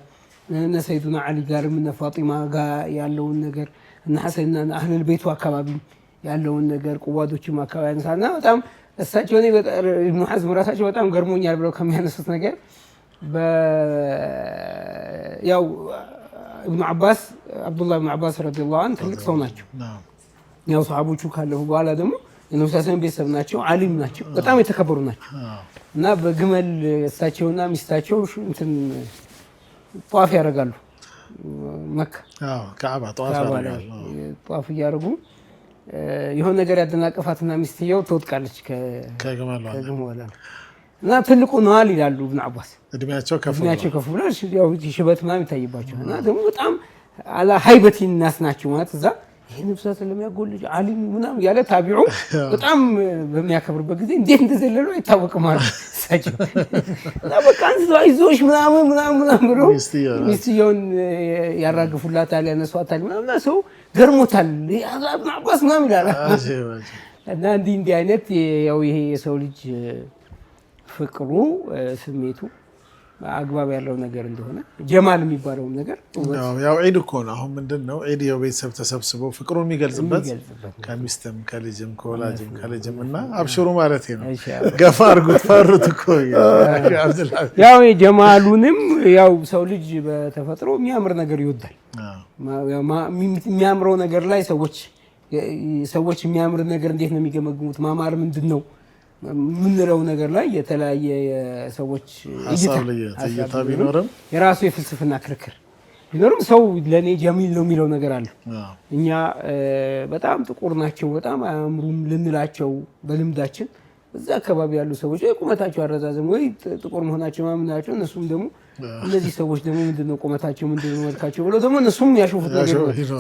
S3: እነ ሰይድና አሊ ጋር እነ ፋጢማ ጋር ያለውን ነገር እና ሐሰንና አህለል ቤቱ አካባቢ ያለውን ነገር ቁዋዶችም አካባቢ ያነሳና በጣም እሳቸው እኔ ኢብኑ ሐዝም ራሳቸው በጣም ገርሞኛል ብለው ከሚያነሱት ነገር ያው ኢብኑ አባስ አብዱላህ ኢብኑ አባስ ረዲየላሁ ዐንሁ ትልቅ ሰው ናቸው ያው ሰሃቦቹ ካለፉ በኋላ ደግሞ የነብዩ ሰለላሁ ቤተሰብ ናቸው ዓሊም ናቸው በጣም የተከበሩ ናቸው እና በግመል እሳቸውና ሚስታቸው እንትን ጧፍ ያደርጋሉ መካ
S1: ካዕባ
S3: ጧፍ ያደርጉ የሆነ ነገር ያደናቀፋትና ሚስትየው ትወድቃለች ከግመሏ እና ትልቁ ነዋል ይላሉ ኢብኑ አባስ
S1: እድሜያቸው ከፍ
S3: ብሏል ያው ሽበት ምናምን ይታይባቸዋል እና ደግሞ በጣም አላ ሀይበት ናስ ናቸው ማለት እዛ ይሄ ነብዩ ስለሚያጎልጅ ዓሊም ምናምን ያለ ታቢዑ በጣም በሚያከብርበት ጊዜ እንዴት እንደዘለሉ አይታወቅም ማለት እሳቸው እና በቃ አይዞሽ ምናምን ብሎ ሚስትየውን ያራግፉላታል ያነሷታል ምናምን ሰው ገርሞታል ኢብኑ አባስ ምናምን ይላል እና እንዲህ አይነት ያው ይሄ የሰው ልጅ ፍቅሩ ስሜቱ አግባብ ያለው ነገር እንደሆነ ጀማል የሚባለው ነገር
S1: ያው ዒድ እኮ ነው አሁን ምንድነው ዒድ ያው ቤተሰብ ተሰብስበው ፍቅሩን የሚገልጽበት ከሚስትም ከልጅም ከወላጅም ከልጅም እና አብሽሩ ማለት ነው ገፋ አድርጉት ፈሩት እኮ
S3: ያው የጀማሉንም ያው ሰው ልጅ በተፈጥሮ የሚያምር ነገር ይወዳል የሚያምረው ነገር ላይ ሰዎች የሚያምር ነገር እንዴት ነው የሚገመግሙት ማማር ምንድነው ምንለው ነገር ላይ የተለያየ ሰዎች
S1: እይታ ቢኖርም
S3: የራሱ የፍልስፍና ክርክር ቢኖርም ሰው ለኔ ጀሚል ነው የሚለው ነገር አለ እኛ በጣም ጥቁር ናቸው በጣም አያምሩም ልንላቸው በልምዳችን እዛ አካባቢ ያሉ ሰዎች ቁመታቸው አረዛዘም ወይ ጥቁር መሆናቸው ማምናቸው እነሱም ደግሞ እነዚህ ሰዎች ደግሞ ምንድነው ቁመታቸው ምንድነው መልካቸው ብለው ደግሞ እነሱም ያሾፉት ነገር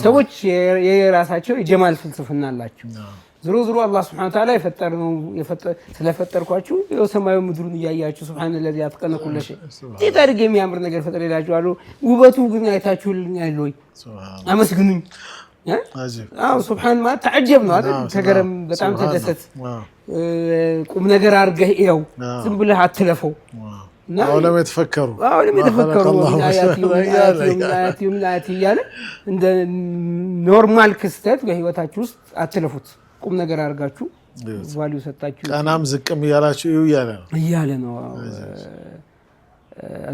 S3: ሰዎች የራሳቸው የጀማል ፍልስፍና አላቸው ዝሮ አላህ Subhanahu Wa Ta'ala የፈጠረው ስለፈጠርኳችሁ ያው ሰማዩ ምድሩን ያያችሁ Subhanahu Alladhi አትቀነ ኩለ ሸይ ይታርግ የሚያምር ነገር ፈጠረላችኋል ውበቱ ግን አይታችሁልኛል ወይ አመስግኑኝ Subhanahu Ma ተዓጀብ ነው አይደል ተገረም በጣም ተደሰት ቁም ነገር አርገህ ይው ዝም ብለህ አትለፈው
S1: አውለም የተፈከሩ
S3: አያቲ ያለ እንደ ኖርማል ክስተት በህይወታችሁ ውስጥ አትለፉት ቁም ነገር አርጋችሁ ቫልዩ ሰጣችሁ
S1: ቀናም ዝቅም ያላችሁ ይያለ ነው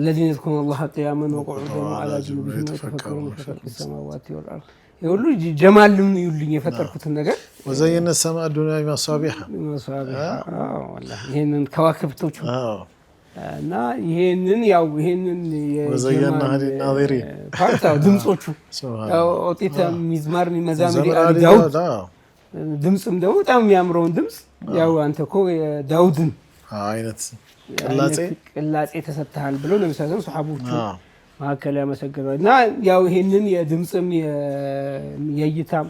S3: الذين يذكرون الله قياما وقعودا وعلى جنوبهم يتفكرون في خلق السماوات والارض يقول جمال من يولኝ የፈጠርኩት ነገር
S1: وزينا السماء الدنيا بمصابيح
S3: والله ይሄንን ከዋክብቶች እና ይሄንን
S1: وزينا للناظرين
S3: ፓርታው ድምጾቹ ኦቲታ ሚዝማር መዛምሪ ዳውድ ድምጽም ደግሞ በጣም የሚያምረውን ድምጽ ያው አንተ እኮ ዳውድን
S1: አይነት
S3: ቅላጼ ተሰጥተሃል ብሎ ነው የሚሰጠው ሱሐቦቹ ማከለ ያመሰግናል እና ያው ይሄንን የድምጽም የእይታም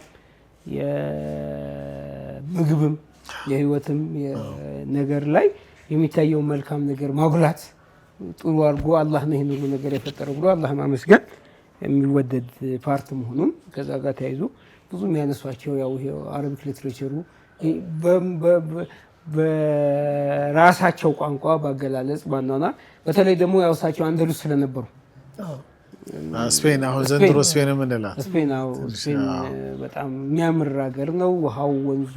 S3: የምግብም የህይወትም ነገር ላይ የሚታየው መልካም ነገር ማጉላት ጥሩ አድርጎ አላህ ነው ይሄን ሁሉ ነገር የፈጠረው ብሎ አላህ ማመስገን የሚወደድ ፓርት መሆኑን ከዛ ጋር ተያይዞ ብዙ የሚያነሷቸው ያው አረቢክ ሊትሬቸሩ በራሳቸው ቋንቋ ባገላለጽ ባናና በተለይ ደግሞ ያው ሳቸው አንደሉስ ስለነበሩ
S1: ስፔን አሁን ዘንድሮ ስፔን ምንላት
S3: ስፔን ስፔን በጣም የሚያምር ሀገር ነው። ውሃው ወንዙ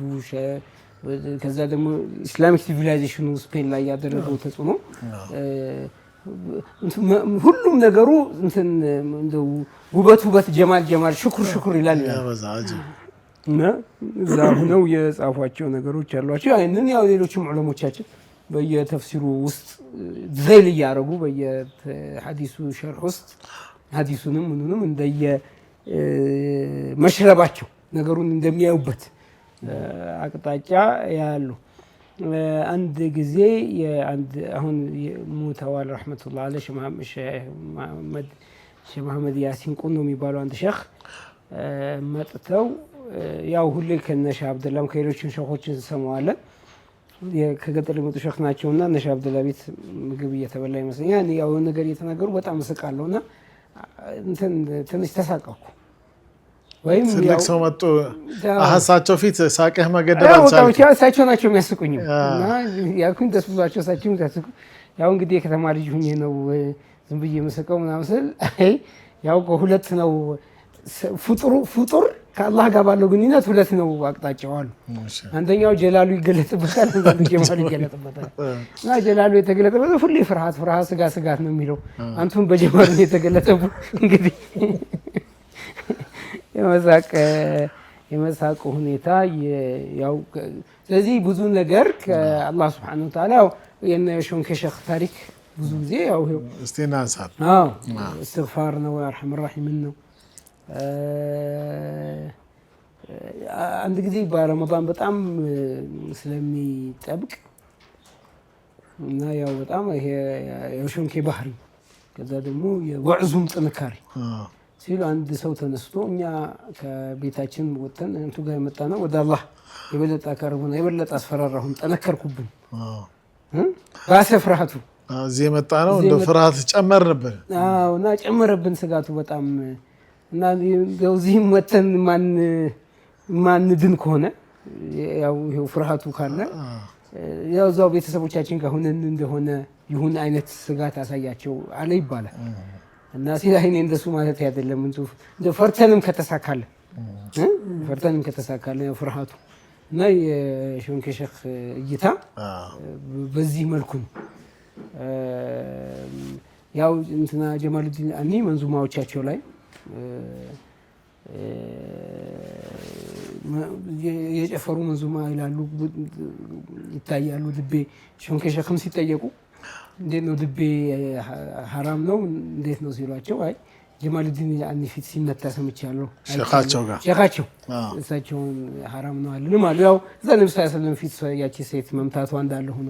S3: ከዛ ደግሞ ኢስላሚክ ሲቪላይዜሽኑ ስፔን ላይ ያደረገው ተጽዕኖ ሁሉም ነገሩ እንትን እንደው ውበት ጀማል ሽኩር ይላል እና እዛ ሆነው የጻፏቸው ነገሮች አሏቸው። ያንን ያው ሌሎችም ዑለሞቻችን በየተፍሲሩ ውስጥ ዘይል እያደረጉ በየሐዲሱ ሸርህ ውስጥ ሐዲሱንም ምኑንም እንደየ መሽረባቸው ነገሩን እንደሚያዩበት አቅጣጫ ያሉ አንድ ጊዜ አሁን ሞተዋል ረህመቱላህ አለይሂ ሼህ መሐመድ ያሲን ቁኖ የሚባለው አንድ ሼህ መጥተው ያው ሁሌ ከነሻ አብደላም ከሌሎችን ሼኾችን ሰማዋለን ከገጠር የመጡ ሼኽ ናቸውና ነሻ አብደላ ቤት ምግብ እየተበላ ይመስለኛል ያው ነገር እየተናገሩ በጣም እስቃለሁና እንትን ትንሽ ተሳቀኩ። ወይም
S1: ትልቅ ሰው መጡ አሐሳቸው ፊት ሳቀህ መገደብ አልቻልኩም።
S3: እሳቸው ናቸው የሚያስቁኝ እና ያልኩኝ ደስ ብሏቸው እሳቸው የሚያስቁ ያው እንግዲህ የከተማ ልጅ ሁኜ ነው ዝም ብዬ የምስቀው ምናምን ስል ያው ከሁለት ነው ፍጡር ከአላህ ጋር ባለው ግንኙነት ሁለት ነው አቅጣጫው አሉ። አንደኛው ጀላሉ ይገለጥበታል፣ አንደኛው ጀማሉ ይገለጥበታል። እና ጀላሉ የተገለጠበት ሁሌ ፍርሃት ስጋት ነው የሚለው አንቱም በጀማሉ የተገለጠው እንግዲህ የመሳቅ ሁኔታ ያው ስለዚህ ብዙ ነገር ከአላህ Subhanahu Wa Ta'ala የነ ሾንኬ ሼኽ ታሪክ ብዙ ጊዜ ያው
S1: እስቲናንሳት
S3: እስትግፋር ነው አርሐም ረሂም ነው። አንድ ጊዜ በረመዳን በጣም ስለሚጠብቅ እና ያው በጣም ይሄ የሾንኬ ባህሪ ከዛ ደግሞ የወዕዙም ጥንካሬ ሲሉ አንድ ሰው ተነስቶ እኛ ከቤታችን ወጥተን እንቱ ጋር የመጣ ነው ወደ አላህ የበለጠ አቀርቡና የበለጠ አስፈራራሁን ጠነከርኩብን ባሰ ፍርሃቱ
S1: እዚህ የመጣ ነው እንደ ፍርሃት ጨመርንብን
S3: እና ጨመረብን ስጋቱ በጣም እና እዚህም ወጥተን ማን ድን ከሆነ ያው ይሄው ፍርሃቱ ካለ ያው እዛው ቤተሰቦቻችን ጋር ሆነን እንደሆነ ይሁን አይነት ስጋት አሳያቸው አለ ይባላል። እና ሲላይኔ እንደሱ ማለት አይደለም እንደ ፈርተንም ከተሳካለ ፍርሃቱ እና የሾንኬ ሼኽ እይታ በዚህ መልኩ ነው። ያው እንትና ጀማሉዲን አኒ መንዙማዎቻቸው ላይ የጨፈሩ መንዙማ ይላሉ ይታያሉ። ድቤ ሾንኬ ሼኽም ሲጠየቁ እንዴት ነው ድቤ ሐራም ነው እንዴት ነው ሲሏቸው አይ ጀማሉዲን አኒ ፊት ሲመታ ሰምቻለሁ ሼኻቸው እሳቸውን ሐራም ነው አሉ ማለት ያው እዛ ነብዩ ሰለላሁ ዐለይሂ ወሰለም ፊት ያቺ ሴት መምታቷ እንዳለ ሆኖ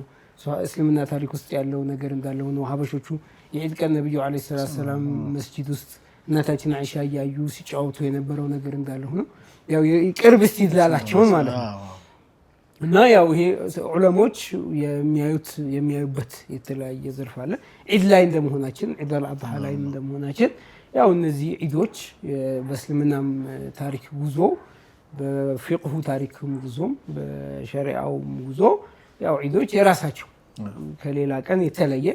S3: እስልምና ታሪክ ውስጥ ያለው ነገር እንዳለ ሆኖ ሀበሾቹ የዒድ ቀን ነብዩ ዐለይሂ ሰላም መስጂድ ውስጥ እናታችን አይሻ ያዩ ሲጫወቱ የነበረው ነገር እንዳለ ሆኖ ያው ቅርብ እስቲድላላቸውን ማለት ነው። እና ያው ይሄ ዑለሞች የሚያዩበት የተለያየ ዘርፍ አለ። ዒድ ላይ እንደመሆናችን ዒድ አልአድሃ ላይ እንደመሆናችን ያው እነዚህ ዒዶች በእስልምናም ታሪክ ጉዞ በፊቅሁ ታሪክም ጉዞም በሸሪዓውም ጉዞ ያው ዒዶች የራሳቸው ከሌላ ቀን የተለየ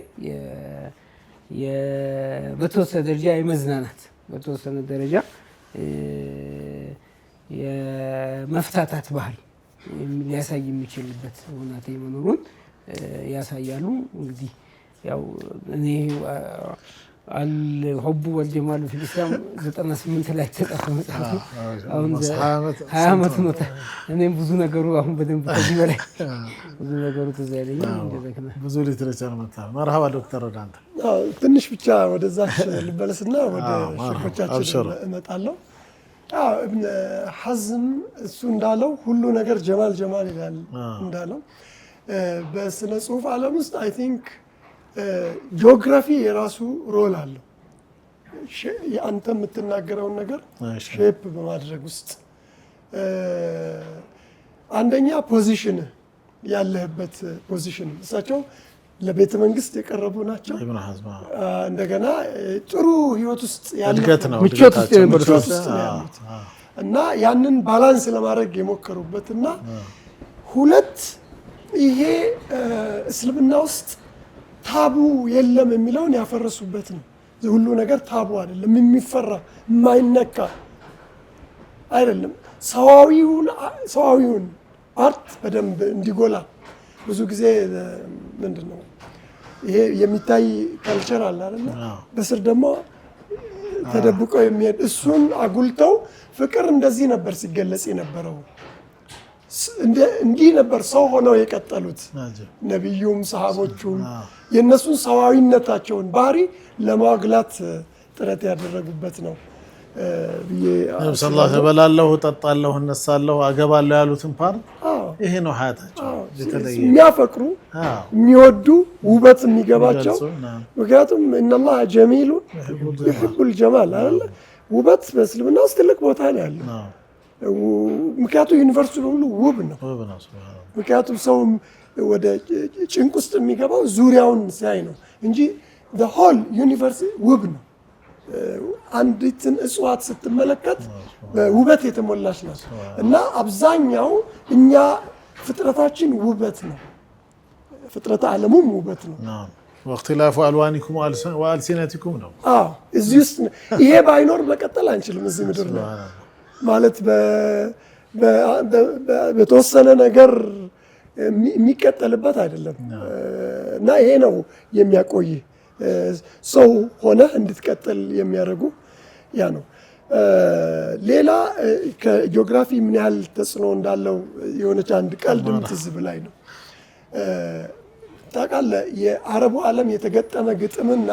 S3: በተወሰነ ደረጃ የመዝናናት በተወሰነ ደረጃ የመፍታታት ባህል ሊያሳይ የሚችልበት ሁኔታ መኖሩን ያሳያሉ። እንግዲህ ያው እኔ አልሁቡ ወልጀማሉ ፊል ኢስላም 98 ላይ ተጻፈ መጽሐፍ አሁን 20 ዓመት ነው። እኔም ብዙ ነገሩ አሁን በደንብ ከዚህ በላይ ብዙ ነገሩ ትዝ አይለኝም። እንደዘከና
S1: ብዙ ሊትሬቸር መጣ። መርሐባ ዶክተር ወዳንተ
S2: ትንሽ ብቻ ወደዛ ልበለስና ወደ ሸኾቻችን እመጣለሁ። ኢብን ሐዝም እሱ እንዳለው ሁሉ ነገር ጀማል ይላል እንዳለው በስነ ጽሁፍ ዓለም ውስጥ አይ ቲንክ ጂኦግራፊ የራሱ ሮል አለው። አንተ የምትናገረውን ነገር ሼፕ በማድረግ ውስጥ አንደኛ ፖዚሽን ያለህበት ፖዚሽን እሳቸው ለቤተ መንግስት የቀረቡ ናቸው። እንደገና ጥሩ ህይወት ውስጥ ያሉት
S3: ምቾት ውስጥ የነበሩት
S2: እና ያንን ባላንስ ለማድረግ የሞከሩበትና ሁለት ይሄ እስልምና ውስጥ ታቡ የለም የሚለውን ያፈረሱበት ነው። ሁሉ ነገር ታቡ አይደለም፣ የሚፈራ የማይነካ አይደለም። ሰዋዊውን አርት በደንብ እንዲጎላ ብዙ ጊዜ ምንድነው ይሄ የሚታይ ካልቸር አለ አይደል? በስር ደግሞ ተደብቆ የሚሄድ እሱን አጉልተው ፍቅር እንደዚህ ነበር ሲገለጽ የነበረው። እንዲህ ነበር ሰው ሆነው የቀጠሉት ነቢዩም ሰሃቦቹም የእነሱን ሰዋዊነታቸውን ባህሪ ለማግላት ጥረት ያደረጉበት ነው ብዬ
S1: ሰለላሁ ተበላለሁ ጠጣለሁ እነሳለሁ አገባለሁ ያሉትን ፓርት ይሄ ነው ሀያታቸው።
S2: የሚያፈቅሩ የሚወዱ ውበት የሚገባቸው ምክንያቱም ኢነላህ ጀሚሉን ይሕቡል ጀማል አይደል? ውበት በእስልምና ውስጥ ትልቅ ቦታ ነው ያለው። ምክንያቱም ዩኒቨርሱ በሙሉ ውብ ነው። ምክንያቱም ሰው ወደ ጭንቅ ውስጥ የሚገባው ዙሪያውን ሲያይ ነው እንጂ the whole ዩኒቨርስ ውብ ነው። አንዲትን እጽዋት ስትመለከት በውበት የተሞላች ናት እና አብዛኛው እኛ ፍጥረታችን ውበት ነው። ፍጥረተ ዓለሙም ውበት ነው።
S1: ወእክትላፉ አልዋኒኩም ወአልሲነቲኩም ነው።
S2: እዚህ ውስጥ ይሄ ባይኖር መቀጠል አንችልም እዚህ ምድር ላይ ማለት በተወሰነ ነገር የሚቀጠልበት አይደለም እና ይሄ ነው የሚያቆይ ሰው ሆነ እንድትቀጥል የሚያደርጉ ያ ነው። ሌላ ከጂኦግራፊ ምን ያህል ተጽዕኖ እንዳለው የሆነች አንድ ቀልድም ትዝ ብላኝ ነው። ታውቃለህ የአረቡ ዓለም የተገጠመ ግጥምና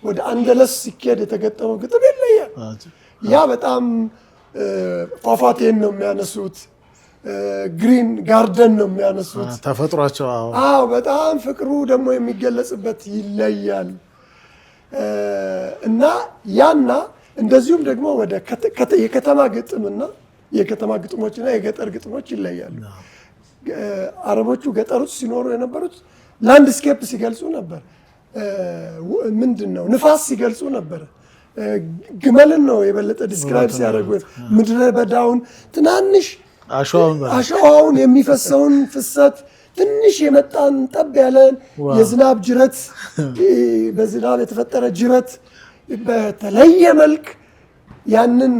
S2: ወደ አንደለስ ሲኬድ የተገጠመው ግጥም ይለያል። ያ በጣም ፏፏቴን ነው የሚያነሱት፣ ግሪን ጋርደን ነው የሚያነሱት
S1: ተፈጥሯቸው።
S2: በጣም ፍቅሩ ደግሞ የሚገለጽበት ይለያል እና ያና እንደዚሁም ደግሞ ወደ የከተማ ግጥምና የከተማ ግጥሞችና የገጠር ግጥሞች ይለያሉ። አረቦቹ ገጠር ውስጥ ሲኖሩ የነበሩት ላንድስኬፕ ሲገልጹ ነበር። ምንድነው ንፋስ ሲገልጹ ነበር። ግመልን ነው የበለጠ ዲስክራይብ ሲያደርጉ ምድረ በዳውን ትናንሽ አሸዋውን የሚፈሰውን ፍሰት ትንሽ የመጣን ጠብ ያለን የዝናብ ጅረት በዝናብ የተፈጠረ ጅረት በተለየ መልክ ያንን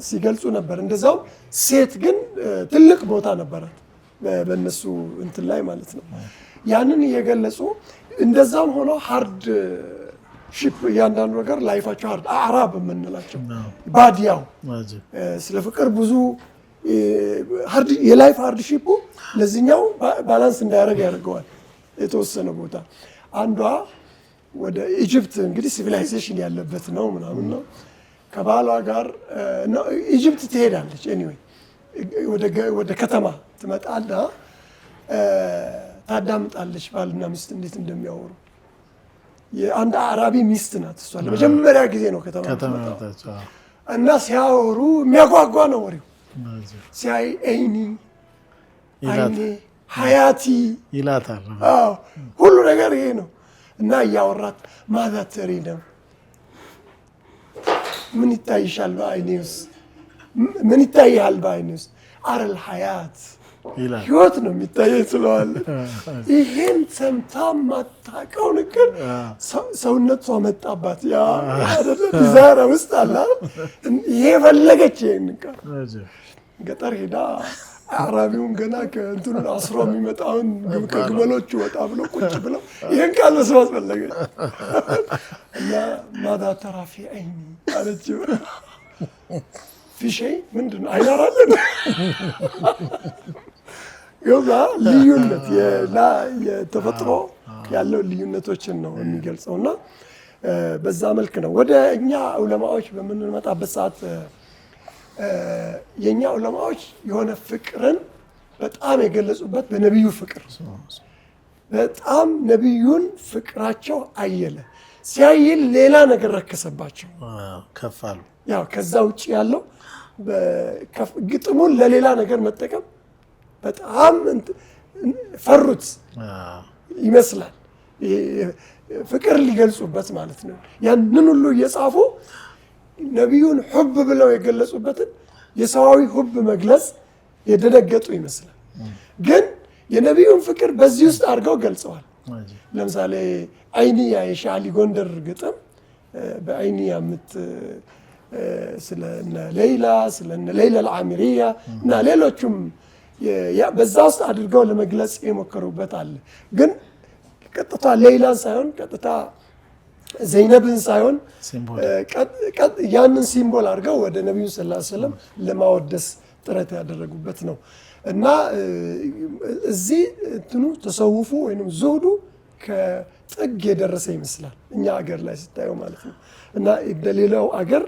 S2: ሲገልጹ ነበር። እንደዛው ሴት ግን ትልቅ ቦታ ነበራት በእነሱ እንትን ላይ ማለት ነው። ያንን እየገለጹ እንደዛም ሆኖ ሃርድ ሺፕ እያንዳንዱ ነገር ላይፋቸው ሃርድ አዕራብ የምንላቸው ባዲያው ስለ ፍቅር ብዙ የላይፍ ሃርድ ሺፑ ለዚህኛው ባላንስ እንዳያደርግ ያደርገዋል። የተወሰነ ቦታ አንዷ ወደ ኢጅፕት እንግዲህ ሲቪላይዜሽን ያለበት ነው ምናምን ነው ከባሏ ጋር ኢጅፕት ትሄዳለች። ኤኒዌይ ወደ ከተማ ትመጣና ታዳምጣለች ባልና ሚስት እንዴት እንደሚያወሩ። የአንድ አዕራቢ ሚስት ናት እሷ ለመጀመሪያ ጊዜ ነው ከተማ ትመጣው እና ሲያወሩ የሚያጓጓ ነው ወሬው። ሲያይ አይኔ ሀያቲ
S1: ይላታል።
S2: ሁሉ ነገር ይሄ ነው እና እያወራት ማዛ ተሪደም ምን ይታይሻል በአይኔ ውስጥ ምን ይታይሃል በአይኔ ውስጥ አረል ሀያት ህይወት ነው የሚታየው ስለዋለ ይሄን ሰምታ ማታውቀው ነገር ሰውነቷ መጣባት። ያ አይደለ ዲዛይር ውስጥ አለ ይሄ ፈለገች። ይሄን ገጠር ሄዳ አዕራቢውን ገና ከእንትኑን አስሮ የሚመጣውን ከግመሎቹ ወጣ ብሎ ቁጭ ብለው ይሄን ቃል መስማት ፈለገች እና ማዳ ተራፊ አይኒ አለች። ፊሼ ምንድነው አይናራለን ይዛ ልዩነት የተፈጥሮ ያለው ልዩነቶችን ነው የሚገልጸውና በዛ መልክ ነው። ወደ እኛ ዑለማዎች በምንመጣበት ሰዓት የኛ ዑለማዎች የሆነ ፍቅርን በጣም የገለጹበት በነብዩ ፍቅር በጣም ነብዩን ፍቅራቸው አየለ። ሲያይል ሌላ ነገር ረከሰባቸው
S1: ከፋሉ።
S2: ያው ከዛ ውጪ ያለው ግጥሙን ለሌላ ነገር መጠቀም በጣም ፈሩት ይመስላል። ፍቅር ሊገልጹበት ማለት ነው። ያንን ሁሉ እየጻፉ ነቢዩን ሁብ ብለው የገለጹበትን የሰዋዊ ሁብ መግለጽ የደነገጡ ይመስላል። ግን የነቢዩን ፍቅር በዚህ ውስጥ አድርገው ገልጸዋል። ለምሳሌ አይኒያ የሻሊ ጎንደር ግጥም በአይኒ ያምት ስለነ ሌይላ ስለነ ሌይላ አልዓሚሪያ እና ሌሎችም በዛ ውስጥ አድርገው ለመግለጽ የሞከሩበት አለ። ግን ቀጥታ ሌይላን ሳይሆን ቀጥታ ዘይነብን ሳይሆን ያንን ሲምቦል አድርገው ወደ ነብዩ ሰለላሁ ዐለይሂ ወሰለም ለማወደስ ጥረት ያደረጉበት ነው እና እዚህ እንትኑ ተሰውፉ ወይንም ዙህዱ ከጥግ የደረሰ ይመስላል እኛ ሀገር ላይ ስታየው ማለት ነው። እና በሌላው ሀገር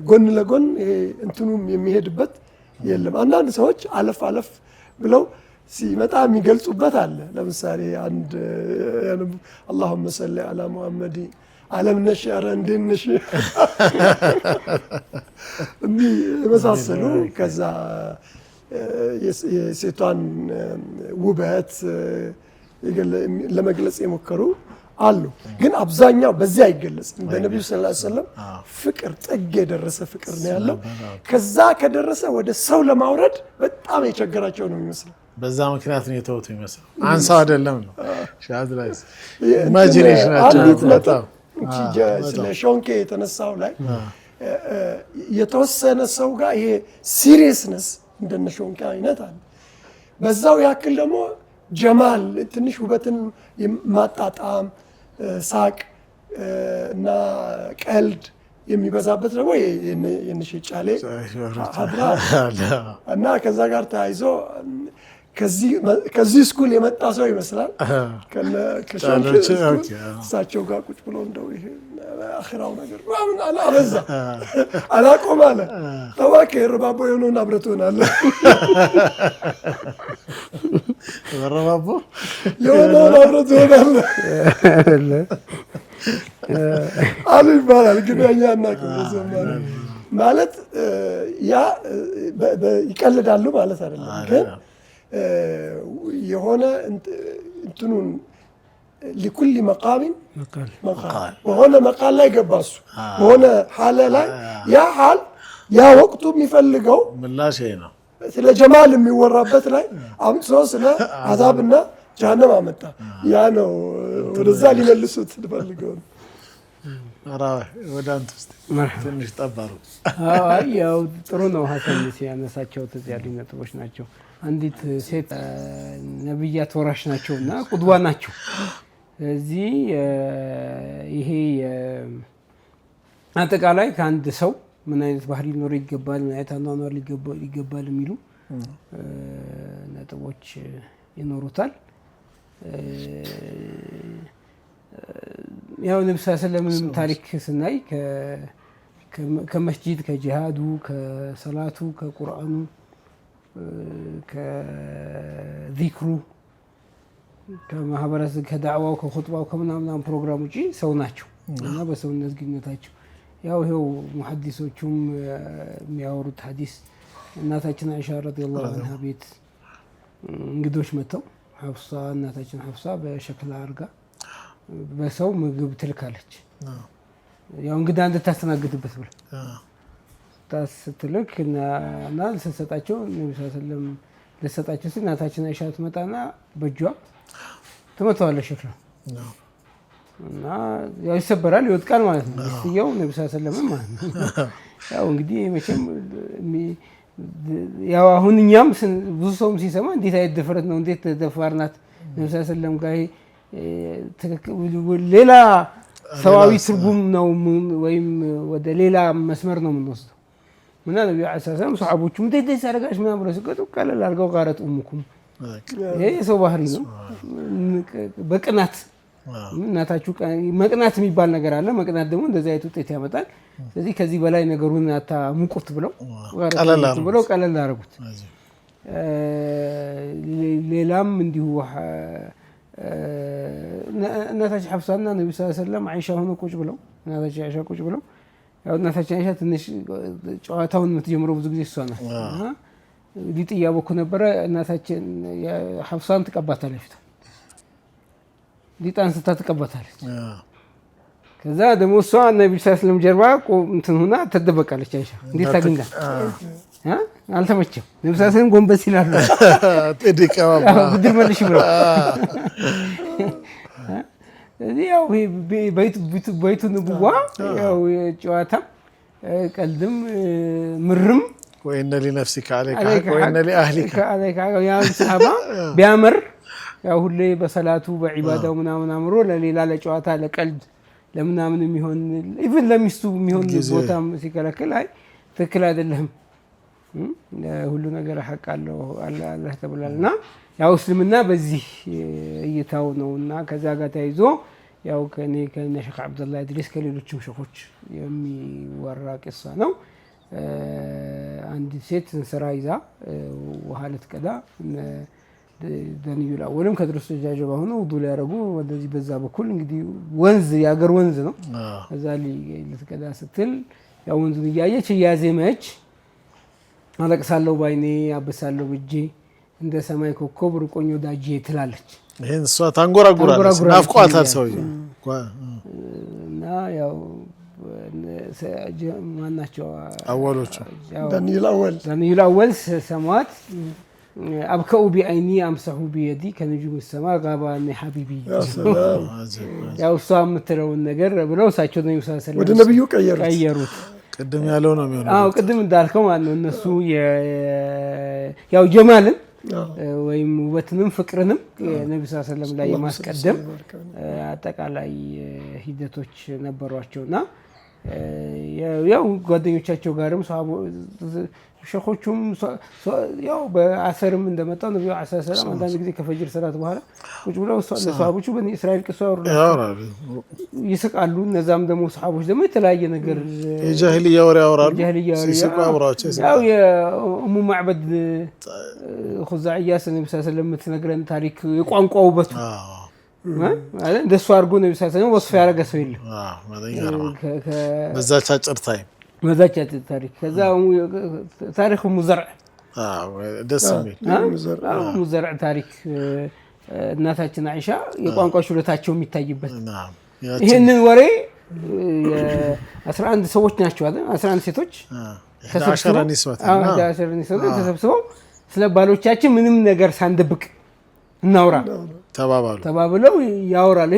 S2: ጎን ለጎን ይሄ እንትኑም የሚሄድበት የለም። አንዳንድ ሰዎች አለፍ አለፍ ብለው ሲመጣ የሚገልጹበት አለ። ለምሳሌ አንድ اللهم صل على محمد ዓለም ነሽ ኧረ እንዴት ነሽ የመሳሰሉ ከዛ የሴቷን ውበት ለመግለጽ የሞከሩ አሉ። ግን አብዛኛው በዚህ አይገለጽም። በነብዩ ሰለላሁ ዐለይሂ ወሰለም ፍቅር ጥግ የደረሰ ፍቅር ነው ያለው። ከዛ ከደረሰ ወደ ሰው ለማውረድ በጣም የቸገራቸው ነው የሚመስለው።
S1: በዛ ምክንያት ነው የተውት የሚመስለው። አንሳው አይደለም ነው ሻድ ላይ ኢማጂኔሽናቸው
S2: ስለ ሾንኬ የተነሳው ላይ የተወሰነ ሰው ጋር ይሄ ሲሪየስነስ እንደነ ሾንኬ አይነት አለ። በዛው ያክል ደግሞ ጀማል ትንሽ ውበትን ማጣጣም ሳቅ እና ቀልድ የሚበዛበት ደግሞ የነሽጫሌ ሀድራ እና ከዛ ጋር ተያይዞ ከዚህ ስኩል የመጣ ሰው ይመስላል። እሳቸው ጋር ቁጭ ብሎ እንደው ይሄ አኺራው ነገር ምናምን አበዛ አላቆም አለ። እባክህ ረባቦ የሆነውን አብረት ሆናለህ
S1: ረባቦ
S2: የሆነውን አብረት ሆናለህ አሉ ይባላል። ግን እኛ እናውቅም ማለት ያ ይቀልዳሉ ማለት አይደለም። ግን የሆነ እንትኑን لكل مقام مقال وهنا مقال ላይ ገባሱ በሆነ ሐለ ላይ ያ ሐል ያ ወቅቱ የሚፈልገው
S1: ምላሽ ነው።
S2: ስለ ጀማል የሚወራበት ላይ አምጥቶ ስለ አዛብና ጀሃነም አመጣ። ያ ነው ወደዛ ሊመልሱት ፈልገው ነው።
S1: አራ ወደ አንተ ውስጥ ትንሽ ጠባሩ።
S3: አይ ያው ጥሩ ነው። ሐሰን ሲያነሳቸው ተዚያ ነጥቦች ናቸው። አንዲት ሴት ነብያት ወራሽ ናቸውና ቁድዋ ናቸው። ስለዚህ ይሄ አጠቃላይ ከአንድ ሰው ምን አይነት ባህሪ ሊኖር ይገባል፣ ምን አይነት አኗኗር ሊገባል የሚሉ ነጥቦች ይኖሩታል። ያው ነብዩ ሰለላሁ ታሪክ ስናይ ከመስጂድ ከጂሃዱ ከሰላቱ ከቁርአኑ ከዚክሩ ከማህበረሰብ ከዳዕዋው ከኹጥባው ከምናምን ፕሮግራም ውጪ ሰው ናቸው እና በሰውነት ግንኙነታቸው ያው ይሄው ሙሐዲሶቹም የሚያወሩት ሐዲስ እናታችን አይሻ ረዲየላሁ ዐንሃ ቤት እንግዶች መተው ሐፍሳ እናታችን ሐፍሳ በሸክላ አርጋ በሰው ምግብ ትልካለች። ያው እንግዳ እንድታስተናግድበት ብለ ታስትልክ እና ለሰጣቸው ነብዩ ሰለላሁ ለሰጣቸው እናታችን አይሻ ትመጣና በእጇ ትመታዋለች ሸክላ እና ያው ይሰበራል ይወድቃል ማለት ነው። እስቲያው ነብዩ ሰለላሁ ማለት ነው። ያው እንግዲህ መቼም ያው አሁን እኛም ብዙ ሰውም ሲሰማ እንዴት አይደፈረት ነው እንዴት ተደፋርናት ነብዩ ሰለላሁ ጋር ሌላ ሰዋዊ ትርጉም ነው ወይም ወደ ሌላ መስመር ነው የምንወስደው። እና ነብዩ ሰለላሁ ሱሐቦቹ እንዴት ያደርጋሽ ምናምን ብለው ሲቀጡ ቀለል አድርገው ጋረት ኡሙኩም ይሄ ሰው ባህሪ ነው። በቅናት እናታችሁ መቅናት የሚባል ነገር አለ። መቅናት ደግሞ እንደዚህ አይነት ውጤት ያመጣል። ስለዚህ ከዚህ በላይ ነገሩን አታሙቁት ብለው ቀለል አደረጉት። ሌላም እንዲሁ እናታችን ሐፍሳና ነብዩ ሰለላሁ አይሻ ሆነው ቁጭ ብለው እናታችን አይሻ ቁጭ ብለው ያው እናታችን አይሻ ትንሽ ጨዋታውን የምትጀምረው ብዙ ጊዜ እሷ ናት እና ሊጥ እያቦኩ ነበረ። እናታችን ሐፍሳን ትቀባታለች፣ ሊጣን ስታ ትቀባታለች። ከዛ ደግሞ እሷ ነብዩ ሰለላሁ ጀርባ እንትን ሆና ተደበቃለች። አይሻ እንዴት ታገኛ አልተመቸም። ነብዩ ሰለላሁ ጎንበስ ይላሉ ትድቀባ ብድር መልሽ ብለው ያው በይቱ ንቡዋ ያው ጨዋታ ቀልድም ምርም
S1: ወይነ ለነፍሲከ አለይከ ወይነ ለአህሊከ
S3: ያ ሰሃባ ቢያምር ያው ሁሌ በሰላቱ በዒባዳው ምናምን አምሮ ለሌላ ለጨዋታ ለቀልድ ለምናምን የሚሆን ኢቭን ለሚስቱ የሚሆን ቦታም ሲከለክል አይ ትክክል አይደለም ሁሉ ነገር ሐቅ አለው አላህ ተብሏልና ያው እስልምና በዚህ እይታው ነውና ከዛ ጋር ተያይዞ ያው ከነ ሼክ አብዱላህ ኢድሪስ ከሌሎችም ሼኾች የሚወራ ቂሳ ነው። አንድ ሴት እንስራ ይዛ ውሃ ልትቀዳ ደንዩላ ወለም ከድረስ ጃጀባ ሆኖ ውዱ ሊያረጉ ወደዚህ በዛ በኩል እንግዲህ ወንዝ ያገር ወንዝ ነው። ከዛ ልትቀዳ ስትል ያው ወንዙን እያየች እያዜመች አለቅሳለሁ ባይኔ አበሳለሁ በእጄ እንደ ሰማይ ኮከብ ርቆኝ ወዳጄ ትላለች።
S1: ይሄን እሷ ታንጎራጉራለች ናፍቋታል ሰውዬው
S3: እና ያው ማናቸው
S2: አወሎቹ ዳንኤል አወል
S3: ሰማት አብከኡ ቢዐይኒ አምሰሁ ቢየዲ ከነጁም السماء ጋባኒ ሐቢቢ ያው እሷ የምትለውን ነገር ብለው እሳቸው ነው ይወሳሰለ
S2: ወደ ነብዩ ቀየሩት።
S1: ቅድም ያለው ነው የሚሆነው።
S3: አዎ ቅድም እንዳልከው ማለት ነው እነሱ ያው ጀማልን ወይም ውበትንም ፍቅርንም የነብዩ ሰለላሁ ዐለይሂ ወሰለም ላይ ማስቀደም አጠቃላይ ሂደቶች ነበሯቸውና ያው ጓደኞቻቸው ጋርም ሸኾቹም ያው በአሰርም እንደመጣው ነብዩ ሰለላሁ ዐለይሂ ወሰለም አንዳንድ ጊዜ ከፈጅር ሰላት በኋላ ቁጭ ብለው ሰሃቦቹ በኒ እስራኤል ቅሷ ይስቃሉ። እነዛም ደግሞ ሰሃቦች ደግሞ የተለያየ ነገር
S1: የጃሂልያ ወሬ ያወራሉ ሲስቁ አብራቸው
S3: ያው የኡሙ ማዕበድ ኹዛዕያ ነብዩ ሰለላሁ ዐለይሂ ወሰለም የምትነግረን ታሪክ የቋንቋው ውበቱ እንደሱ አድርጎ ነብዩ ሰለላሁ ዐለይሂ ወሰለም ወስፍ ያደረገ ሰው የለም።
S1: በዛች አጭር ታይም
S3: መዛቻት ታሪክ ከዛ ታሪክ ሙዘርዕ
S1: ደስ የሚል
S3: ሙዘርዕ ታሪክ እናታችን አይሻ የቋንቋ ችሎታቸው የሚታይበት ይሄንን ወሬ 11 ሰዎች ናቸው አይደል 11 ሴቶች ተሰብስበው ስለ ባሎቻችን ምንም ነገር ሳንደብቅ እናውራ ተባብለው ያወራሉ።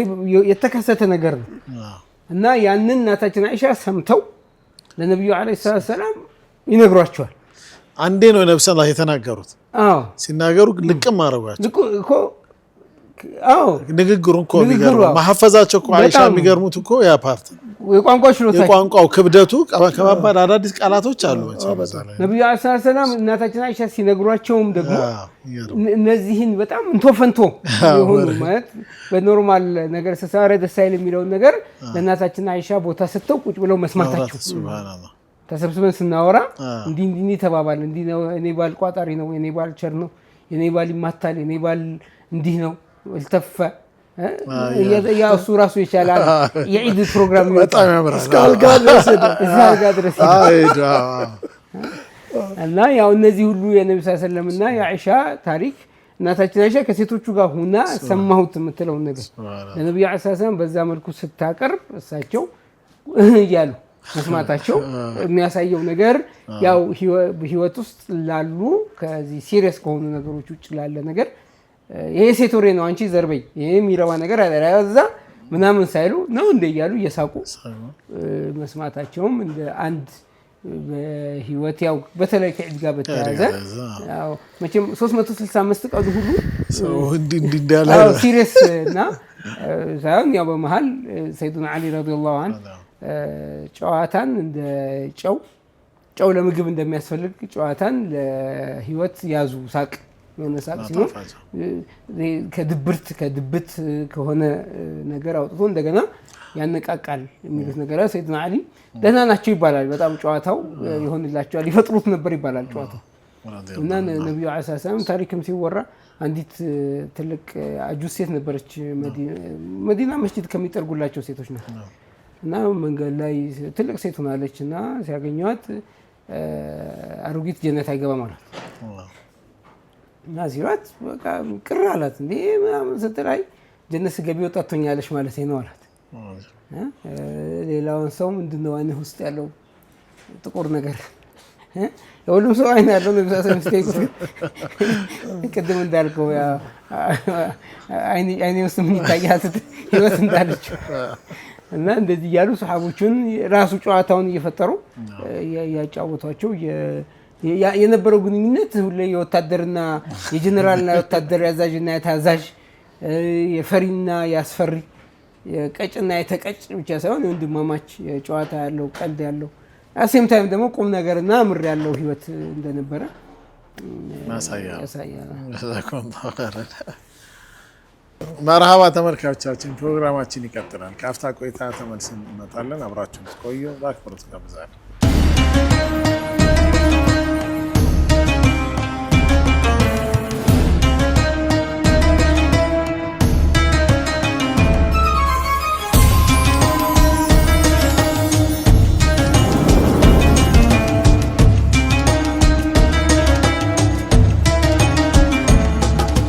S3: የተከሰተ ነገር ነው እና ያንን እናታችን አይሻ ሰምተው ለነብዩ አለይሂ ሰላም ይነግሯቸዋል።
S1: አንዴ ነው ነብዩ ሰለላሁ የተናገሩት። ሲናገሩ ልቅም አረጋቸው ንግግሩ እኮ የሚገርም ማሐፈዛቸው እኮ አይሻ የሚገርሙት እኮ ያ ፓርት የቋንቋው ክብደቱ ከባባድ አዳዲስ ቃላቶች አሉ።
S3: ነብዩ አለይሂ ሰላም እናታችን አይሻ ሲነግሯቸውም ደግሞ እነዚህን በጣም እንቶፈንቶ የሆኑ ማለት በኖርማል ነገር ሰሳረ ደሳይል የሚለው ነገር ለእናታችን አይሻ ቦታ ሰጥተው ቁጭ ብለው መስማታቸው ሱብሃንአላህ ተሰብስበን ስናወራ እንዲህ ተባባል እንዲህ ነው እኔ ባል ቋጣሪ ነው እኔ ባል ቸር ነው እኔ ባል ይማታል እኔ ባል እንዲህ ነው التف يا ሱራሱ ይቻላል የዒድ ፕሮግራም
S1: በጣም ያምራል
S2: እስካል ጋር ድረስ
S3: እና ያው እነዚህ ሁሉ የነብዩ ሰለላሁ ዐለይሂ ወሰለምና የአይሻ ታሪክ እናታችን አይሻ ከሴቶቹ ጋር ሆና ሰማሁት የምትለው ነገር ለነብዩ ሰለላሁ ዐለይሂ ወሰለም በዛ መልኩ ስታቀርብ እሳቸው ይያሉ መስማታቸው የሚያሳየው ነገር ያው ህይወት ውስጥ ላሉ ከዚህ ሲሪየስ ከሆኑ ነገሮች ውጭ ላለ ነገር ይሄ ሴት ወሬ ነው አንቺ ዘርበይ ይሄ የሚረባ ነገር አይደለም ምናምን ሳይሉ ነው እንደ ይያሉ እየሳቁ መስማታቸውም እንደ አንድ በህይወት ያው በተለይ ከዒድ ጋር በተያያዘ ያው መቼም 365 ቀኑ ሁሉ
S1: እንዲዳላ
S3: ሲሪየስ እና ሳይሆን ያው በመሃል ሰይዱና አሊ ረዲየላሁ ዐንሁ ጨዋታን እንደ ጨው ለምግብ እንደሚያስፈልግ ጨዋታን ለህይወት ያዙ ሳቅ የነሳቅ ሲሆን ከድብት ከሆነ ነገር አውጥቶ እንደገና ያነቃቃል የሚሉት ነገር ሰይድና አሊ ደህና ናቸው ይባላል። በጣም ጨዋታው ይሆንላቸዋል ይፈጥሩት ነበር ይባላል ጨዋታው እና ነብዩ አለይሂ ሰላም ታሪክም ሲወራ አንዲት ትልቅ አጁዝ ሴት ነበረች መዲና መስጂድ ከሚጠርጉላቸው ሴቶች ናት እና መንገድ ላይ ትልቅ ሴት ሆናለችና ሲያገኙት አሮጊት ጀነት አይገባም ማለት እና ሲራት በቃ ቅር አላት እንዴ ምናምን ስትላይ ጀነት ገቢ ወጣቶኛለሽ ማለት ነው አላት። ሌላውን ሰው ምንድነው አይነ ውስጥ ያለው ጥቁር ነገር ሁሉም ሰው አይነ ያለው ነው። ቢሳሰም ስቴክ ቅድም እንዳልከው ያ አይኔ ውስጥ ምን ይታያል ህይወት እንዳለች እና እንደዚህ ያሉ ሰሃቦቹን ራሱ ጨዋታውን እየፈጠሩ ያጫወቷቸው የነበረው ግንኙነት ሁሌ የወታደርና የጀነራልና የወታደር ያዛዥና የታዛዥ የፈሪና ያስፈሪ የቀጭና የተቀጭ ብቻ ሳይሆን ወንድማማች ጨዋታ ያለው ቀልድ ያለው አሴም ታይም ደግሞ ቁም ነገርና ምር ያለው ህይወት እንደነበረ ማሳያ
S1: መርሃባ ተመልካቾቻችን፣ ፕሮግራማችን ይቀጥላል። ከአፍታ ቆይታ ተመልሰን እንመጣለን። አብራችሁን ቆዩ። በአክብሮት ጋብዛለሁ።